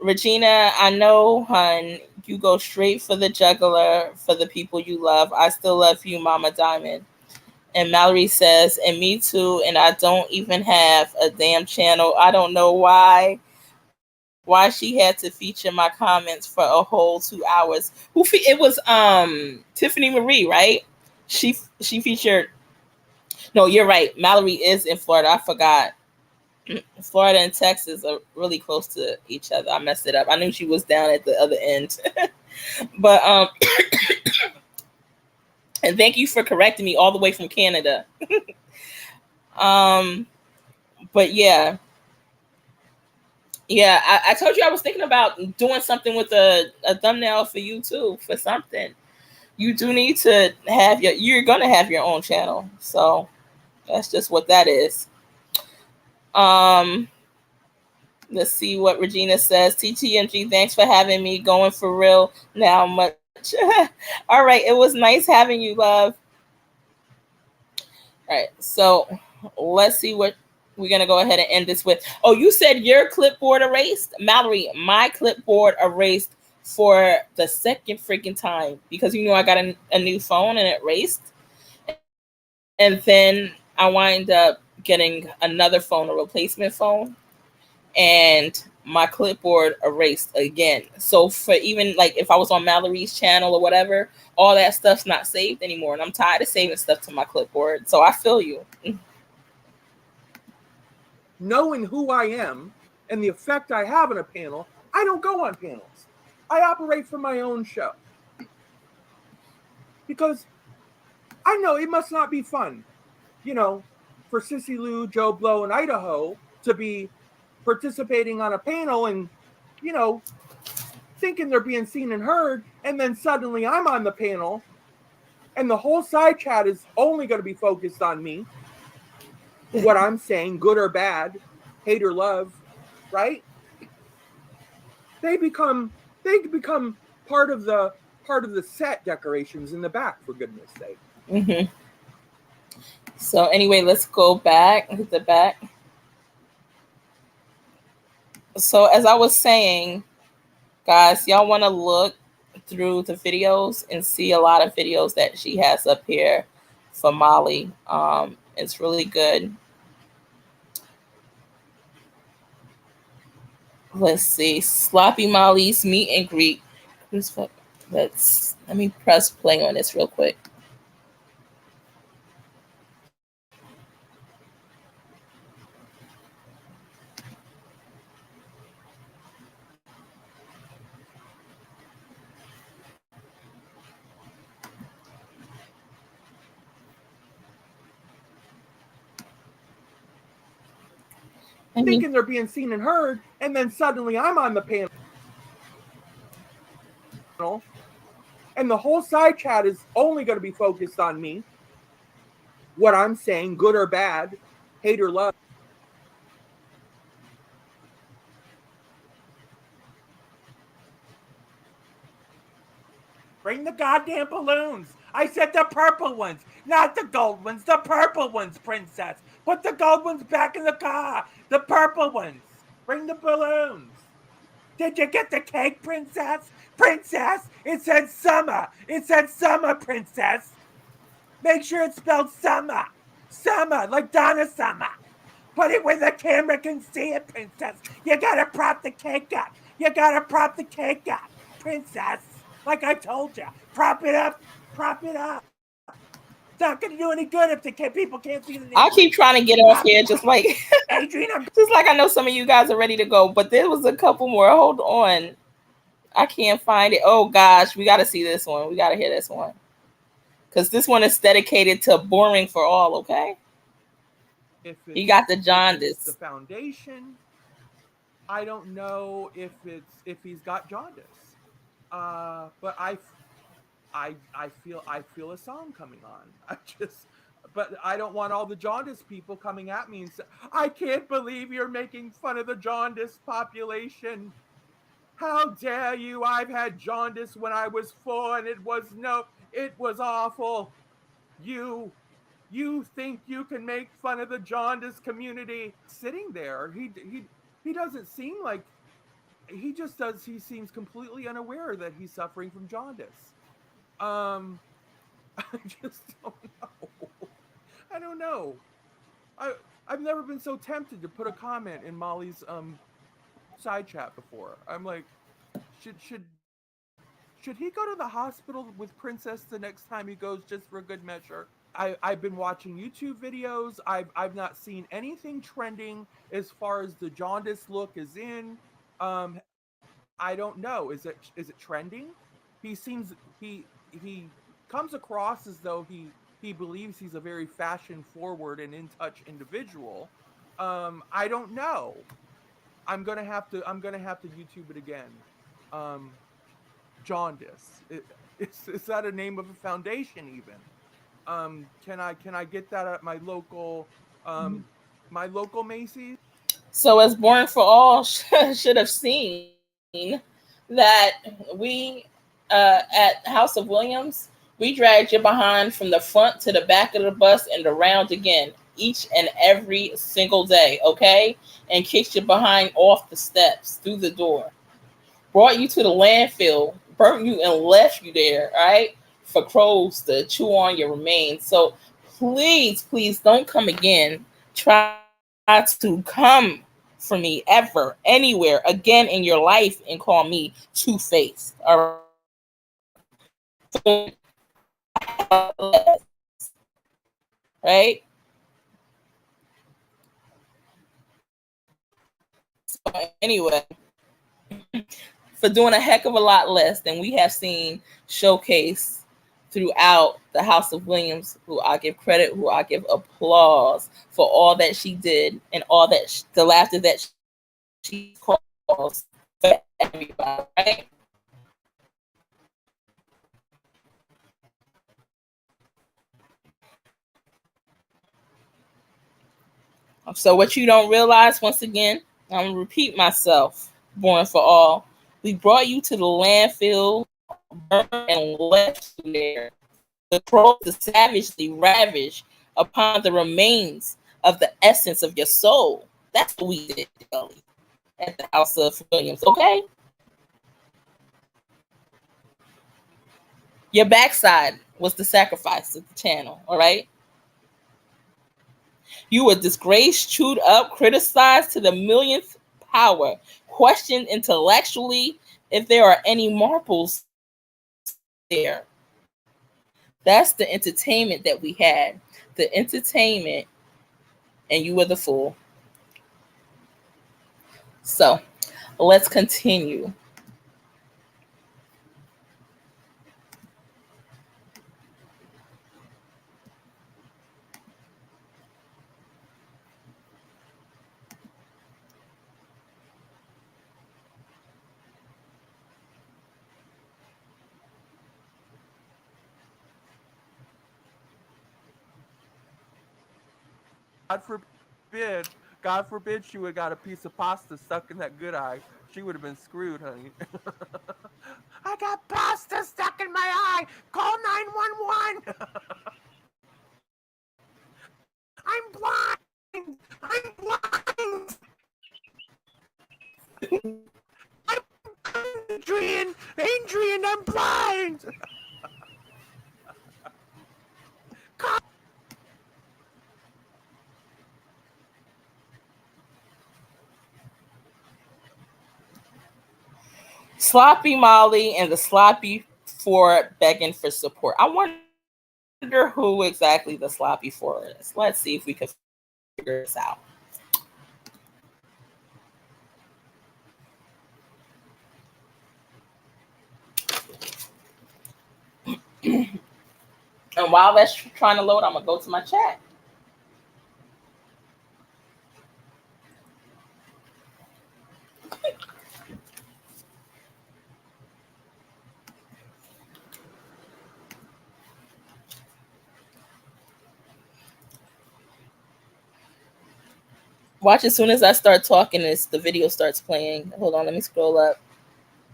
A: Regina, I know, hun, You go straight for the jugular for the people you love. I still love you, Mama Diamond. And Mallory says, and me too, and I don't even have a damn channel. I don't know why she had to feature my comments for a whole 2 hours. It was Tiffany Marie, right? She featured. No, you're right. Mallory is in Florida. I forgot. Florida and Texas are really close to each other. I messed it up. I knew she was down at the other end. But and thank you for correcting me all the way from Canada. But yeah. Yeah, I told you I was thinking about doing something with a thumbnail for you too, for something. You do need to have you're gonna have your own channel. So that's just what that is. Let's see what Regina says. TTMG, thanks for having me. Going for real now much. All right, it was nice having you, love. All right, so let's see what we're going to go ahead and end this with. Oh, you said your clipboard erased? Mallory, my clipboard erased for the second freaking time because I got a new phone and it erased. And then I wind up getting another phone, a replacement phone, and my clipboard erased again. So for even like if I was on Mallory's channel or whatever, all that stuff's not saved anymore. And I'm tired of saving stuff to my clipboard. So I feel you.
B: Knowing who I am and the effect I have on a panel, I don't go on panels. I operate for my own show. Because I know it must not be fun, for Sissy Lou, Joe Blow, and Idaho to be participating on a panel and, thinking they're being seen and heard, and then suddenly I'm on the panel and the whole side chat is only going to be focused on me, what I'm saying, good or bad, hate or love, right? They become part of the set decorations in the back, for goodness sake.
A: Mm-hmm. So anyway, let's go back. Hit the back. So as I was saying, guys, y'all want to look through the videos and see a lot of videos that she has up here for Molly. It's really good. Let's see. Sloppy Molly's meet and greet. Let me press play on this real quick.
B: Thinking they're being seen and heard, and then suddenly I'm on the panel, and the whole side chat is only going to be focused on me, what I'm saying, good or bad, hate or love.
E: Bring the goddamn balloons. I said the purple ones, not the gold ones. The purple ones, princess. Put the gold ones back in the car. The purple ones. Bring the balloons. Did you get the cake, princess? Princess, it said summer. It said summer, princess. Make sure it's spelled summer. Summer, like Donna Summer. Put it where the camera can see it, princess. You gotta prop the cake up. You gotta prop the cake up, princess. Like I told you, prop it up. Prop it up. It's not gonna do any good if the people can't see the name.
A: I keep trying to get off here, just like
E: Adrian.
A: just like I know some of you guys are ready to go, but there was a couple more. Hold on, I can't find it. Oh gosh, we got to see this one. We got to hear this one because this one is dedicated to boring for all. Okay. He got the jaundice.
B: The foundation. I don't know if he's got jaundice, but I feel a song coming on. But I don't want all the jaundice people coming at me and say, I can't believe you're making fun of the jaundice population. How dare you? I've had jaundice when I was 4 and it was awful. You think you can make fun of the jaundice community? Sitting there, he doesn't seem like he just does. He seems completely unaware that he's suffering from jaundice. I just don't know. I don't know. I've never been so tempted to put a comment in Molly's side chat before. I'm like, should he go to the hospital with Princess the next time he goes, just for a good measure? I've been watching YouTube videos. I've not seen anything trending as far as the jaundice look is in. I don't know. Is it trending? He seems he comes across as though he believes he's a very fashion forward and in touch individual. I don't know. I'm gonna have to YouTube it again. Jaundice. Is that a name of a foundation even? Can I get that at my local Macy's?
A: So as Born for All should have seen that we at House of Williams, we dragged you behind from the front to the back of the bus and around again each and every single day, okay? And kicked you behind off the steps through the door. Brought you to the landfill, burnt you and left you there, right? For crows to chew on your remains. So please, please don't come again. Try to come for me ever, anywhere again in your life and call me two-faced. All right? So anyway, for doing a heck of a lot less than we have seen showcase throughout the House of Williams, who I give credit, who I give applause for all that she did and all that the laughter that she caused for everybody, right? So what you don't realize, once again, I'm going to repeat myself, Born for All. We brought you to the landfill, burned and left you there. The crows to savagely ravage upon the remains of the essence of your soul. That's what we did, Kelly, at the House of Williams, okay? Your backside was the sacrifice of the channel, all right? You were disgraced, chewed up, criticized to the millionth power, questioned intellectually if there are any marbles there. That's the entertainment that we had. The entertainment, and you were the fool. So let's continue.
B: God forbid she would have got a piece of pasta stuck in that good eye. She would have been screwed, honey. I got pasta stuck in my eye. Call 911. I'm blind. I'm blind. Adrian, I'm blind.
A: Sloppy Molly and the sloppy for begging for support. I wonder who exactly the sloppy for is. Let's see if we can figure this out. And while that's trying to load, I'm going to go to my chat. Watch, as soon as I start talking, the video starts playing. Hold on, let me scroll up.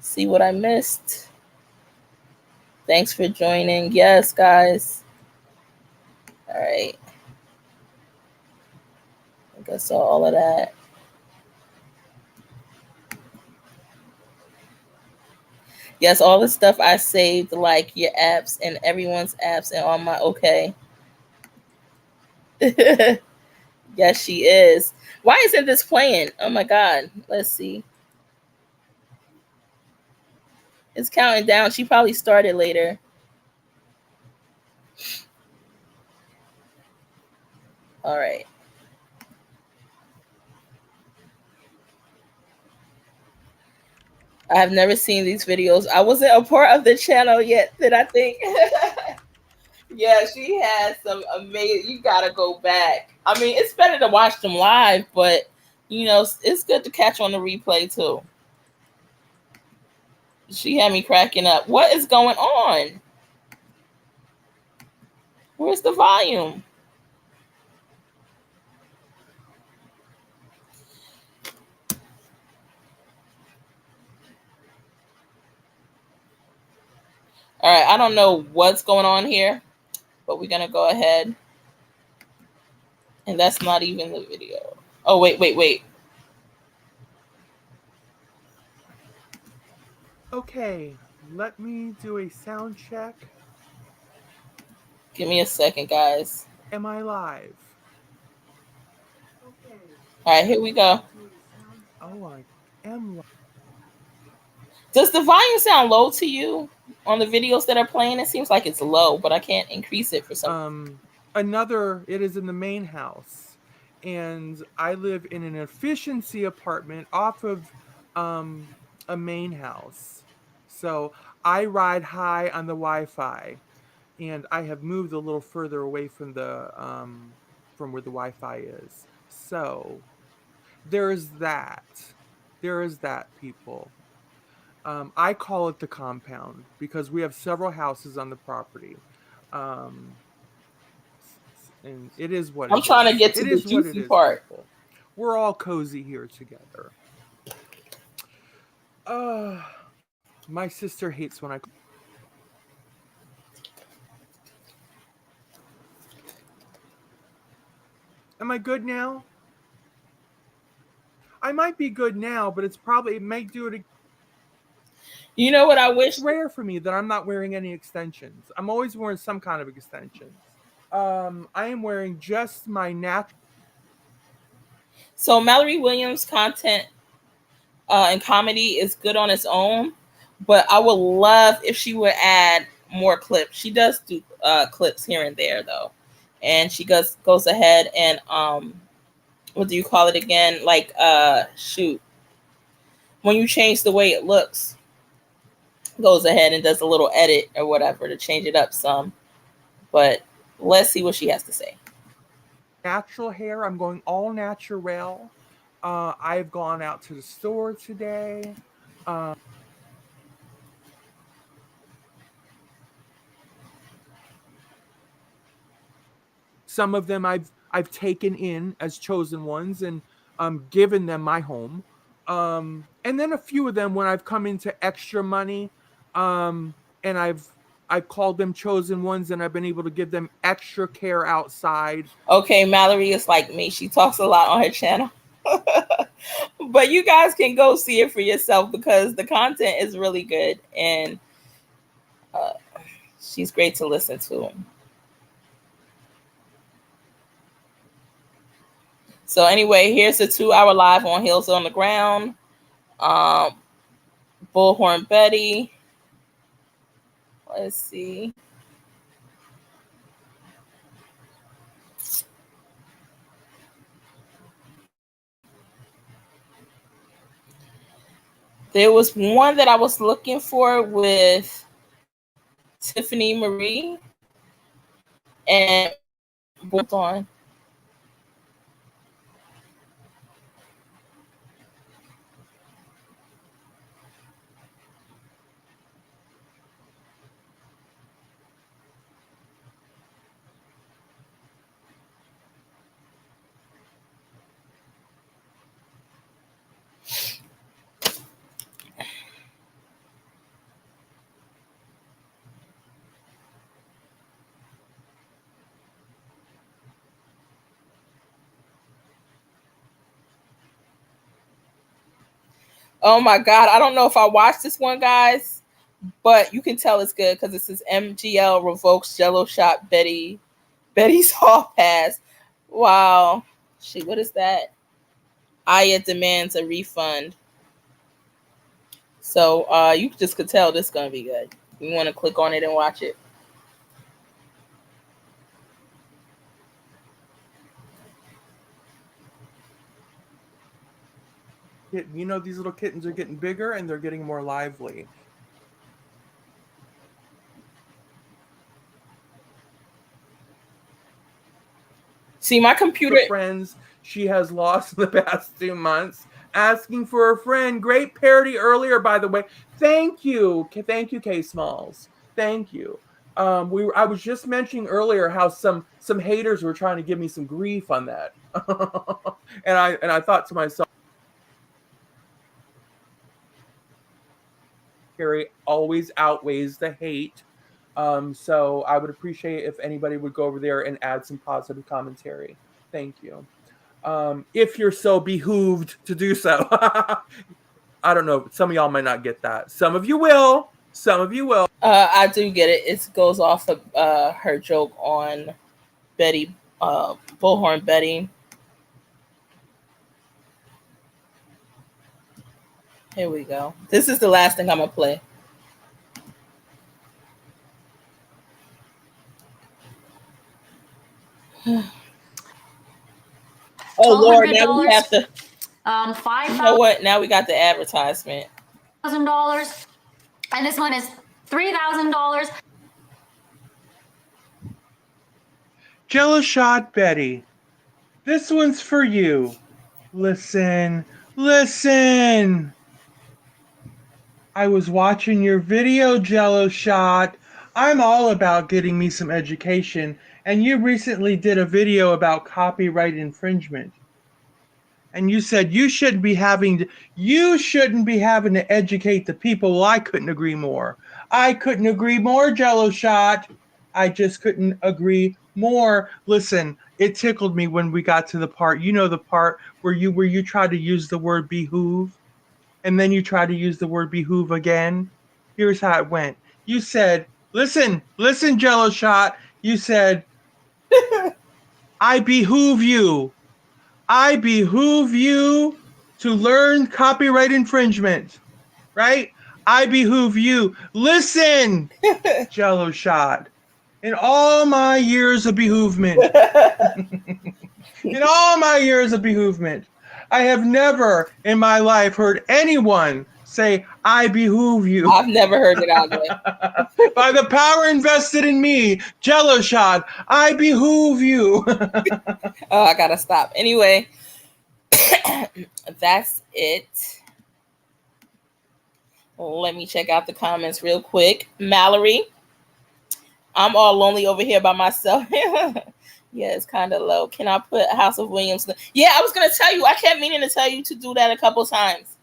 A: See what I missed. Thanks for joining. Yes, guys. All right. I think I saw all of that. Yes, all the stuff I saved, like your apps and everyone's apps and all my okay. Yes, she is. Why isn't this playing? Oh my god. Let's see. It's counting down. She probably started later. All right. I have never seen these videos. I wasn't a part of the channel yet, did I think? Yeah, she has some amazing. You gotta go back. I mean, it's better to watch them live, but you know, it's good to catch on the replay too. She had me cracking up. What is going on? Where's the volume? All right, I don't know what's going on here, but we're gonna go ahead. And that's not even the video. Oh, wait.
B: Okay, let me do a sound check.
A: Give me a second, guys.
B: Am I live? Okay.
A: All right, here we go.
B: Oh, I am live.
A: Does the volume sound low to you on the videos that are playing? It seems like it's low, but I can't increase it for some.
B: It is in the main house, and I live in an efficiency apartment off of a main house. So I ride high on the Wi-Fi, and I have moved a little further away from the from where the Wi-Fi is. So there's that. There is that, people. I call it the compound because we have several houses on the property. And it is what
A: I'm trying to get to
B: it
A: the
B: is what it
A: juicy
B: is,
A: part.
B: people. We're all cozy here together. My sister hates when I. Am I good now? I might be good now, but it may do it again.
A: You know what I wish?
B: It's rare for me that I'm not wearing any extensions. I'm always wearing some kind of extensions. I am wearing just my natural.
A: So Mallory Williams' content and comedy is good on its own, but I would love if she would add more clips. She does do clips here and there though, and she goes ahead and what do you call it again? Like shoot, when you change the way it looks, goes ahead and does a little edit or whatever to change it up some. But let's see what she has to say.
B: Natural hair. I'm going all natural. I've gone out to the store today. Some of them I've taken in as chosen ones and given them my home. And then a few of them when I've come into extra money, and I've called them chosen ones and I've been able to give them extra care outside.
A: Okay, Mallory is like me. She talks a lot on her channel. But you guys can go see it for yourself because the content is really good and she's great to listen to. So anyway, here's a 2-hour live on Heels on the Ground. Bullhorn Betty. Let's see. There was one that I was looking for with Tiffany Marie and on. Oh my God. I don't know if I watched this one, guys, but you can tell it's good because it says MGL revokes Jello shot Betty's hall pass. Wow. Shit, what is that? Aya demands a refund. So you just could tell this is gonna be good. You want to click on it and watch it.
B: You know, these little kittens are getting bigger and they're getting more lively.
A: See, my computer.
B: The friends she has lost in the past 2 months, asking for a friend. Great parody earlier, by the way. Thank you, K Smalls. Thank you. I was just mentioning earlier how some haters were trying to give me some grief on that, and I thought to myself, Carrie always outweighs the hate. So I would appreciate if anybody would go over there and add some positive commentary. Thank you. If you're so behooved to do so. I don't know. Some of y'all might not get that. Some of you will. Some of you will.
A: I do get it. It goes off of her joke on Betty, Bullhorn Betty. Here we go. This is the last thing I'm going to play. Oh, Lord, now we have to.
F: $5,000.
A: You know what? Now we got the advertisement.
F: $1,000. And this one is $3,000.
B: Jello shot Betty. This one's for you. Listen. I was watching your video, Jello shot. I'm all about getting me some education, and you recently did a video about copyright infringement. And you said you shouldn't be having to educate the people. Well, I couldn't agree more. Jello shot. I just couldn't agree more. Listen, it tickled me when we got to the part. You know the part where you tried to use the word behoove, and then you tried to use the word behoove again. Here's how it went. You said, listen, Jello shot. You said, I behoove you to learn copyright infringement, right? I behoove you. Listen, Jello shot. In all my years of behoovement, I have never in my life heard anyone say, I behoove you.
A: I've never heard it either.
B: By the power invested in me, Jello shot, I behoove you.
A: Oh, I gotta stop. Anyway, that's it. Let me check out the comments real quick. Mallory, I'm all lonely over here by myself. Yeah, it's kind of low. Can I put House of Williams? Yeah, I was gonna tell you. I kept meaning to tell you to do that a couple times.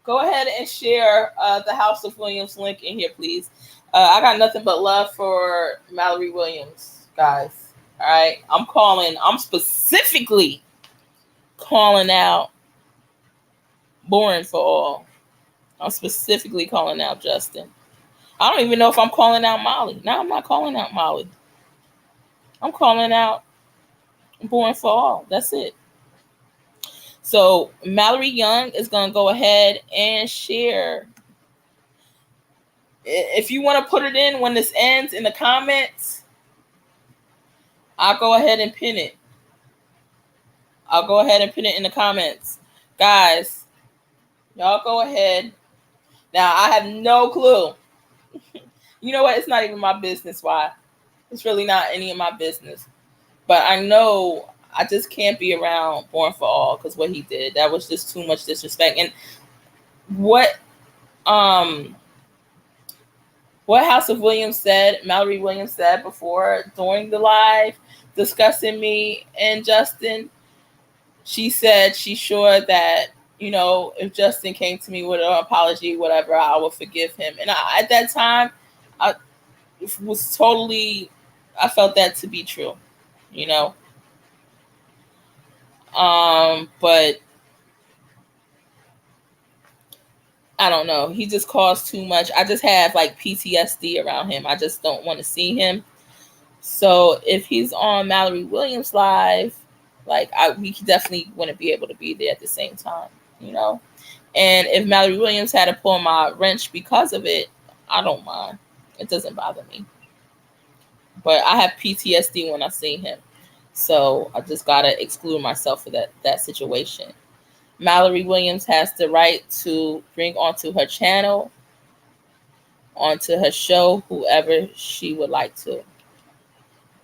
A: Go ahead and share the House of Williams link in here, please. I got nothing but love for Mallory Williams, guys. All right, I'm specifically calling out Boring for All. I'm specifically calling out Justin. I don't even know if I'm calling out Molly. No, I'm not calling out Molly. I'm calling out Boring for All. That's it. So Mallory Young is going to go ahead and share. If you want to put it in when this ends in the comments, I'll go ahead and pin it. I'll go ahead and pin it in the comments. Guys, y'all go ahead. Now, I have no clue. You know what? It's not even my business why. It's really not any of my business. But I know I just can't be around Born for All because what he did, that was just too much disrespect. And what House of Williams said, Mallory Williams said before during the live discussing me and Justin, she said she's sure that, you know, if Justin came to me with an apology, whatever, I would forgive him. And at that time, I felt that to be true, you know. But I don't know. He just caused too much. I just have like PTSD around him. I just don't want to see him. So if he's on Mallory Williams live, like we definitely wouldn't be able to be there at the same time, you know. And if Mallory Williams had to pull my wrench because of it, I don't mind. It doesn't bother me. But I have PTSD when I see him, so I just gotta exclude myself for that situation. Mallory Williams has the right to bring onto her channel, onto her show, whoever she would like to.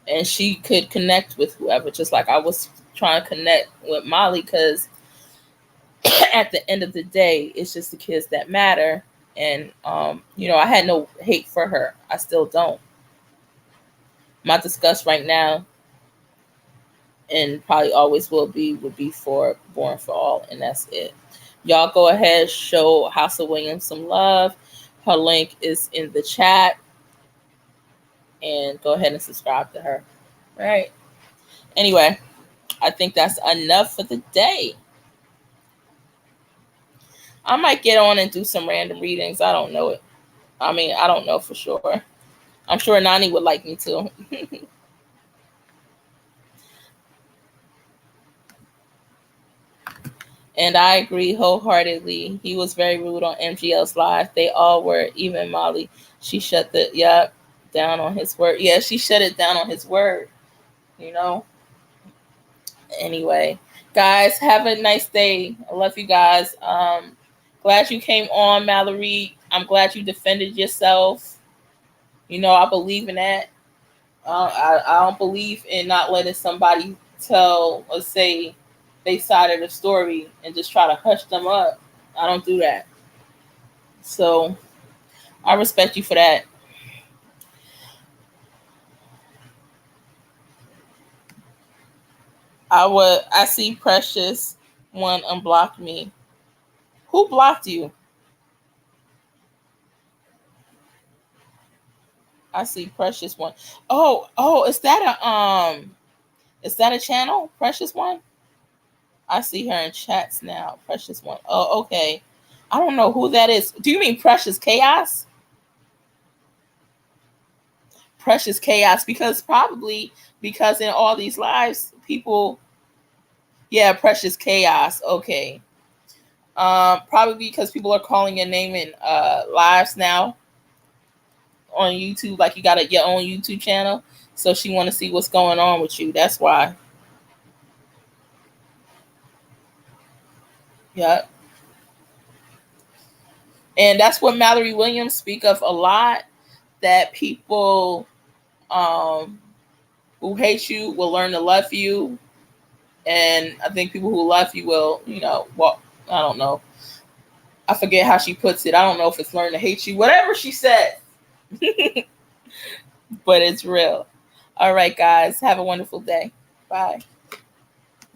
A: And she could connect with whoever, just like I was trying to connect with Molly, because at the end of the day, it's just the kids that matter. And, you know, I had no hate for her. I still don't. My disgust right now, and probably always would be for Born for All, and that's it. Y'all go ahead, show House of Williams some love. Her link is in the chat, and go ahead and subscribe to her. All right. Anyway, I think that's enough for the day. I might get on and do some random readings. I don't know it. I mean, I don't know for sure. I'm sure Nani would like me to. And I agree wholeheartedly. He was very rude on MGL's live. They all were, even Molly. She shut down on his word. Yeah, she shut it down on his word. You know? Anyway, guys, have a nice day. I love you guys. Glad you came on, Mallory. I'm glad you defended yourself. You know, I believe in that. I don't believe in not letting somebody tell or say they side of the story and just try to hush them up. I don't do that. So I respect you for that. I see Precious one unblocked me. Who blocked you? I see Precious one. Oh, is that a channel? Precious one? I see her in chats now. Precious one. Oh, okay. I don't know who that is. Do you mean Precious Chaos? Precious Chaos, because in all these lives, people, yeah, Precious Chaos. Okay. Probably because people are calling your name in lives now on YouTube, like you got your own YouTube channel. So she want to see what's going on with you. That's why. Yeah. And that's what Mallory Williams speak of a lot, that people who hate you will learn to love you. And I think people who love you will, you know, well, I don't know. I forget how she puts it. I don't know if it's learn to hate you. Whatever she said. But it's real. All right, guys. Have a wonderful day. Bye.